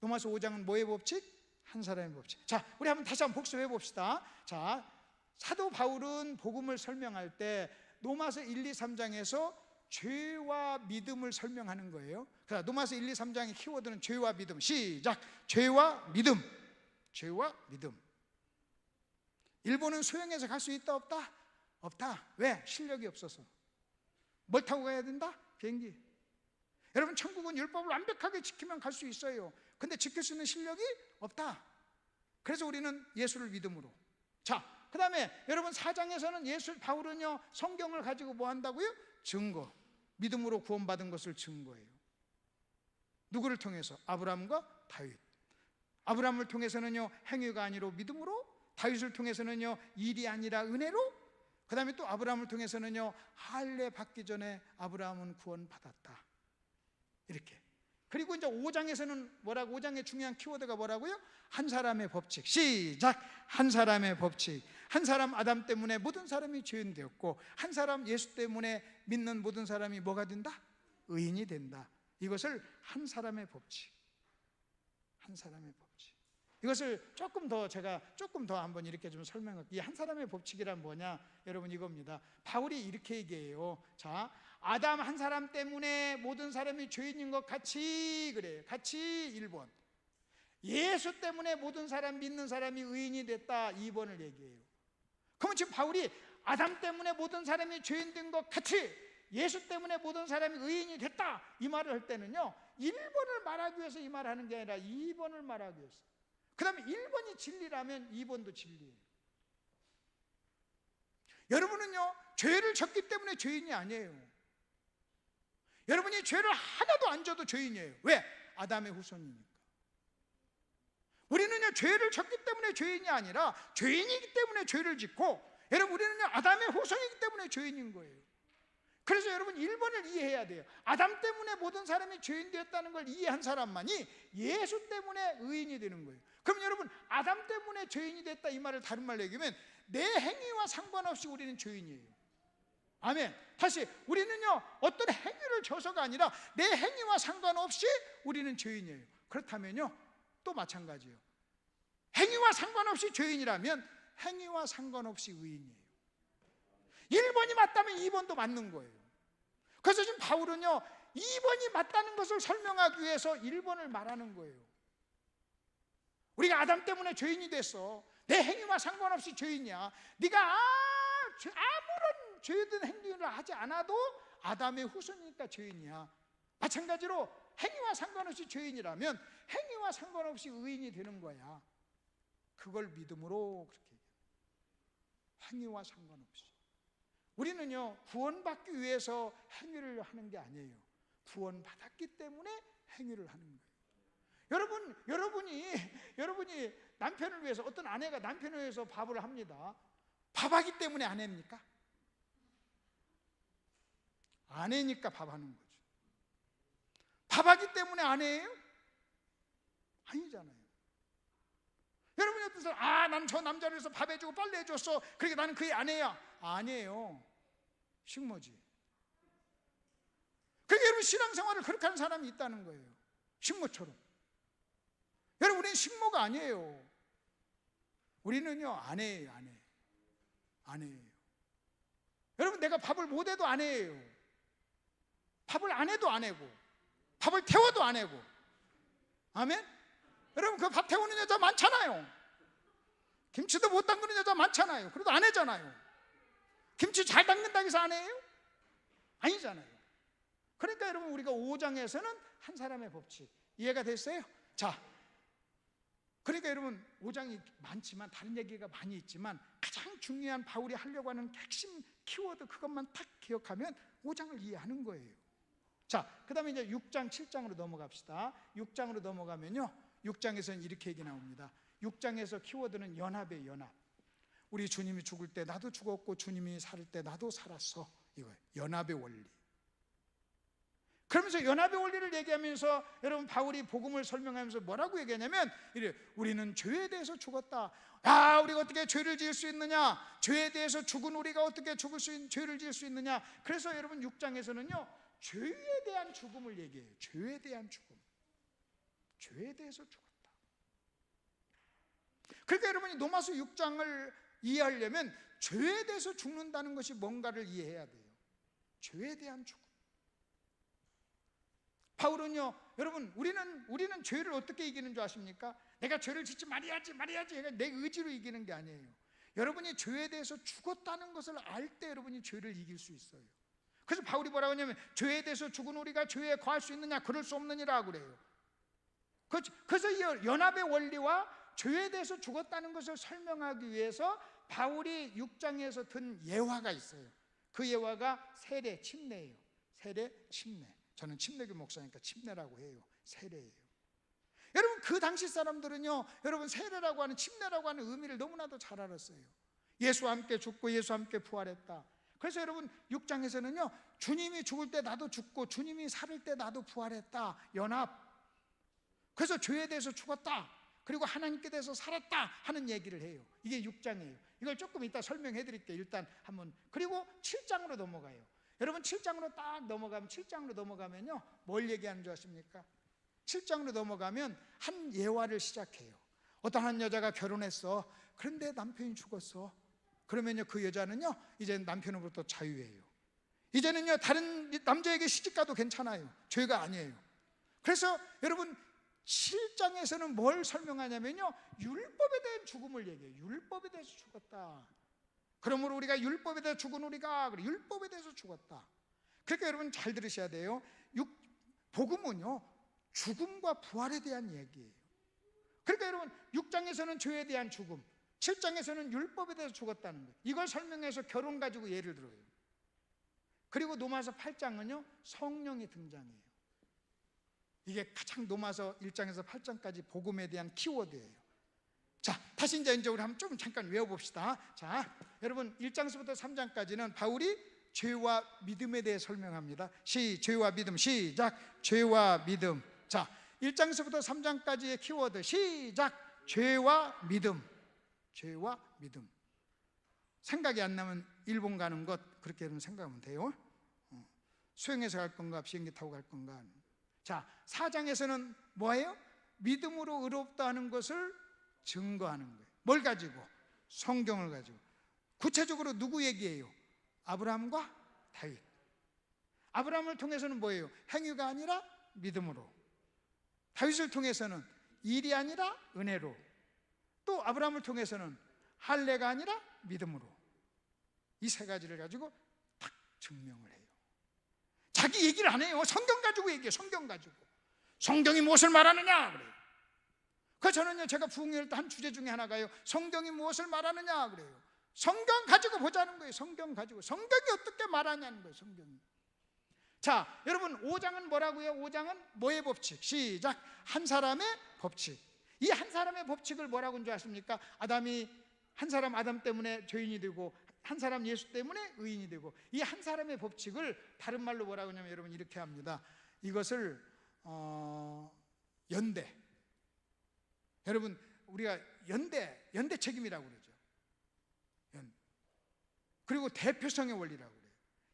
로마서 5장은 뭐의 법칙? 한 사람의 법칙. 자, 우리 다시 한번 복습해 봅시다. 자, 사도 바울은 복음을 설명할 때 로마서 1, 2, 3장에서 죄와 믿음을 설명하는 거예요. 자, 로마서 1, 2, 3장의 키워드는 죄와 믿음. 시작. 죄와 믿음. 죄와 믿음. 일본은 수영해서 갈 수 있다 없다? 없다. 왜? 실력이 없어서. 뭘 타고 가야 된다? 비행기. 여러분 천국은 율법을 완벽하게 지키면 갈 수 있어요. 근데 지킬 수 있는 실력이 없다. 그래서 우리는 예수를 믿음으로. 자, 그 다음에 여러분 4장에서는 바울은요 성경을 가지고 뭐 한다고요? 증거. 믿음으로 구원받은 것을 증거해요. 누구를 통해서? 아브라함과 다윗. 아브라함을 통해서는요 행위가 아니라 믿음으로, 다윗을 통해서는요 일이 아니라 은혜로, 그 다음에 또 아브라함을 통해서는요 할례 받기 전에 아브라함은 구원받았다. 이렇게. 그리고 이제 5장에서는 뭐라고? 5장의 중요한 키워드가 뭐라고요? 한 사람의 법칙. 시작. 한 사람의 법칙. 한 사람 아담 때문에 모든 사람이 죄인 되었고 한 사람 예수 때문에 믿는 모든 사람이 뭐가 된다? 의인이 된다. 이것을 한 사람의 법칙. 한 사람의 법칙. 이것을 제가 조금 더 한번 이렇게 좀 설명할게요. 이 한 사람의 법칙이란 뭐냐? 여러분 이겁니다. 바울이 이렇게 얘기해요. 자, 아담 한 사람 때문에 모든 사람이 죄인인 것 같이, 그래요. 같이 1번. 예수 때문에 모든 사람 믿는 사람이 의인이 됐다 2번을 얘기해요. 그러면 지금 바울이 아담 때문에 모든 사람이 죄인 된 것 같이 예수 때문에 모든 사람이 의인이 됐다 이 말을 할 때는요 1번을 말하기 위해서 이 말을 하는 게 아니라 2번을 말하기 위해서. 그 다음에 1번이 진리라면 2번도 진리예요. 여러분은요 죄를 졌기 때문에 죄인이 아니에요. 여러분이 죄를 하나도 안 져도 죄인이에요. 왜? 아담의 후손이니까. 우리는요 죄를 졌기 때문에 죄인이 아니라 죄인이기 때문에 죄를 짓고, 여러분 우리는요 아담의 후손이기 때문에 죄인인 거예요. 그래서 여러분 1번을 이해해야 돼요. 아담 때문에 모든 사람이 죄인 되었다는 걸 이해한 사람만이 예수 때문에 의인이 되는 거예요. 그럼 여러분 아담 때문에 죄인이 됐다 이 말을 다른 말로 얘기하면 내 행위와 상관없이 우리는 죄인이에요. 아멘. 다시, 우리는요 어떤 행위를 져서가 아니라 내 행위와 상관없이 우리는 죄인이에요. 그렇다면요 또 마찬가지예요. 행위와 상관없이 죄인이라면 행위와 상관없이 의인이에요. 1번이 맞다면 2번도 맞는 거예요. 그래서 지금 바울은요 2번이 맞다는 것을 설명하기 위해서 1번을 말하는 거예요. 우리가 아담 때문에 죄인이 됐어. 내 행위와 상관없이 죄인이야. 네가 아무런 죄든 행위를 하지 않아도 아담의 후손이니까 죄인이야. 마찬가지로 행위와 상관없이 죄인이라면 행위와 상관없이 의인이 되는 거야. 그걸 믿음으로 그렇게 얘기해요. 행위와 상관없이. 우리는요, 구원받기 위해서 행위를 하는 게 아니에요. 구원받았기 때문에 행위를 하는 거예요. 여러분이 남편을 위해서, 어떤 아내가 남편을 위해서 밥을 합니다. 밥하기 때문에 아내입니까? 아내니까 밥하는 거죠. 밥하기 때문에 아내예요? 아니잖아요. 여러분이 어떤 사람, 난 저 남자를 위해서 밥 해주고 빨래 해줬어, 그러니까 나는 그의 아내야. 아니에요. 식모지. 그러니까 여러분, 신앙생활을 그렇게 하는 사람이 있다는 거예요. 식모처럼. 여러분, 우리는 식모가 아니에요. 우리는요, 아내예요. 아내예요. 여러분, 내가 밥을 못 해도 아내예요. 밥을 안 해도 아내고, 밥을 태워도 아내고. 아멘? 여러분, 그 밥 태우는 여자 많잖아요. 김치도 못 담그는 여자 많잖아요. 그래도 아내잖아요. 김치 잘 담근다고 해서 아내예요? 아니잖아요. 그러니까 여러분, 우리가 5장에서는 한 사람의 법칙, 이해가 됐어요? 자, 그러니까 여러분, 5장이 많지만 다른 얘기가 많이 있지만 가장 중요한 바울이 하려고 하는 핵심 키워드, 그것만 딱 기억하면 5장을 이해하는 거예요. 자, 그 다음에 이제 6장, 7장으로 넘어갑시다. 6장으로 넘어가면요, 6장에서는 이렇게 얘기 나옵니다. 6장에서 키워드는 연합이에요. 연합. 우리 주님이 죽을 때 나도 죽었고 주님이 살 때 나도 살았어, 이거예요. 연합의 원리. 그러면서 연합의 원리를 얘기하면서 여러분, 바울이 복음을 설명하면서 뭐라고 얘기하냐면, 이래, 우리는 죄에 대해서 죽었다. 우리가 어떻게 죄를 지을 수 있느냐? 죄에 대해서 죽은 우리가 어떻게 죄를 지을 수 있느냐? 그래서 여러분, 6장에서는요, 죄에 대한 죽음을 얘기해요. 죄에 대한 죽음. 죄에 대해서 죽었다. 그러니까 여러분이 로마서 6장을 이해하려면 죄에 대해서 죽는다는 것이 뭔가를 이해해야 돼요. 죄에 대한 죽음. 바울은요, 여러분, 우리는 죄를 어떻게 이기는 줄 아십니까? 내가 죄를 짓지 말아야지 내 의지로 이기는 게 아니에요. 여러분이 죄에 대해서 죽었다는 것을 알 때 여러분이 죄를 이길 수 있어요. 그래서 바울이 뭐라고 하냐면, 죄에 대해서 죽은 우리가 죄에 거할 수 있느냐? 그럴 수 없느니라 그래요. 그래서 이 연합의 원리와 죄에 대해서 죽었다는 것을 설명하기 위해서 바울이 6장에서 든 예화가 있어요. 그 예화가 세례, 침례예요. 세례, 침례. 저는 침례교 목사니까 침례라고 해요. 세례예요. 여러분, 그 당시 사람들은요, 여러분, 세례라고 하는, 침례라고 하는 의미를 너무나도 잘 알았어요. 예수와 함께 죽고 예수와 함께 부활했다. 그래서 여러분, 6장에서는요, 주님이 죽을 때 나도 죽고 주님이 살을 때 나도 부활했다. 연합. 그래서 죄에 대해서 죽었다, 그리고 하나님께 대해서 살았다 하는 얘기를 해요. 이게 6장이에요. 이걸 조금 이따 설명해 드릴게요. 일단 한번. 그리고 7장으로 넘어가요. 여러분, 7장으로 딱 넘어가면, 7장으로 넘어가면요, 뭘 얘기하는 줄 아십니까? 7장으로 넘어가면 한 예화를 시작해요. 어떤 한 여자가 결혼했어. 그런데 남편이 죽었어. 그러면요, 그 여자는요, 이제 남편으로부터 자유예요. 이제는요, 다른 남자에게 시집가도 괜찮아요. 죄가 아니에요. 그래서 여러분, 7장에서는 뭘 설명하냐면요, 율법에 대한 죽음을 얘기해요. 율법에 대해서 죽었다. 그러므로 우리가 율법에 대해서 죽은 우리가, 율법에 대해서 죽었다. 그러니까 여러분, 잘 들으셔야 돼요. 복음은요, 죽음과 부활에 대한 얘기예요. 그러니까 여러분, 6장에서는 죄에 대한 죽음, 7장에서는 율법에 대해서 죽었다는 거예요. 이걸 설명해서 결혼 가지고 예를 들어요. 그리고 로마서 8장은요, 성령이 등장해요. 이게 가장 로마서 1장에서 8장까지 복음에 대한 키워드예요. 자, 다시 이제 우리 한번 좀 잠깐 외워봅시다. 자, 여러분, 1장에서부터 3장까지는 바울이 죄와 믿음에 대해 설명합니다. 죄와 믿음, 시작. 죄와 믿음. 자, 1장에서부터 3장까지의 키워드, 시작. 죄와 믿음. 죄와 믿음. 생각이 안 나면 일본 가는 것, 그렇게 여러분 생각하면 돼요. 수영해서 갈 건가, 비행기 타고 갈 건가. 자, 4장에서는 뭐예요? 믿음으로 의롭다 하는 것을 증거하는 거예요. 뭘 가지고? 성경을 가지고. 구체적으로 누구 얘기예요? 아브라함과 다윗. 아브라함을 통해서는 뭐예요? 행위가 아니라 믿음으로. 다윗을 통해서는 일이 아니라 은혜로. 또 아브라함을 통해서는 할례가 아니라 믿음으로. 이 세 가지를 가지고 딱 증명을 해요. 자기 얘기를 안 해요. 성경 가지고 얘기해요. 성경 가지고. 성경이 무엇을 말하느냐 그래요. 그래서 저는요, 제가 부흥회할 때 한 주제 중에 하나가요, 성경이 무엇을 말하느냐 그래요. 성경 가지고 보자는 거예요. 성경 가지고. 성경이 어떻게 말하냐는 거예요. 성경이. 자, 여러분 5장은 뭐라고요? 5장은 뭐의 법칙? 시작. 한 사람의 법칙. 이 한 사람의 법칙을 뭐라고 하는 줄 아십니까? 한 사람 아담 때문에 죄인이 되고 한 사람 예수 때문에 의인이 되고, 이 한 사람의 법칙을 다른 말로 뭐라고 하냐면 여러분 이렇게 합니다. 이것을 연대. 여러분 우리가 연대 책임이라고 그러죠. 그리고 대표성의 원리라고 그래요.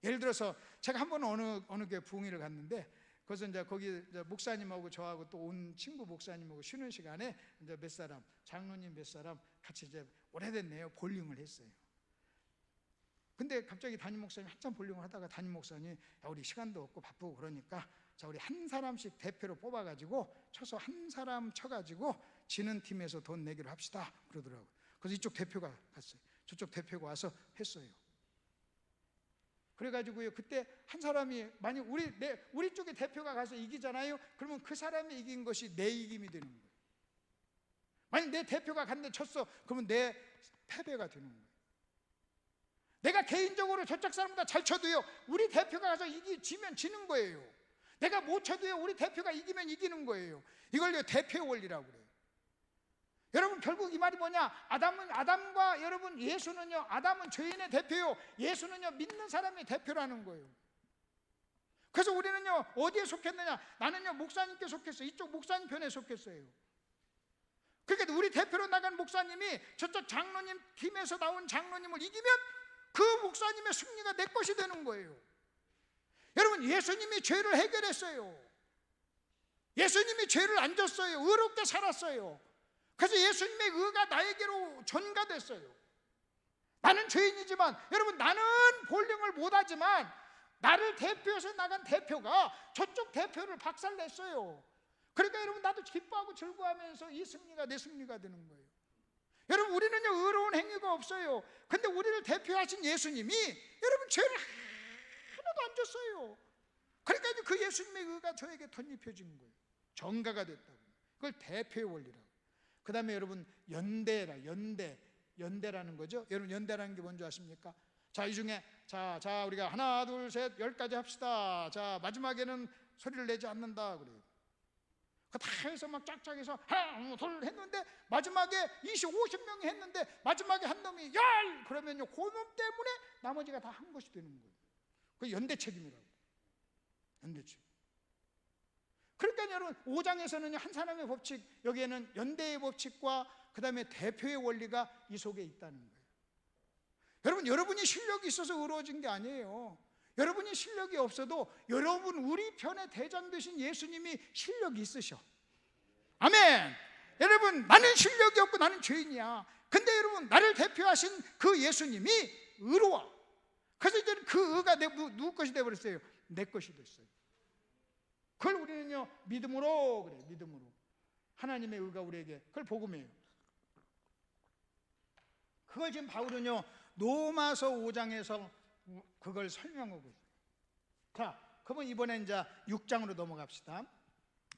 예를 들어서 제가 한 번 어느 교회 부흥회를 갔는데, 그래서 이제 거기 이제 목사님하고 저하고 또 온 친구 목사님하고 쉬는 시간에 이제 몇 사람, 장로님 몇 사람 같이 이제 오래됐네요, 볼링을 했어요. 근데 갑자기 담임 목사님 한참 볼링을 하다가 담임 목사님, 야, 우리 시간도 없고 바쁘고 그러니까 자, 우리 한 사람씩 대표로 뽑아가지고 쳐서 한 사람 쳐가지고 지는 팀에서 돈 내기로 합시다 그러더라고요. 그래서 이쪽 대표가 갔어요. 저쪽 대표가 와서 했어요. 그래가지고요, 그때 한 사람이 만약 우리 쪽에 대표가 가서 이기잖아요. 그러면 그 사람이 이긴 것이 내 이김이 되는 거예요. 만약 내 대표가 갔는데 쳤어, 그러면 내 패배가 되는 거예요. 내가 개인적으로 저쪽 사람보다 잘 쳐도요, 우리 대표가 가서 지면 지는 거예요. 내가 못 쳐도요, 우리 대표가 이기면 이기는 거예요. 이걸 대표의 원리라고 그래요. 여러분 결국 이 말이 뭐냐? 아담과 여러분 예수는요, 아담은 죄인의 대표요, 예수는요 믿는 사람의 대표라는 거예요. 그래서 우리는요 어디에 속했느냐? 나는요 목사님께 속했어요. 이쪽 목사님 편에 속했어요. 그러니까 우리 대표로 나간 목사님이 저쪽 장로님 팀에서 나온 장로님을 이기면 그 목사님의 승리가 내 것이 되는 거예요. 여러분 예수님이 죄를 해결했어요. 예수님이 죄를 안 졌어요. 의롭게 살았어요. 그래서 예수님의 의가 나에게로 전가됐어요. 나는 죄인이지만, 여러분 나는 볼링을 못하지만 나를 대표해서 나간 대표가 저쪽 대표를 박살냈어요. 그러니까 여러분 나도 기뻐하고 즐거워하면서 이 승리가 내 승리가 되는 거예요. 여러분 우리는요 의로운 행위가 없어요. 근데 우리를 대표하신 예수님이 여러분 죄를 하나도 안 졌어요. 그러니까 그 예수님의 의가 저에게 덧입혀진 거예요. 전가가 됐다고. 그걸 대표의 원리라고. 그 다음에 여러분 연대라는 거죠. 여러분 연대라는 게 뭔지 아십니까? 자, 이 중에 자 우리가 하나 둘 셋 10까지 합시다. 자, 마지막에는 소리를 내지 않는다 그래요. 그 다 해서 막 짝짝해서 하나 둘 했는데 마지막에 50명이 했는데 마지막에 한 놈이 열 그러면요 그 놈 때문에 나머지가 다 한 것이 되는 거예요. 그 연대 책임이라고. 연대 책임. 그러니까 여러분 5장에서는 한 사람의 법칙, 여기에는 연대의 법칙과 그 다음에 대표의 원리가 이 속에 있다는 거예요. 여러분이 실력이 있어서 의로워진 게 아니에요. 여러분이 실력이 없어도 여러분 우리 편에 대장 되신 예수님이 실력이 있으셔. 아멘. 여러분 나는 실력이 없고 나는 죄인이야. 근데 여러분 나를 대표하신 그 예수님이 의로워. 그래서 이제 그 의가 누구 것이 되어버렸어요? 내 것이 됐어요. 그걸 우리는요 믿음으로 그래요. 믿음으로 하나님의 의가 우리에게, 그걸 복음이에요. 그걸 지금 바울은요 로마서 5장에서 그걸 설명하고 있어요. 자, 그러면 이번에 이제 6장으로 넘어갑시다.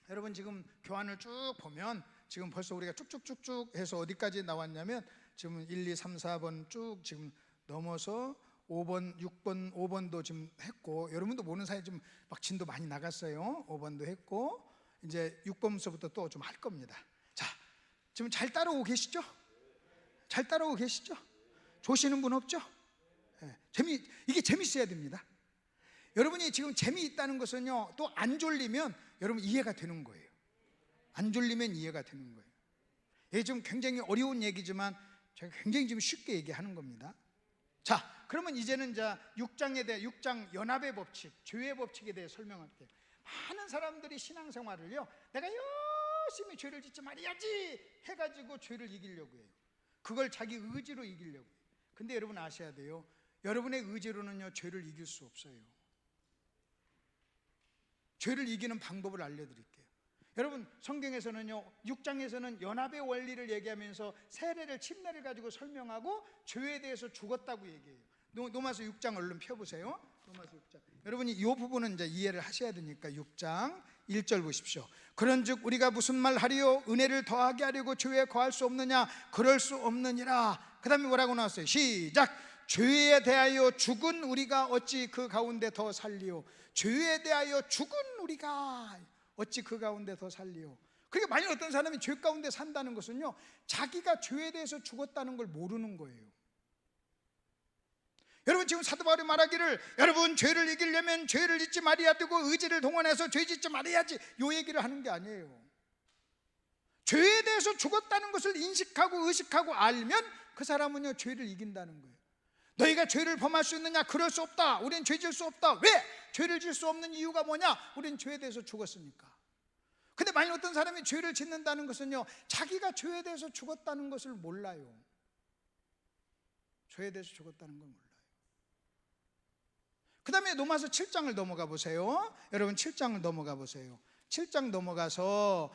여러분 지금 교환을 쭉 보면 지금 벌써 우리가 쭉쭉쭉쭉 해서 어디까지 나왔냐면 지금 1, 2, 3, 4번 쭉 지금 넘어서 5번, 6번, 5번도 지금 했고, 여러분도 모르는 사이에 좀 막 진도 많이 나갔어요. 5번도 했고 이제 6번서부터 또 좀 할 겁니다. 자, 지금 잘 따라오고 계시죠? 잘 따라오고 계시죠? 조시는 분 없죠? 네, 이게 재밌어야 됩니다. 여러분이 지금 재미있다는 것은요 또 안 졸리면 여러분 이해가 되는 거예요. 안 졸리면 이해가 되는 거예요. 이게 좀 굉장히 어려운 얘기지만 제가 굉장히 지금 쉽게 얘기하는 겁니다. 자, 그러면 이제는 이제 6장 연합의 법칙, 죄의 법칙에 대해 설명할게요. 많은 사람들이 신앙생활을요 내가 열심히 죄를 짓지 말아야지 해가지고 죄를 이기려고 해요. 그걸 자기 의지로 이기려고 해요. 근데 여러분 아셔야 돼요. 여러분의 의지로는요 죄를 이길 수 없어요. 죄를 이기는 방법을 알려드릴게요. 여러분 성경에서는요 6장에서는 연합의 원리를 얘기하면서 세례를 침례를 가지고 설명하고 죄에 대해서 죽었다고 얘기해요. 로마서 6장 얼른 펴보세요. 로마서 6장. 여러분이 이 부분은 이제 이해를 하셔야 되니까 6장 1절 보십시오. 그런즉 우리가 무슨 말 하리요? 은혜를 더하게 하려고 죄에 거할 수 없느냐? 그럴 수 없느니라. 그 다음에 뭐라고 나왔어요? 시작. 죄에 대하여 죽은 우리가 어찌 그 가운데 더 살리요? 죄에 대하여 죽은 우리가 어찌 그 가운데 더 살리요? 그러니까 만약 어떤 사람이 죄 가운데 산다는 것은요, 자기가 죄에 대해서 죽었다는 걸 모르는 거예요. 여러분, 지금 사도 바울이 말하기를 여러분 죄를 이기려면 죄를 짓지 말아야 되고 의지를 동원해서 죄 짓지 말아야지, 요 얘기를 하는 게 아니에요. 죄에 대해서 죽었다는 것을 인식하고 의식하고 알면 그 사람은요 죄를 이긴다는 거예요. 너희가 죄를 범할 수 있느냐? 그럴 수 없다. 우린 죄 질 수 없다. 왜? 죄를 질 수 없는 이유가 뭐냐? 우린 죄에 대해서 죽었으니까. 근데 만약 어떤 사람이 죄를 짓는다는 것은요, 자기가 죄에 대해서 죽었다는 것을 몰라요. 죄에 대해서 죽었다는 걸 몰라요. 그 다음에 로마서 7장을 넘어가 보세요. 여러분 7장을 넘어가 보세요. 7장 넘어가서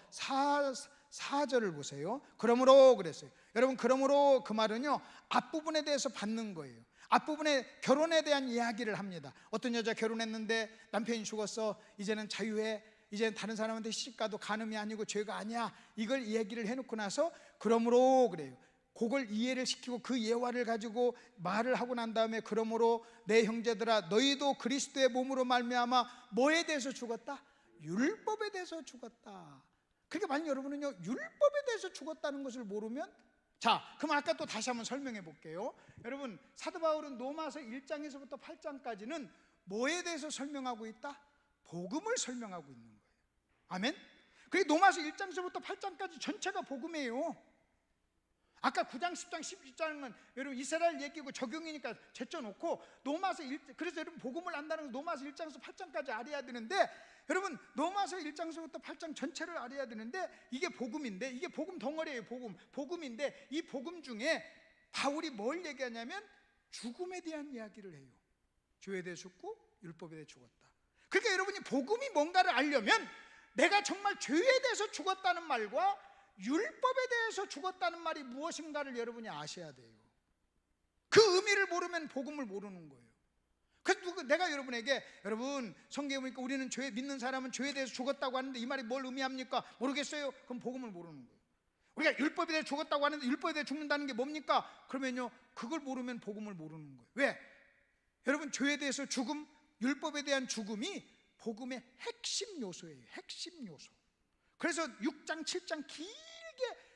4절을 보세요. 그러므로 그랬어요. 여러분, 그러므로 그 말은요 앞부분에 대해서 받는 거예요. 앞부분에 결혼에 대한 이야기를 합니다. 어떤 여자 결혼했는데 남편이 죽었어. 이제는 자유해. 이제는 다른 사람한테 시집가도 간음이 아니고 죄가 아니야. 이걸 이야기를 해놓고 나서 그러므로 그래요. 그걸 이해를 시키고 그 예화를 가지고 말을 하고 난 다음에 그러므로 내 형제들아 너희도 그리스도의 몸으로 말미암아 뭐에 대해서 죽었다? 율법에 대해서 죽었다. 그러니까 만약 여러분은요 율법에 대해서 죽었다는 것을 모르면, 자 그럼 아까 또 다시 한번 설명해 볼게요. 여러분, 사도 바울은 로마서 1장에서부터 8장까지는 뭐에 대해서 설명하고 있다? 복음을 설명하고 있는 거예요. 아멘. 그리고 로마서 1장에서부터 8장까지 전체가 복음이에요. 아까 9장, 10장, 11장은 여러분 이스라엘 얘기고 적용이니까 제쳐놓고 로마서 1장, 그래서 여러분 복음을 안다는 건 로마서 1장에서 8장까지 알아야 되는데, 여러분 로마서 1장에서부터 8장 전체를 알아야 되는데 이게 복음인데, 이게 복음 덩어리예요. 복음인데 이 복음 중에 바울이 뭘 얘기하냐면 죽음에 대한 이야기를 해요. 죄에 대해 죽고 율법에 대해 죽었다. 그러니까 여러분이 복음이 뭔가를 알려면 내가 정말 죄에 대해서 죽었다는 말과 율법에 대해서 죽었다는 말이 무엇인가를 여러분이 아셔야 돼요. 그 의미를 모르면 복음을 모르는 거예요. 그래서 내가 여러분에게 여러분 성경에 보니까 우리는 죄 믿는 사람은 죄에 대해서 죽었다고 하는데 이 말이 뭘 의미합니까? 모르겠어요. 그럼 복음을 모르는 거예요. 우리가 율법에 대해 죽었다고 하는데 율법에 대해 죽는다는 게 뭡니까? 그러면요 그걸 모르면 복음을 모르는 거예요. 왜? 여러분 죄에 대해서 죽음, 율법에 대한 죽음이 복음의 핵심 요소예요. 핵심 요소. 그래서 6장, 7장 길게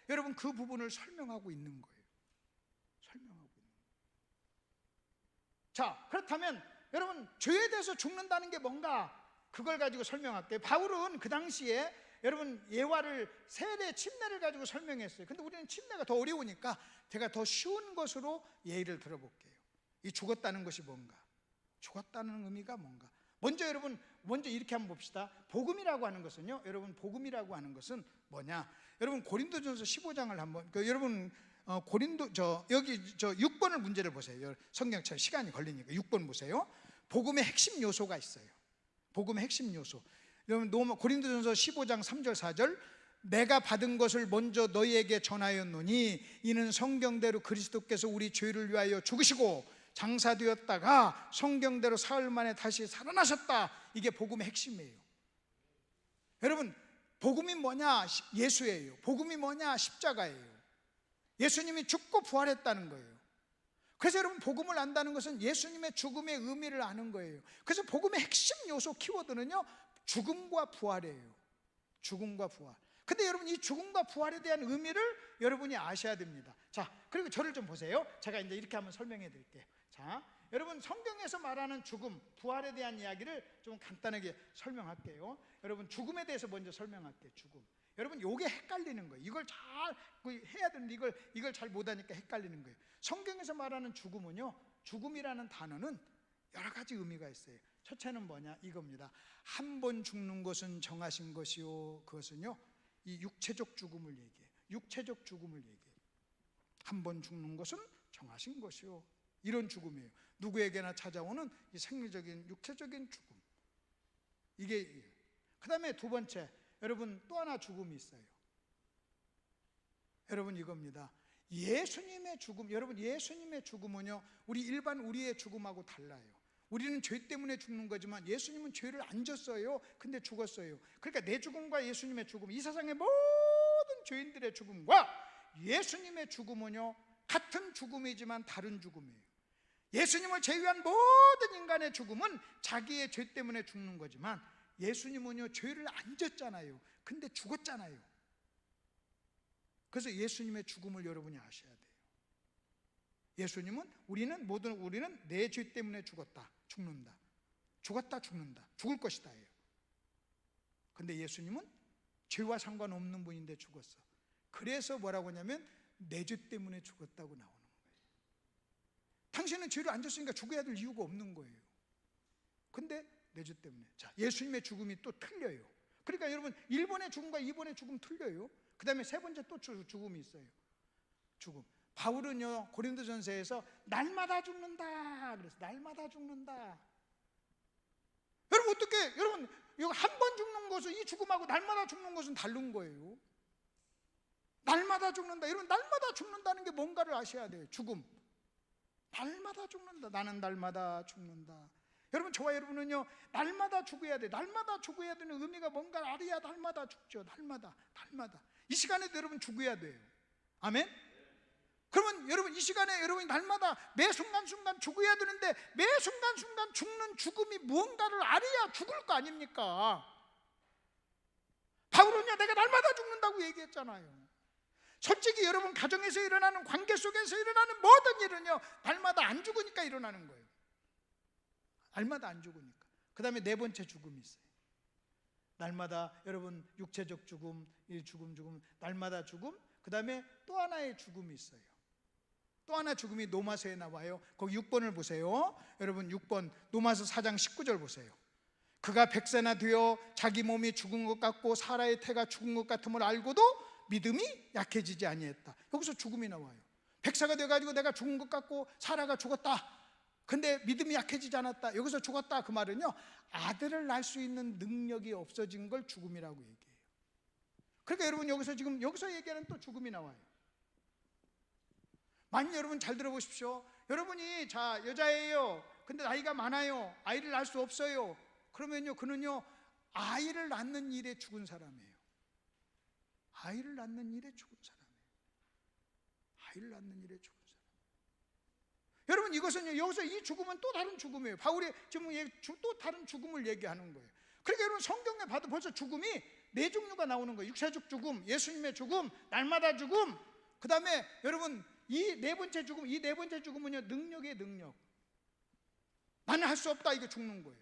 여러분 그 부분을 설명하고 있는 거예요. 설명하고 있는 거예요. 자, 그렇다면 여러분 죄에 대해서 죽는다는 게 뭔가, 그걸 가지고 설명할게요. 바울은 그 당시에 여러분 예화를 세례, 침례를 가지고 설명했어요. 근데 우리는 침례가 더 어려우니까 제가 더 쉬운 것으로 예를 들어볼게요. 이 죽었다는 것이 뭔가, 죽었다는 의미가 뭔가. 먼저 여러분 이렇게 한번 봅시다. 복음이라고 하는 것은요, 여러분 복음이라고 하는 것은 뭐냐? 여러분 고린도전서 15장을 한번 여러분 여기 6번을 문제를 보세요. 성경처럼 시간이 걸리니까 6번 보세요. 복음의 핵심 요소가 있어요. 복음의 핵심 요소. 여러분 고린도전서 15장 3절 4절, 내가 받은 것을 먼저 너희에게 전하였노니 이는 성경대로 그리스도께서 우리 죄를 위하여 죽으시고 장사되었다가 성경대로 사흘 만에 다시 살아나셨다. 이게 복음의 핵심이에요. 여러분 복음이 뭐냐? 예수예요. 복음이 뭐냐? 십자가예요. 예수님이 죽고 부활했다는 거예요. 그래서 여러분 복음을 안다는 것은 예수님의 죽음의 의미를 아는 거예요. 그래서 복음의 핵심 요소 키워드는요 죽음과 부활이에요. 죽음과 부활. 근데 여러분 이 죽음과 부활에 대한 의미를 여러분이 아셔야 됩니다. 자, 그리고 저를 좀 보세요. 제가 이제 이렇게 한번 설명해 드릴게요. 자, 여러분 성경에서 말하는 죽음, 부활에 대한 이야기를 좀 간단하게 설명할게요. 여러분 죽음에 대해서 먼저 설명할게요. 죽음. 여러분 요게 헷갈리는 거예요. 이걸 잘 해야 되는데 이걸 잘 못하니까 헷갈리는 거예요. 성경에서 말하는 죽음은요, 죽음이라는 단어는 여러 가지 의미가 있어요. 첫째는 뭐냐? 이겁니다. 한 번 죽는 것은 정하신 것이요. 그것은요 이 육체적 죽음을 얘기해요. 육체적 죽음을 얘기해요. 한 번 죽는 것은 정하신 것이요. 이런 죽음이에요. 누구에게나 찾아오는 이 생리적인 육체적인 죽음. 이게. 그 다음에 두 번째, 여러분 또 하나 죽음이 있어요. 여러분 이겁니다. 예수님의 죽음. 여러분 예수님의 죽음은요 우리의 죽음하고 달라요. 우리는 죄 때문에 죽는 거지만 예수님은 죄를 안 졌어요. 근데 죽었어요. 그러니까 내 죽음과 예수님의 죽음, 이 세상의 모든 죄인들의 죽음과 예수님의 죽음은요, 같은 죽음이지만 다른 죽음이에요. 예수님을 제외한 모든 인간의 죽음은 자기의 죄 때문에 죽는 거지만 예수님은요, 죄를 안 졌잖아요. 근데 죽었잖아요. 그래서 예수님의 죽음을 여러분이 아셔야 돼요. 예수님은 우리는 내 죄 때문에 죽었다, 죽는다, 죽었다, 죽는다, 죽을 것이다 예요. 근데 예수님은 죄와 상관없는 분인데 죽었어. 그래서 뭐라고 하냐면 내 죄 때문에 죽었다고 나오는 거예요. 당신은 죄를 안 졌으니까 죽어야 될 이유가 없는 거예요. 근데 내 죄 때문에. 자, 예수님의 죽음이 또 틀려요. 그러니까 여러분, 1번의 죽음과 2번의 죽음 틀려요. 그 다음에 세 번째 또 죽음이 있어요. 죽음. 바울은요, 고린도전서에서 날마다 죽는다 그래서 날마다 죽는다. 여러분, 어떻게, 여러분, 이거 한 번 죽는 것은, 이 죽음하고 날마다 죽는 것은 다른 거예요. 날마다 죽는다. 여러분, 날마다 죽는다는 게 뭔가를 아셔야 돼요. 죽음. 날마다 죽는다. 나는 날마다 죽는다. 여러분, 저와 여러분은요, 날마다 죽어야 돼. 날마다 죽어야 되는 의미가 뭔가 알아야 날마다 죽죠. 날마다. 이 시간에도 여러분 죽어야 돼요. 아멘? 그러면 여러분, 이 시간에 여러분이 날마다 매 순간순간 죽어야 되는데, 매 순간순간 죽는 죽음이 무언가를 알아야 죽을 거 아닙니까? 바울은요, 내가 날마다 죽는다고 얘기했잖아요. 솔직히 여러분, 가정에서 일어나는, 관계 속에서 일어나는 모든 일은요, 날마다 안 죽으니까 일어나는 거예요. 날마다 안 죽으니까. 그 다음에 네 번째 죽음이 있어요. 날마다 여러분, 육체적 죽음, 이 죽음, 날마다 죽음. 그 다음에 또 하나의 죽음이 있어요. 또 하나 죽음이 로마서에 나와요. 거기 6번을 보세요. 여러분, 6번 로마서 4장 19절 보세요. 그가 백세나 되어 자기 몸이 죽은 것 같고 사라의 태가 죽은 것 같음을 알고도 믿음이 약해지지 아니했다. 여기서 죽음이 나와요. 백세가 돼가지고 내가 죽은 것 같고 사라가 죽었다, 근데 믿음이 약해지지 않았다. 여기서 죽었다, 그 말은요, 아들을 낳을 수 있는 능력이 없어진 걸 죽음이라고 얘기해요. 그러니까 여러분, 여기서 얘기하는 또 죽음이 나와요. 만약 여러분 잘 들어보십시오. 여러분이, 자, 여자예요. 근데 나이가 많아요. 아이를 낳을 수 없어요. 그러면요, 그는요, 아이를 낳는 일에 죽은 사람이에요. 아이를 낳는 일에 죽은 사람이에요. 아이를 낳는 일에 죽은 사람. 여러분, 이것은요, 여기서 이 죽음은 또 다른 죽음이에요. 바울이 지금 또 다른 죽음을 얘기하는 거예요. 그러니까 여러분, 성경에 봐도 벌써 죽음이 네 종류가 나오는 거예요. 육체적 죽음, 예수님의 죽음, 날마다 죽음. 그 다음에 여러분, 이 네 번째 죽음은요, 능력의 능력. 나는 할 수 없다, 이게 죽는 거예요.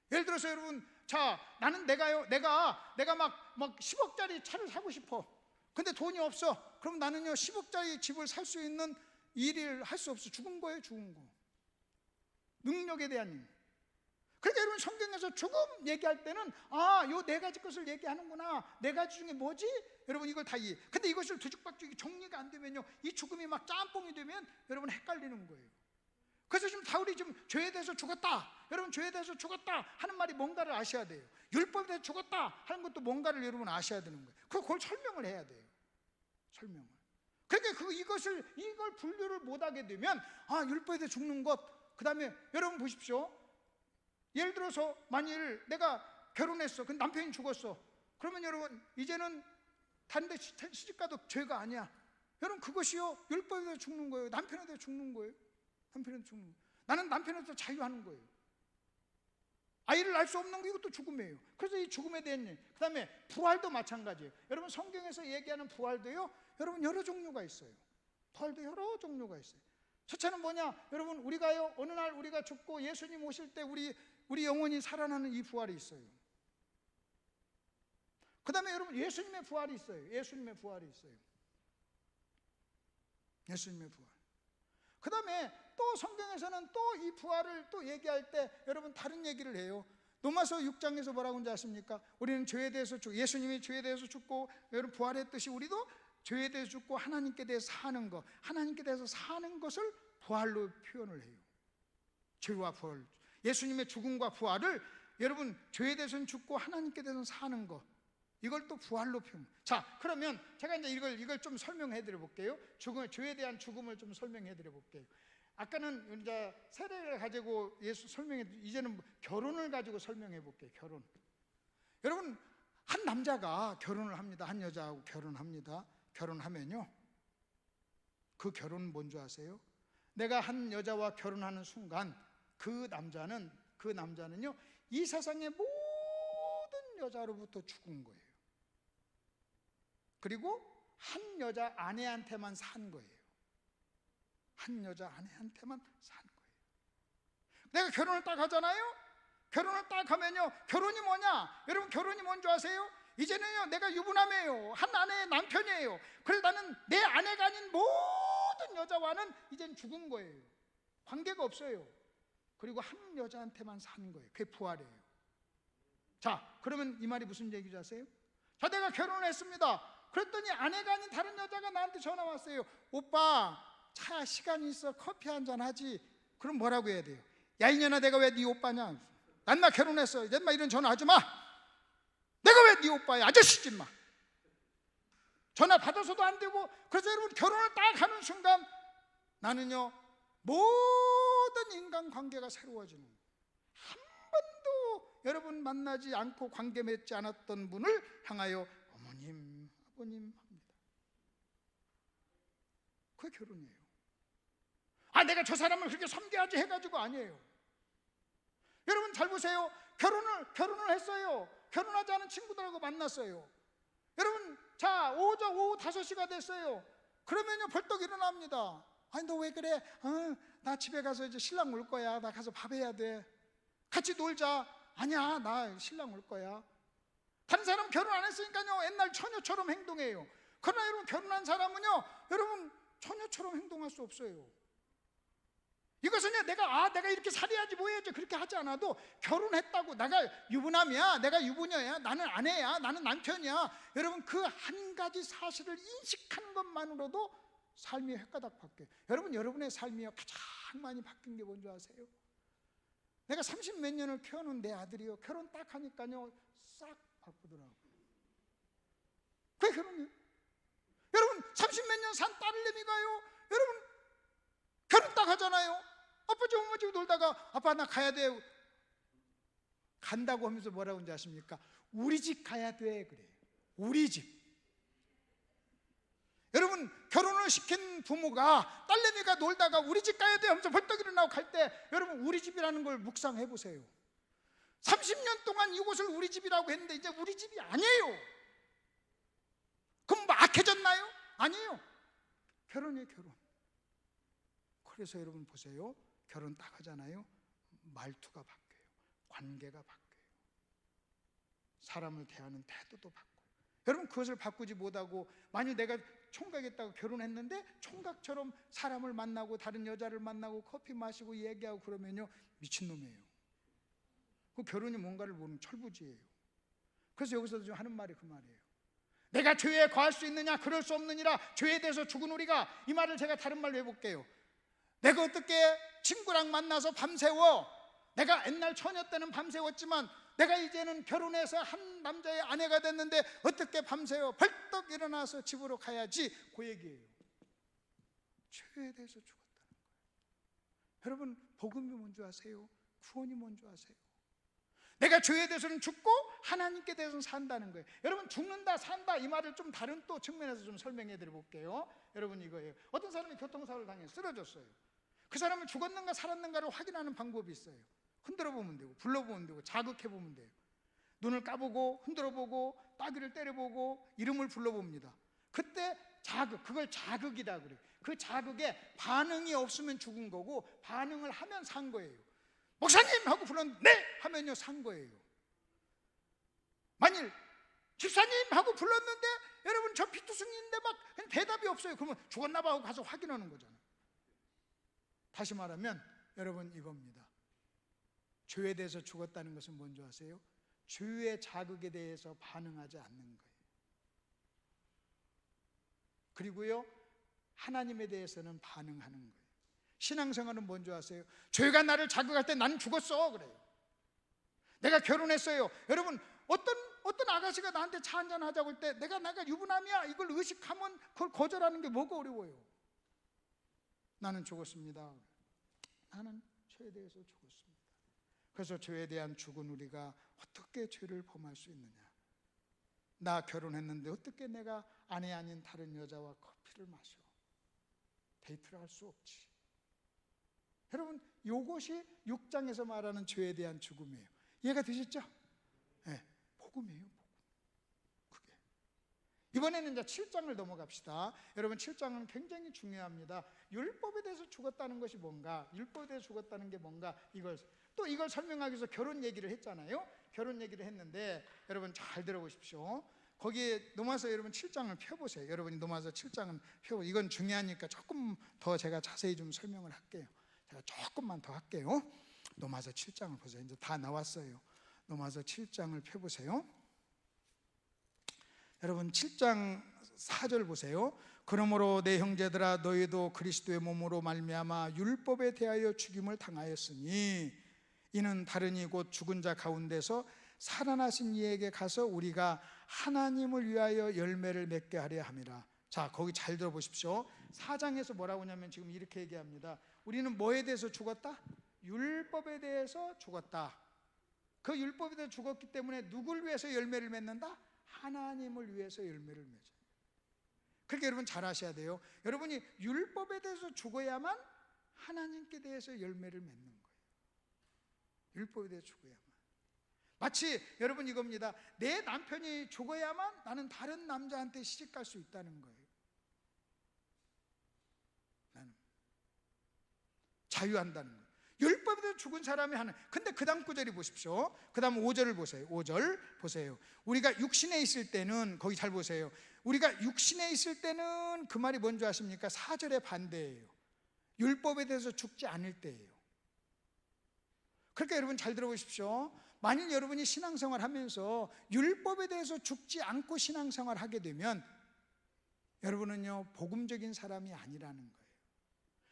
예를 들어서 여러분, 자, 내가 막 10억짜리 차를 사고 싶어. 근데 돈이 없어. 그럼 나는요, 10억짜리 집을 살 수 있는 일을 할 수 없어. 죽은 거예요, 죽은 거. 능력에 대한 일. 그러니까 여러분, 성경에서 죽음 얘기할 때는, 요 네 가지 것을 얘기하는구나. 네 가지 중에 뭐지? 여러분, 이걸 다 이해. 근데 이것을 뒤죽박죽이 정리가 안 되면요, 이 죽음이 막 짬뽕이 되면 여러분 헷갈리는 거예요. 그래서 지금 바울이 지금 죄에 대해서 죽었다, 여러분 죄에 대해서 죽었다 하는 말이 뭔가를 아셔야 돼요. 율법에 대해서 죽었다 하는 것도 뭔가를 여러분 아셔야 되는 거예요. 그걸 설명을 해야 돼요. 설명을. 그러니까 이걸 분류를 못하게 되면, 율법에 대해서 죽는 것, 그 다음에 여러분 보십시오. 예를 들어서 만일 내가 결혼했어. 근데 남편이 죽었어. 그러면 여러분, 이제는 다른 데 시집가도 죄가 아니야. 여러분, 그것이요, 율법에 대해서 죽는 거예요. 남편에 대해서 죽는 거예요. 남편한테 죽는 거예요. 나는 남편한테 자유하는 거예요. 아이를 낳을 수 없는 거, 이것도 죽음이에요. 그래서 이 죽음에 대한 일. 그 다음에 부활도 마찬가지예요. 여러분, 성경에서 얘기하는 부활도요, 여러분 여러 종류가 있어요. 부활도 여러 종류가 있어요. 첫째는 뭐냐? 여러분, 우리가요, 어느 날 우리가 죽고 예수님 오실 때 우리 영혼이 살아나는 이 부활이 있어요. 그 다음에 여러분, 예수님의 부활이 있어요. 예수님의 부활이 있어요. 예수님의 부활. 그 다음에 또 성경에서는 또 이 부활을 또 얘기할 때 여러분 다른 얘기를 해요. 로마서 6장에서 뭐라고 하는지 아십니까? 우리는 죄에 대해서 죽고, 예수님이 죄에 대해서 죽고 여러분 부활했듯이 우리도 죄에 대해서 죽고 하나님께 대해서 사는 것, 하나님께 대해서 사는 것을 부활로 표현을 해요. 죄와 부활, 예수님의 죽음과 부활을 여러분 죄에 대해서는 죽고 하나님께 대해서는 사는 것, 이걸 또 부활로 표현. 자, 그러면 제가 이제 이걸 좀 설명해 드려 볼게요. 죄에 대한 죽음을 좀 설명해 드려 볼게요. 아까는 이제 세례를 가지고 예수 설명해, 이제는 결혼을 가지고 설명해 볼게요. 결혼. 여러분, 한 남자가 결혼을 합니다. 한 여자하고 결혼합니다. 결혼하면요, 그 결혼은 뭔지 아세요? 내가 한 여자와 결혼하는 순간 그 남자는요 이 세상의 모든 여자로부터 죽은 거예요. 그리고 한 여자 아내한테만 산 거예요. 한 여자 아내한테만 산 거예요. 내가 결혼을 딱 하잖아요. 결혼을 딱 하면요, 결혼이 뭐냐? 여러분, 결혼이 뭔지 아세요? 이제는요 내가 유부남이에요. 한 아내의 남편이에요. 그래서 나는 내 아내가 아닌 모든 여자와는 이젠 죽은 거예요. 관계가 없어요. 그리고 한 여자한테만 산 거예요. 그게 부활이에요. 자, 그러면 이 말이 무슨 얘기인지 아세요? 자, 내가 결혼을 했습니다. 그랬더니 아내가 아닌 다른 여자가 나한테 전화 왔어요. 오빠, 차 시간이 있어 커피 한잔 하지. 그럼 뭐라고 해야 돼요? 야, 이년아, 내가 왜 네 오빠냐? 난 나 결혼했어. 이제 이런 전화 하지 마. 내가 왜 네 오빠야? 아저씨지 마. 전화 받아서도 안 되고. 그래서 여러분, 결혼을 딱 하는 순간 나는요 모든 인간관계가 새로워지는 거예요. 한 번도 여러분 만나지 않고 관계 맺지 않았던 분을 향하여 어머님, 아버님 합니다. 그게 결혼이에요. 아, 내가 저 사람을 그렇게 섬겨야지 해가지고 아니에요. 여러분 잘 보세요. 결혼을 했어요. 결혼하지 않은 친구들하고 만났어요. 여러분, 자, 오후 5시가 됐어요. 그러면요 벌떡 일어납니다. 아니, 너 왜 그래? 나 집에 가서 이제 신랑 올 거야. 나 가서 밥 해야 돼. 같이 놀자. 아니야, 나 신랑 올 거야. 다른 사람 결혼 안 했으니까요 옛날 처녀처럼 행동해요. 그러나 여러분, 결혼한 사람은요 여러분 처녀처럼 행동할 수 없어요. 이것은요 내가 이렇게 살아야지 뭐 해야지 그렇게 하지 않아도, 결혼했다고 내가 유부남이야, 내가 유부녀야, 나는 아내야, 나는 남편이야, 여러분 그 한 가지 사실을 인식하는 것만으로도 삶이 획가닥 바뀌어요. 여러분, 여러분의 삶이요 가장 많이 바뀐 게 뭔지 아세요? 내가 30몇 년을 키워놓은 내 아들이요 결혼 딱 하니까요 싹 바꾸더라고요. 그게 결혼이에요. 여러분, 30몇 년 산 딸내미가요 여러분 결혼 딱 하잖아요. 아빠 집 엄마 집 놀다가 아빠 나 가야 돼. 간다고 하면서 뭐라고 하는지 아십니까? 우리 집 가야 돼 그래요. 우리 집. 여러분, 결혼을 시킨 부모가 딸내미가 놀다가 우리 집 가야 돼 하면서 벌떡 일어나고 갈 때 여러분 우리 집이라는 걸 묵상해 보세요. 30년 동안 이곳을 우리 집이라고 했는데 이제 우리 집이 아니에요. 그럼 뭐 악해졌나요? 아니에요. 결혼이에요, 결혼. 그래서 여러분 보세요. 결혼 딱 하잖아요. 말투가 바뀌어요. 관계가 바뀌어요. 사람을 대하는 태도도 바뀌어요. 여러분, 그것을 바꾸지 못하고 만약 내가 총각했다고 결혼했는데 총각처럼 사람을 만나고 다른 여자를 만나고 커피 마시고 얘기하고 그러면요 미친놈이에요. 그 결혼이 뭔가를 모르는 철부지예요. 그래서 여기서 지금 하는 말이 그 말이에요. 내가 죄에 거할 수 있느냐? 그럴 수 없느니라. 죄에 대해서 죽은 우리가. 이 말을 제가 다른 말로 해볼게요. 내가 어떻게 친구랑 만나서 밤새워? 내가 옛날 처녀 때는 밤새웠지만 내가 이제는 결혼해서 한 남자의 아내가 됐는데 어떻게 밤새워? 벌떡 일어나서 집으로 가야지. 그 얘기예요. 죄에 대해서 죽었다는 거예요. 여러분, 복음이 뭔지 아세요? 구원이 뭔지 아세요? 내가 죄에 대해서는 죽고 하나님께 대해서는 산다는 거예요. 여러분, 죽는다 산다 이 말을 좀 다른 또 측면에서 좀 설명해 드려 볼게요. 여러분, 이거예요. 어떤 사람이 교통사고를 당해 쓰러졌어요. 그 사람은 죽었는가 살았는가를 확인하는 방법이 있어요. 흔들어 보면 되고 불러보면 되고 자극해 보면 돼요. 눈을 까보고 흔들어 보고 따귀를 때려보고 이름을 불러봅니다. 그때 자극, 그걸 자극이다 그래요. 그 자극에 반응이 없으면 죽은 거고 반응을 하면 산 거예요. 목사님 하고 불렀는데 네 하면요 산 거예요. 만일 집사님 하고 불렀는데 여러분 저 피투성이인데 막 대답이 없어요. 그러면 죽었나 봐 하고 가서 확인하는 거잖아요. 다시 말하면 여러분 이겁니다. 죄에 대해서 죽었다는 것은 뭔지 아세요? 죄의 자극에 대해서 반응하지 않는 거예요. 그리고요 하나님에 대해서는 반응하는 거예요. 신앙생활은 뭔지 아세요? 죄가 나를 자극할 때 나는 죽었어 그래요. 내가 결혼했어요. 여러분 어떤 아가씨가 나한테 차 한잔 하자고 할 때 내가 유부남이야 이걸 의식하면 그걸 거절하는 게 뭐가 어려워요. 나는 죽었습니다. 하는 죄에 대해서 죽었습니다. 그래서 죄에 대한 죽은 우리가 어떻게 죄를 범할 수 있느냐? 나 결혼했는데 어떻게 내가 아내 아닌 다른 여자와 커피를 마셔? 데이트를 할 수 없지. 여러분, 이것이 6장에서 말하는 죄에 대한 죽음이에요. 이해가 되셨죠? 네, 복음이에요, 복음. 그게. 이번에는 이제 7장을 넘어갑시다. 여러분, 7장은 굉장히 중요합니다. 율법에 대해서 죽었다는 것이 뭔가, 율법에 대해서 죽었다는 게 뭔가, 이걸 설명하기 위해서 결혼 얘기를 했잖아요. 결혼 얘기를 했는데 여러분 잘 들어보십시오. 거기에 로마서 여러분 7장을 펴보세요. 여러분이 로마서 7장은 펴보세요. 이건 중요하니까 조금 더 제가 자세히 좀 설명을 할게요. 제가 조금만 더 할게요. 로마서 7장을 보세요. 이제 다 나왔어요. 로마서 7장을 펴보세요. 여러분 7장 4절 보세요. 그러므로 내 형제들아 너희도 그리스도의 몸으로 말미암아 율법에 대하여 죽임을 당하였으니 이는 다른이 곧 죽은 자 가운데서 살아나신 이에게 가서 우리가 하나님을 위하여 열매를 맺게 하려 함이라. 자, 거기 잘 들어보십시오. 4장에서 뭐라고 하냐면 지금 이렇게 얘기합니다. 우리는 뭐에 대해서 죽었다? 율법에 대해서 죽었다. 그 율법에 대해서 죽었기 때문에 누굴 위해서 열매를 맺는다? 하나님을 위해서 열매를 맺어요. 그러니까 여러분 잘 아셔야 돼요. 여러분이 율법에 대해서 죽어야만 하나님께 대해서 열매를 맺는 거예요. 율법에 대해 죽어야만. 마치 여러분 이겁니다. 내 남편이 죽어야만 나는 다른 남자한테 시집갈 수 있다는 거예요. 나는 자유한다는 거예요. 율법에 대해 죽은 사람이 하는. 근데 그 다음 구절이 보십시오. 그 다음 5절을 보세요. 5절 보세요. 우리가 육신에 있을 때는, 거기 잘 보세요. 우리가 육신에 있을 때는 그 말이 뭔지 아십니까? 4절의 반대예요. 율법에 대해서 죽지 않을 때예요. 그러니까 여러분 잘 들어보십시오. 만일 여러분이 신앙생활 하면서 율법에 대해서 죽지 않고 신앙생활 하게 되면 여러분은요 복음적인 사람이 아니라는 거예요.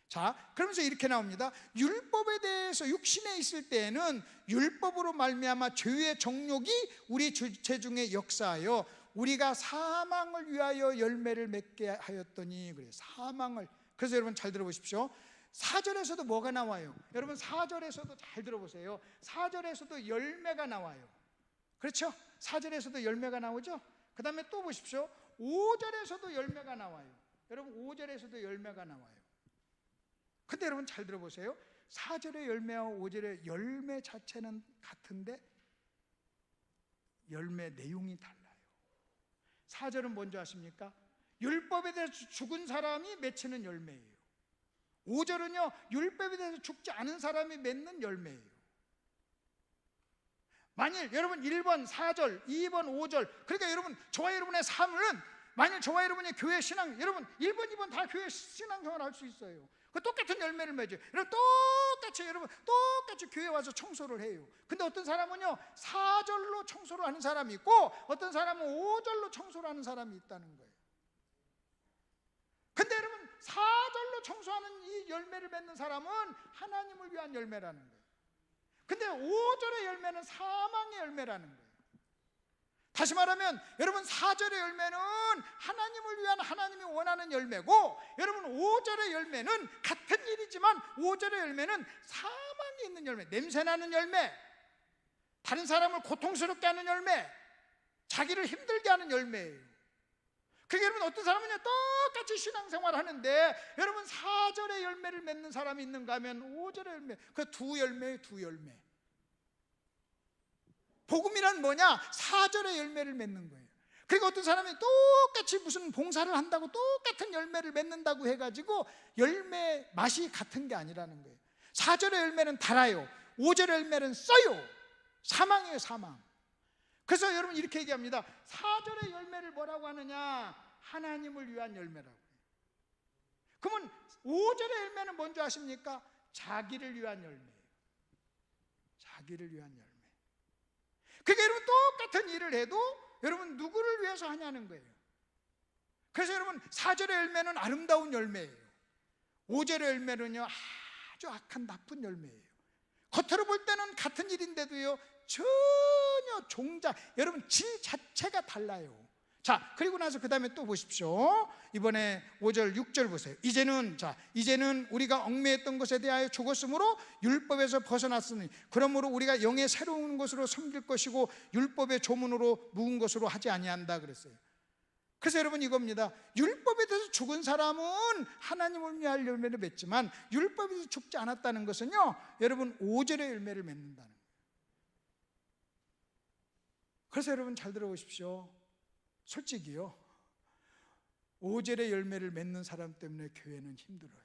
자, 그러면서 이렇게 나옵니다. 율법에 대해서 육신에 있을 때에는 율법으로 말미암아 죄의 정욕이 우리 죄 중에 역사하여 우리가 사망을 위하여 열매를 맺게 하였더니. 그래요. 사망을. 그래서 여러분 잘 들어보십시오. 4절에서도 뭐가 나와요? 여러분 4절에서도 잘 들어보세요. 4절에서도 열매가 나와요. 그렇죠? 4절에서도 열매가 나오죠? 그 다음에 또 보십시오. 5절에서도 열매가 나와요. 여러분 5절에서도 열매가 나와요. 근데 여러분 잘 들어보세요. 4절의 열매와 5절의 열매 자체는 같은데 열매 내용이 달라요. 4절은 뭔지 아십니까? 율법에 대해서 죽은 사람이 맺히는 열매예요. 5절은요 율법에 대해서 죽지 않은 사람이 맺는 열매예요. 만일 여러분 1번 4절, 2번 5절, 그러니까 여러분 저와 여러분의 삶은, 만일 저와 여러분의 교회 신앙, 여러분 1번 2번 다 교회 신앙생활 할 수 있어요. 그 똑같은 열매를 맺어요. 여러분 똑같이 교회 와서 청소를 해요. 근데 어떤 사람은요 4절로 청소를 하는 사람이 있고 어떤 사람은 5절로 청소를 하는 사람이 있다는 거예요. 근데 여러분 4절로 청소하는 이 열매를 맺는 사람은 하나님을 위한 열매라는 거예요. 근데 5절의 열매는 사망의 열매라는 거예요. 다시 말하면 여러분 4절의 열매는 하나님을 위한, 하나님이 원하는 열매고, 여러분 5절의 열매는 같은 일이지만 5절의 열매는 사망이 있는 열매, 냄새나는 열매, 다른 사람을 고통스럽게 하는 열매, 자기를 힘들게 하는 열매예요. 그게 여러분 어떤 사람은요 똑같이 신앙생활 하는데 여러분 4절의 열매를 맺는 사람이 있는가 하면 5절의 열매, 그 두 열매예요. 두 열매. 복음이란 뭐냐? 4절의 열매를 맺는 거예요. 그러니까 어떤 사람이 똑같이 무슨 봉사를 한다고 똑같은 열매를 맺는다고 해가지고 열매 맛이 같은 게 아니라는 거예요. 4절의 열매는 달아요. 5절의 열매는 써요. 사망이에요, 사망. 그래서 여러분 이렇게 얘기합니다. 4절의 열매를 뭐라고 하느냐? 하나님을 위한 열매라고 해요. 그러면 5절의 열매는 뭔지 아십니까? 자기를 위한 열매예요. 자기를 위한 열매. 그러니까 여러분 똑같은 일을 해도 여러분 누구를 위해서 하냐는 거예요. 그래서 여러분 4절의 열매는 아름다운 열매예요. 5절의 열매는요 아주 악한 나쁜 열매예요. 겉으로 볼 때는 같은 일인데도요 전혀 종자, 여러분 질 자체가 달라요. 자, 그리고 나서 그 다음에 또 보십시오. 이번에 5절 6절 보세요. 이제는 우리가 얽매였던 것에 대하여 죽었으므로 율법에서 벗어났으니 그러므로 우리가 영의 새로운 것으로 섬길 것이고 율법의 조문으로 묵은 것으로 하지 아니한다 그랬어요. 그래서 여러분 이겁니다. 율법에 대해서 죽은 사람은 하나님을 위할 열매를 맺지만 율법에 대해서 죽지 않았다는 것은요, 여러분 5절의 열매를 맺는다는 거예요. 그래서 여러분 잘 들어보십시오. 솔직히요, 5절의 열매를 맺는 사람 때문에 교회는 힘들어요.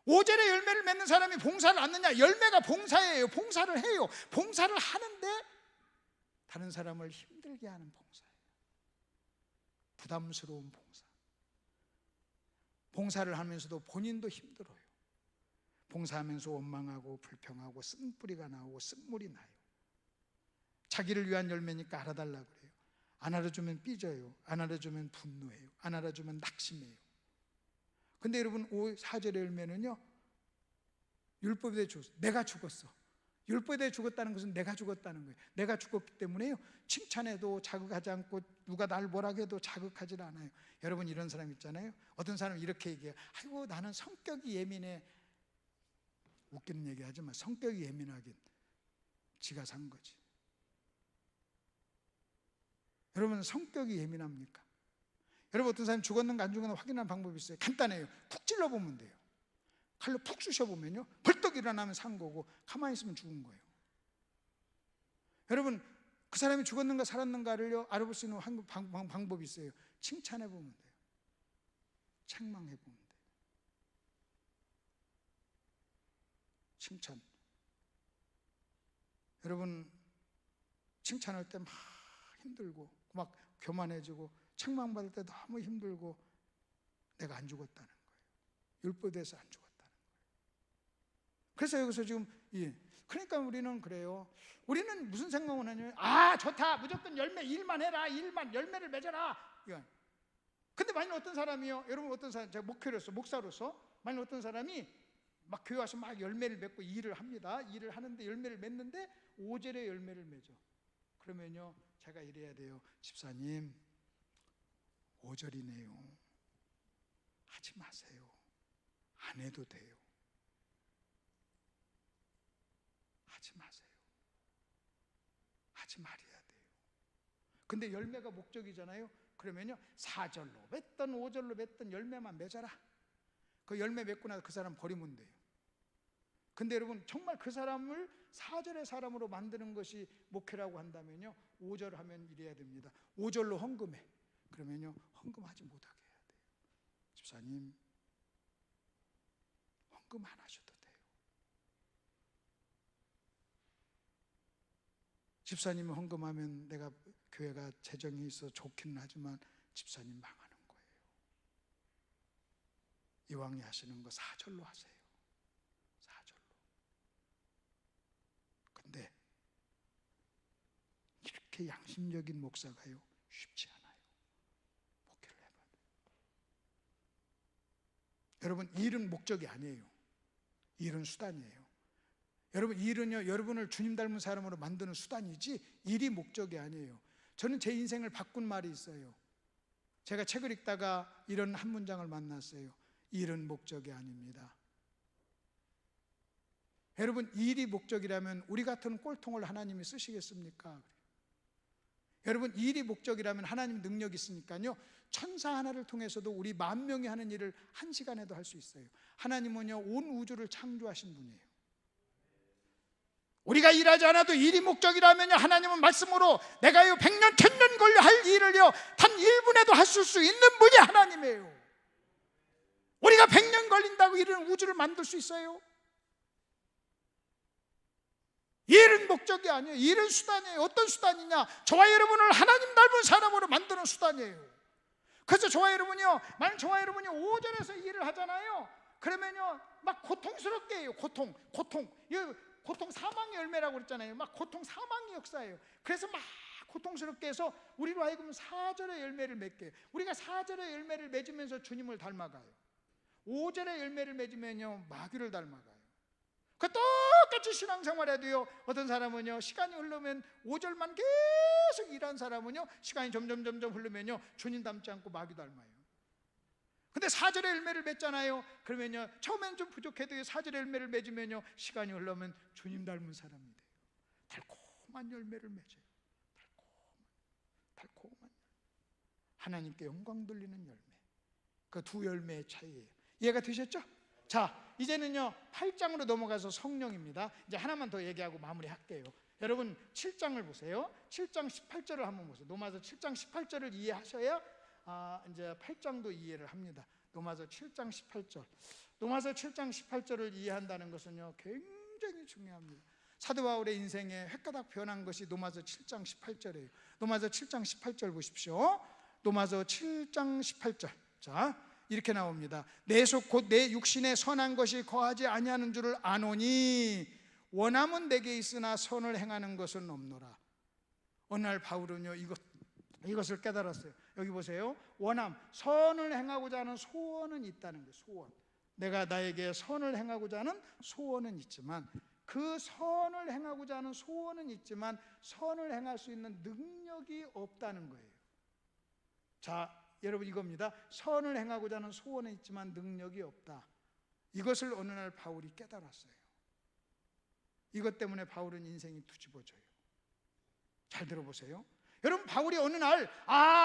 5절의 열매를 맺는 사람이 봉사를 않느냐? 열매가 봉사예요. 봉사를 해요. 봉사를 하는데 다른 사람을 힘들게 하는 봉사예요. 부담스러운 봉사. 봉사를 하면서도 본인도 힘들어요. 봉사하면서 원망하고 불평하고 쓴뿌리가 나오고 쓴물이 나요. 자기를 위한 열매니까 알아달라고 그래요. 안 알아주면 삐져요. 안 알아주면 분노해요. 안 알아주면 낙심해요. 근데 여러분 4절의 열매는요, 율법에 대해 죽었어. 내가 죽었어. 율법에 대해 죽었다는 것은 내가 죽었다는 거예요. 내가 죽었기 때문에요, 칭찬해도 자극하지 않고 누가 날 뭐라고 해도 자극하지 않아요. 여러분 이런 사람 있잖아요. 어떤 사람은 이렇게 얘기해요. 아이고 나는 성격이 예민해. 웃기는 얘기 하지만 성격이 예민하긴 지가 산 거지. 여러분 성격이 예민합니까? 여러분 어떤 사람이 죽었는가 안 죽었는가 확인하는 방법이 있어요. 간단해요. 푹 찔러보면 돼요. 칼로 푹 쑤셔보면요, 벌떡 일어나면 산 거고 가만히 있으면 죽은 거예요. 여러분 그 사람이 죽었는가 살았는가를요 알아볼 수 있는 방법이 있어요. 칭찬해보면 돼요. 책망해보면 돼요. 칭찬. 여러분 칭찬할 때 막 힘들고 막 교만해지고 책망받을 때 너무 힘들고 내가 안 죽었다는 거예요. 율법에 대해서 안 죽었다는 거예요. 그래서 여기서 지금 그러니까 우리는 그래요. 우리는 무슨 생각을 하냐면 좋다, 무조건 일만 해라, 열매를 맺어라. 근데 만약 어떤 사람이요, 여러분 어떤 사람, 제가 목사로서 만약 어떤 사람이 막 교회 와서 막 열매를 맺고 일을 합니다. 일을 하는데 열매를 맺는데 5절의 열매를 맺어. 그러면요 제가 이래야 돼요. 집사님 5절이네요. 하지 마세요. 안 해도 돼요. 하지 마세요. 하지 말아야 돼요. 근데 열매가 목적이잖아요. 그러면요 4절로 맺든 5절로 맺든 열매만 맺어라. 그 열매 맺고 나서 그 사람 버리면 돼요. 근데 여러분 정말 그 사람을 4절의 사람으로 만드는 것이 목회라고 한다면요 5절 하면 이래야 됩니다. 5절로 헌금해. 그러면요 헌금하지 못하게 해야 돼요. 집사님 헌금 안 하셔도 돼요. 집사님이 헌금하면 내가 교회가 재정이 있어 좋기는 하지만 집사님 망하는 거예요. 이왕에 하시는 거 4절로 하세요. 4절로. 근데 이렇게 양심적인 목사가요 쉽지 않아요. 목회를 해봐요. 여러분 일은 목적이 아니에요. 일은 수단이에요. 여러분 일은요 여러분을 주님 닮은 사람으로 만드는 수단이지 일이 목적이 아니에요. 저는 제 인생을 바꾼 말이 있어요. 제가 책을 읽다가 이런 한 문장을 만났어요. 일은 목적이 아닙니다. 여러분 일이 목적이라면 우리 같은 꼴통을 하나님이 쓰시겠습니까? 여러분 일이 목적이라면 하나님 능력이 있으니까요 천사 하나를 통해서도 우리 10,000명이 하는 일을 1시간에도 할 수 있어요. 하나님은요 온 우주를 창조하신 분이에요. 우리가 일하지 않아도 일이 목적이라면요 하나님은 말씀으로 내가요 100년 1000년 걸려 할 일을요 단 1분에도 하실 수 있는 분이 하나님이에요. 우리가 100년 걸린다고 이런 우주를 만들 수 있어요? 일은 목적이 아니에요. 일은 수단이에요. 어떤 수단이냐? 저와 여러분을 하나님 닮은 사람으로 만드는 수단이에요. 그래서 저와 여러분이요 만약 저와 여러분이 5절에서 일을 하잖아요. 그러면요 막 고통스럽게 해요. 고통 사망의 열매라고 그랬잖아요. 막 고통 사망의 역사예요. 그래서 막 고통스럽게 해서 우리로 하여금 4절의 열매를 맺게 해요. 우리가 4절의 열매를 맺으면서 주님을 닮아가요. 5절의 열매를 맺으면요 마귀를 닮아가요. 그 똑같이 신앙생활 해도요 어떤 사람은요 시간이 흐르면 5절만 계속 일한 사람은요, 시간이 점점 흐르면요, 주님 닮지 않고 마귀 닮아요. 근데 4절의 열매를 맺잖아요. 그러면요, 처음엔 좀 부족해도 4절의 열매를 맺으면요, 시간이 흘러면 주님 닮은 사람이 돼요. 달콤한 열매를 맺어요. 달콤한 열매. 하나님께 영광 돌리는 열매. 그 두 열매의 차이예요. 이해가 되셨죠? 자, 이제는요 8장으로 넘어가서 성령입니다. 이제 하나만 더 얘기하고 마무리할게요. 여러분 7장을 보세요. 7장 18절을 한번 보세요. 로마서 7장 18절을 이해하셔야 이제 8장도 이해를 합니다. 로마서 7장 18절. 로마서 7장 18절을 이해한다는 것은요 굉장히 중요합니다. 사도 바울의 인생에 획가닥 변한 것이 로마서 7장 18절이에요. 로마서 7장 18절 보십시오. 로마서 7장 18절. 자, 이렇게 나옵니다. 내 속 곧 내 육신에 선한 것이 거하지 아니하는 줄을 아노니 원함은 내게 있으나 선을 행하는 것은 없노라. 어느 날 바울은요 이것을 깨달았어요. 여기 보세요. 원함, 선을 행하고자 하는 소원은 있다는 거예요. 소원. 내가 나에게 선을 행하고자 하는 소원은 있지만, 그 선을 행하고자 하는 소원은 있지만 선을 행할 수 있는 능력이 없다는 거예요. 자, 여러분 이겁니다. 선을 행하고자 하는 소원은 있지만 능력이 없다. 이것을 어느 날 바울이 깨달았어요. 이것 때문에 바울은 인생이 뒤집어져요. 잘 들어보세요. 여러분 바울이 어느 날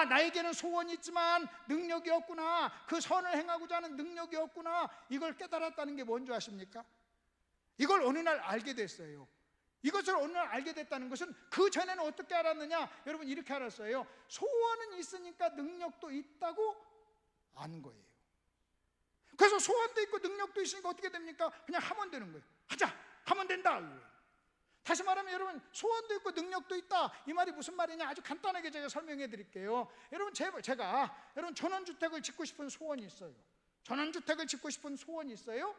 나에게는 소원이 있지만 능력이 없구나, 그 선을 행하고자 하는 능력이 없구나, 이걸 깨달았다는 게 뭔지 아십니까? 이걸 어느 날 알게 됐어요. 이것을 어느 날 알게 됐다는 것은 그 전에는 어떻게 알았느냐? 여러분 이렇게 알았어요. 소원은 있으니까 능력도 있다고 아는 거예요. 그래서 소원도 있고 능력도 있으니까 어떻게 됩니까? 그냥 하면 되는 거예요. 하자! 하면 된다! 다시 말하면 여러분 소원도 있고 능력도 있다, 이 말이 무슨 말이냐? 아주 간단하게 제가 설명해 드릴게요. 여러분 제가 여러분 전원주택을 짓고 싶은 소원이 있어요. 전원주택을 짓고 싶은 소원이 있어요.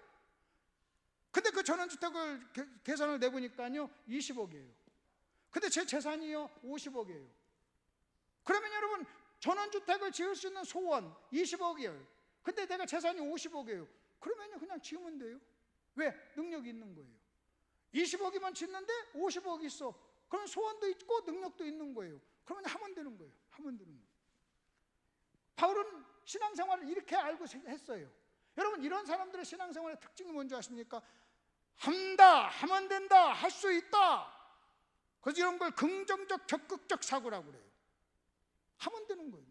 근데 그 전원주택을 계산을 내보니까요 20억이에요. 근데 제 재산이요 50억이에요. 그러면 여러분 전원주택을 지을 수 있는 소원 20억이에요. 근데 내가 재산이 50억이에요. 그러면 그냥 지으면 돼요. 왜? 능력이 있는 거예요. 20억이면 짓는데 50억이 있어. 그럼 소원도 있고 능력도 있는 거예요. 그러면 하면 되는 거예요. 하면 되는 거예요. 바울은 신앙생활을 이렇게 알고 했어요. 여러분 이런 사람들의 신앙생활의 특징이 뭔지 아십니까? 한다, 하면 된다, 할 수 있다. 그래서 이런 걸 긍정적, 적극적 사고라고 그래요. 하면 되는 거예요.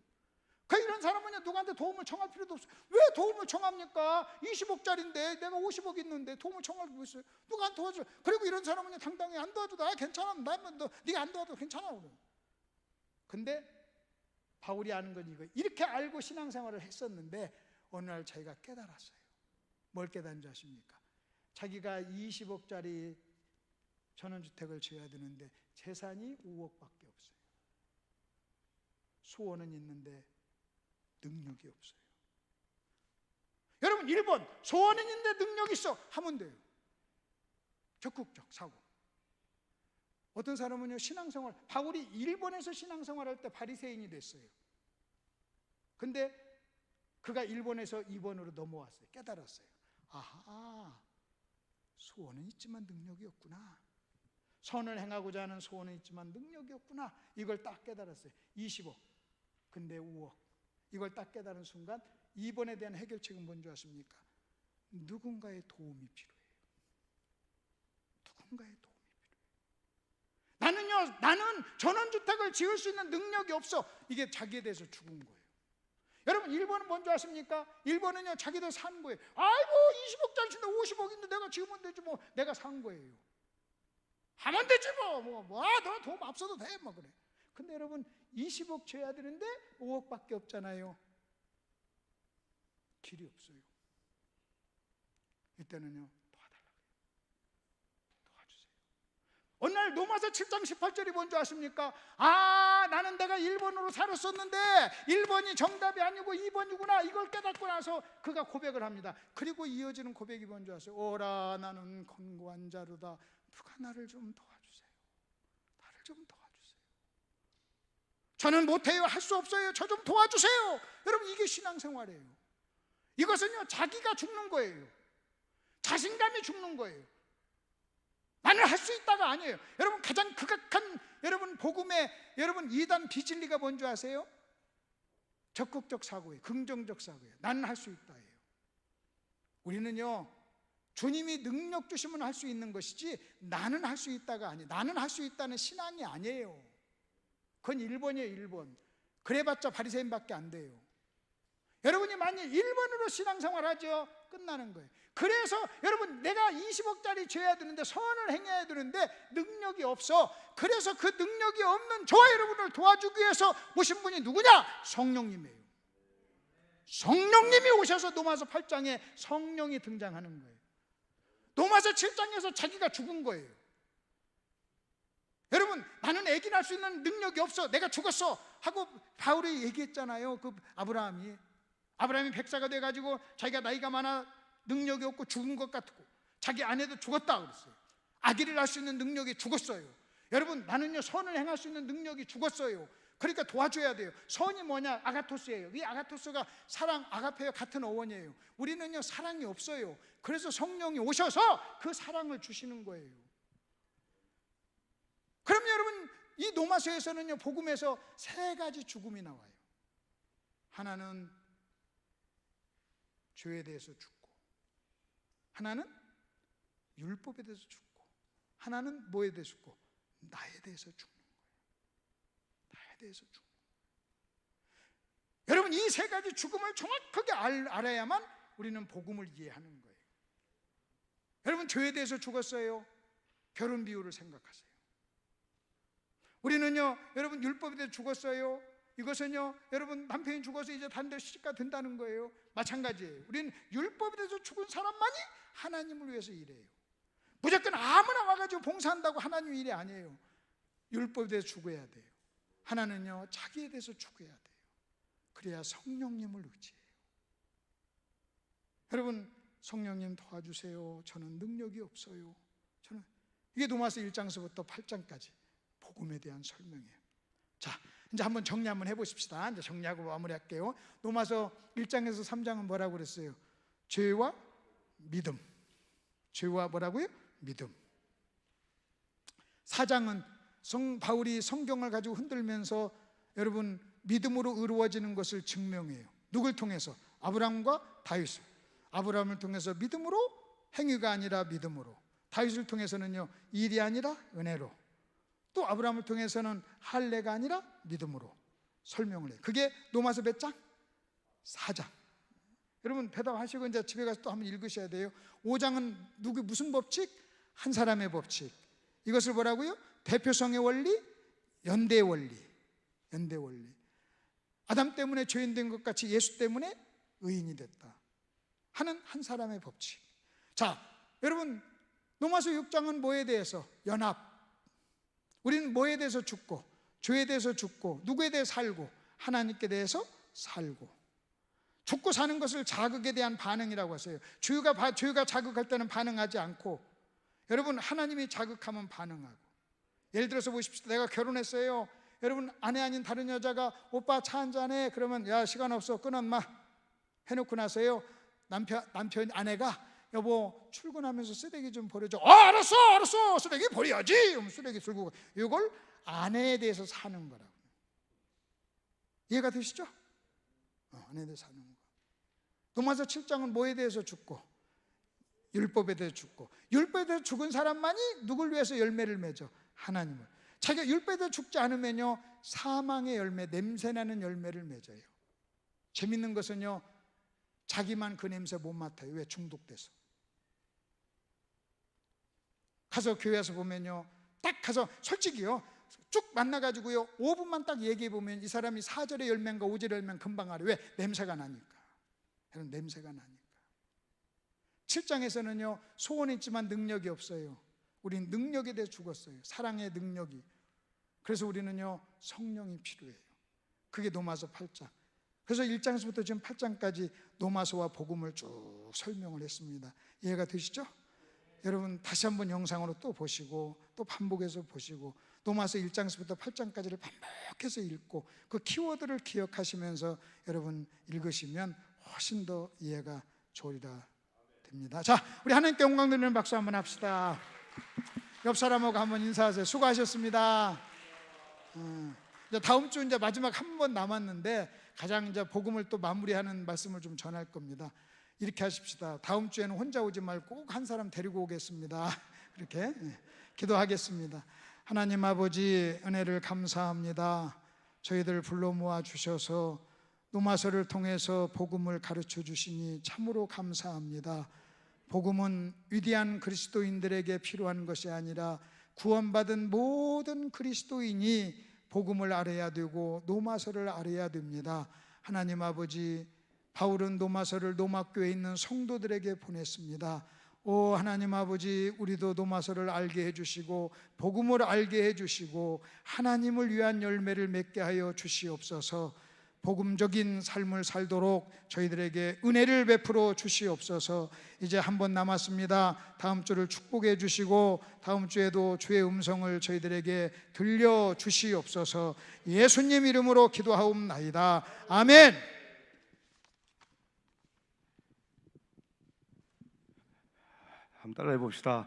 이런 사람은 누구한테 도움을 청할 필요도 없어요. 왜 도움을 청합니까? 20억짜리인데 내가 50억 있는데 도움을 청할 게 있어요? 누가 안 도와줘? 그리고 이런 사람은 당당히 안 도와줘도 괜찮아, 네가 안 도와도 괜찮아 그래요. 근데 바울이 아는 건 이거, 이렇게 알고 신앙생활을 했었는데 어느 날 자기가 깨달았어요. 뭘 깨달은지 아십니까? 자기가 20억짜리 전원주택을 지어야 되는데 재산이 5억밖에 없어요. 소원은 있는데 능력이 없어요. 여러분 1번, 소원은 있는데 능력이 있어, 하면 돼요. 적극적 사고. 어떤 사람은요 신앙생활, 바울이 일본에서 신앙생활할 때 바리새인이 됐어요. 근데 그가 일본에서 2번으로 넘어왔어요. 깨달았어요. 아하, 소원은 있지만 능력이 없구나. 선을 행하고자 하는 소원은 있지만 능력이 없구나. 이걸 딱 깨달았어요. 20억, 근데 5억. 이걸 딱 깨달은 순간 2번에 대한 해결책은 뭔지 아십니까? 누군가의 도움이 필요해요. 누군가의 도움이 필요해요. 나는 전원주택을 지을 수 있는 능력이 없어. 이게 자기에 대해서 죽은 거예요. 여러분 1번은 뭔지 아십니까? 1번은요 자기들 산 거예요. 아이고 20억짜리 진짜 50억인데 내가 지으면 되지 뭐. 내가 산 거예요. 하면 되지 뭐. 너 도움 없어도 돼 뭐 그래. 근데 여러분 20억 줘야 되는데 5억밖에 없잖아요. 길이 없어요. 이때는요 도와달라고 해요. 도와주세요. 어느 날 로마서 7장 18절이 뭔지 아십니까? 나는 내가 1번으로 살았었는데 1번이 정답이 아니고 2번이구나. 이걸 깨닫고 나서 그가 고백을 합니다. 그리고 이어지는 고백이 뭔지 아세요? 오라 나는 권고한 자로다. 누가 나를 좀 도와주세요. 나를 좀 도와주세요. 저는 못해요. 할 수 없어요. 저 좀 도와주세요. 여러분 이게 신앙생활이에요. 이것은요 자기가 죽는 거예요. 자신감이 죽는 거예요. 나는 할 수 있다가 아니에요. 여러분 가장 극악한 여러분 복음의 여러분 이단 비진리가 뭔지 아세요? 적극적 사고예요. 긍정적 사고예요. 나는 할 수 있다예요. 우리는요 주님이 능력 주시면 할 수 있는 것이지 나는 할 수 있다가 아니에요. 나는 할 수 있다는 신앙이 아니에요. 그건 1번이에요. 1번. 그래봤자 바리새인밖에 안 돼요. 여러분이 만약 1번으로 신앙생활 하죠, 끝나는 거예요. 그래서 여러분 내가 20억짜리 줘야 되는데 선을 행해야 되는데 능력이 없어. 그래서 그 능력이 없는 저와 여러분을 도와주기 위해서 오신 분이 누구냐? 성령님이에요. 성령님이 오셔서 로마서 8장에 성령이 등장하는 거예요. 로마서 7장에서 자기가 죽은 거예요. 여러분 나는 애기 낳을 수 있는 능력이 없어, 내가 죽었어 하고 바울이 얘기했잖아요. 그 아브라함이 100세가 돼가지고 자기가 나이가 많아 능력이 없고 죽은 것 같고 자기 아내도 죽었다 그랬어요. 아기를 낳을 수 있는 능력이 죽었어요. 여러분 나는요 선을 행할 수 있는 능력이 죽었어요. 그러니까 도와줘야 돼요. 선이 뭐냐? 아가토스예요. 이 아가토스가 사랑, 아가페와 같은 어원이에요. 우리는요 사랑이 없어요. 그래서 성령이 오셔서 그 사랑을 주시는 거예요. 그럼 여러분 이 로마서에서는요 복음에서 3가지 죽음이 나와요. 하나는 죄에 대해서 죽고, 하나는 율법에 대해서 죽고, 하나는 뭐에 대해서 죽고? 나에 대해서 죽는 거예요. 나에 대해서 죽는 거예요. 여러분 이 3가지 죽음을 정확하게 알아야만 우리는 복음을 이해하는 거예요. 여러분 죄에 대해서 죽었어요. 결혼 비유를 생각하세요. 우리는요 여러분 율법에 대해서 죽었어요. 이것은요 여러분 남편이 죽어서 이제 다른 데 시집가 된다는 거예요. 마찬가지예요. 우리는 율법에 대해서 죽은 사람만이 하나님을 위해서 일해요. 무조건 아무나 와가지고 봉사한다고 하나님 일이 아니에요. 율법에 대해서 죽어야 돼요. 하나는요 자기에 대해서 죽어야 돼요. 그래야 성령님을 의지해요. 여러분 성령님 도와주세요. 저는 능력이 없어요. 이게 로마서 1장서부터 8장까지 복음에 대한 설명이에요. 자 이제 한번 정리 한번 해보십시다. 이제 정리하고 마무리할게요. 로마서 1장에서 3장은 뭐라고 그랬어요? 죄와 믿음. 죄와 뭐라고요? 믿음. 4장은 바울이 성경을 가지고 흔들면서 여러분 믿음으로 의로워지는 것을 증명해요. 누굴 통해서? 아브라함과 다윗을. 아브라함을 통해서 믿음으로, 행위가 아니라 믿음으로. 다윗을 통해서는요 일이 아니라 은혜로. 또 아브라함을 통해서는 할례가 아니라 믿음으로 설명을 해요. 그게 로마서 몇 장? 4장. 여러분 대답하시고 이제 집에 가서 또 한번 읽으셔야 돼요. 5장은 무슨 법칙? 한 사람의 법칙. 이것을 뭐라고요? 대표성의 원리, 연대의 원리. 연대 원리. 아담 때문에 죄인 된 것 같이 예수 때문에 의인이 됐다 하는 한 사람의 법칙. 자 여러분 로마서 6장은 뭐에 대해서? 연합. 우리는 뭐에 대해서 죽고, 죄에 대해서 죽고, 누구에 대해 살고, 하나님께 대해서 살고. 죽고 사는 것을 자극에 대한 반응이라고 하세요. 죄가 자극할 때는 반응하지 않고, 여러분 하나님이 자극하면 반응하고. 예를 들어서 보십시오. 내가 결혼했어요. 여러분 아내 아닌 다른 여자가 오빠 차 한잔해. 그러면 야 시간 없어 끊어 인마 해놓고 나서요 남편 아내가 여보 출근하면서 쓰레기 좀 버려줘. 알았어 쓰레기 버려야지. 쓰레기 들고 가. 이걸 아내에 대해서 사는 거라고. 이해가 되시죠? 아내에 대해서 사는 거. 로마서 7장은 뭐에 대해서 죽고, 율법에 대해서 죽고. 율법에 대해서 죽은 사람만이 누굴 위해서 열매를 맺어? 하나님을. 자기가 율법에 대해서 죽지 않으면요 사망의 열매, 냄새나는 열매를 맺어요. 재밌는 것은요 자기만 그 냄새 못 맡아요. 왜? 중독돼서. 가서 교회에서 보면요 딱 가서 솔직히요 쭉 만나가지고요 5분만 딱 얘기해보면 이 사람이 4절의 열매인가 5절의 열매는 금방 알아요. 왜? 냄새가 나니까. 여러분 냄새가 나니까. 7장에서는요 소원했지만 능력이 없어요. 우린 능력에 대해 죽었어요. 사랑의 능력이. 그래서 우리는요 성령이 필요해요. 그게 로마서 8장. 그래서 1장에서부터 지금 8장까지 로마서와 복음을 쭉 설명을 했습니다. 이해가 되시죠? 여러분 다시 한번 영상으로 또 보시고 또 반복해서 보시고 로마서 1장에서부터 8장까지를 반복해서 읽고 그 키워드를 기억하시면서 여러분 읽으시면 훨씬 더 이해가 좋으리라 됩니다. 자, 우리 하나님께 영광 드리는 박수 한번 합시다. 옆 사람하고 한번 인사하세요. 수고하셨습니다. 이제 다음 주 이제 마지막 한 번 남았는데 가장 이제 복음을 또 마무리하는 말씀을 좀 전할 겁니다. 이렇게 하십시다. 다음 주에는 혼자 오지 말고 꼭 한 사람 데리고 오겠습니다. 그렇게 기도하겠습니다. 하나님 아버지, 은혜를 감사합니다. 저희들 불러 모아 주셔서 노마서를 통해서 복음을 가르쳐 주시니 참으로 감사합니다. 복음은 위대한 그리스도인들에게 필요한 것이 아니라 구원받은 모든 그리스도인이 복음을 알아야 되고 노마서를 알아야 됩니다. 하나님 아버지, 바울은 노마서를 노마교에 있는 성도들에게 보냈습니다. 오 하나님 아버지, 우리도 노마서를 알게 해주시고 복음을 알게 해주시고 하나님을 위한 열매를 맺게 하여 주시옵소서. 복음적인 삶을 살도록 저희들에게 은혜를 베풀어 주시옵소서. 이제 한 번 남았습니다. 다음 주를 축복해 주시고 다음 주에도 주의 음성을 저희들에게 들려 주시옵소서. 예수님 이름으로 기도하옵나이다. 아멘. 한번 따라해 봅시다.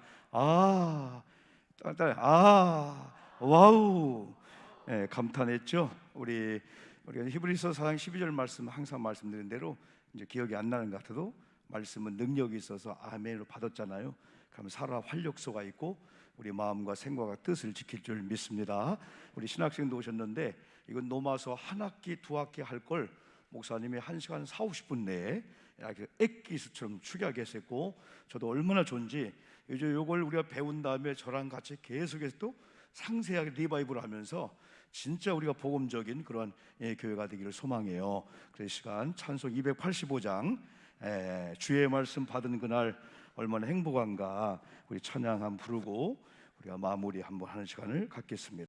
와우. 네, 감탄했죠. 우리가 히브리서 4장 12절 말씀 항상 말씀드린 대로 이제 기억이 안 나는 것 같아도 말씀은 능력이 있어서 아멘으로 받았잖아요. 그럼 살아 활력소가 있고 우리 마음과 생각과 뜻을 지킬 줄 믿습니다. 우리 신학생도 오셨는데 이건 노마서 한 학기 두 학기 할 걸 목사님이 1시간 40-50분 내에 액기수처럼 축약했었고 저도 얼마나 좋은지 이제 이걸 우리가 배운 다음에 저랑 같이 계속해서 또 상세하게 리바이브를 하면서 진짜 우리가 복음적인 그런 교회가 되기를 소망해요. 그래서 시간 찬송 285장 주의 말씀 받은 그날 얼마나 행복한가 우리 찬양 한번 부르고 우리가 마무리 한번 하는 시간을 갖겠습니다.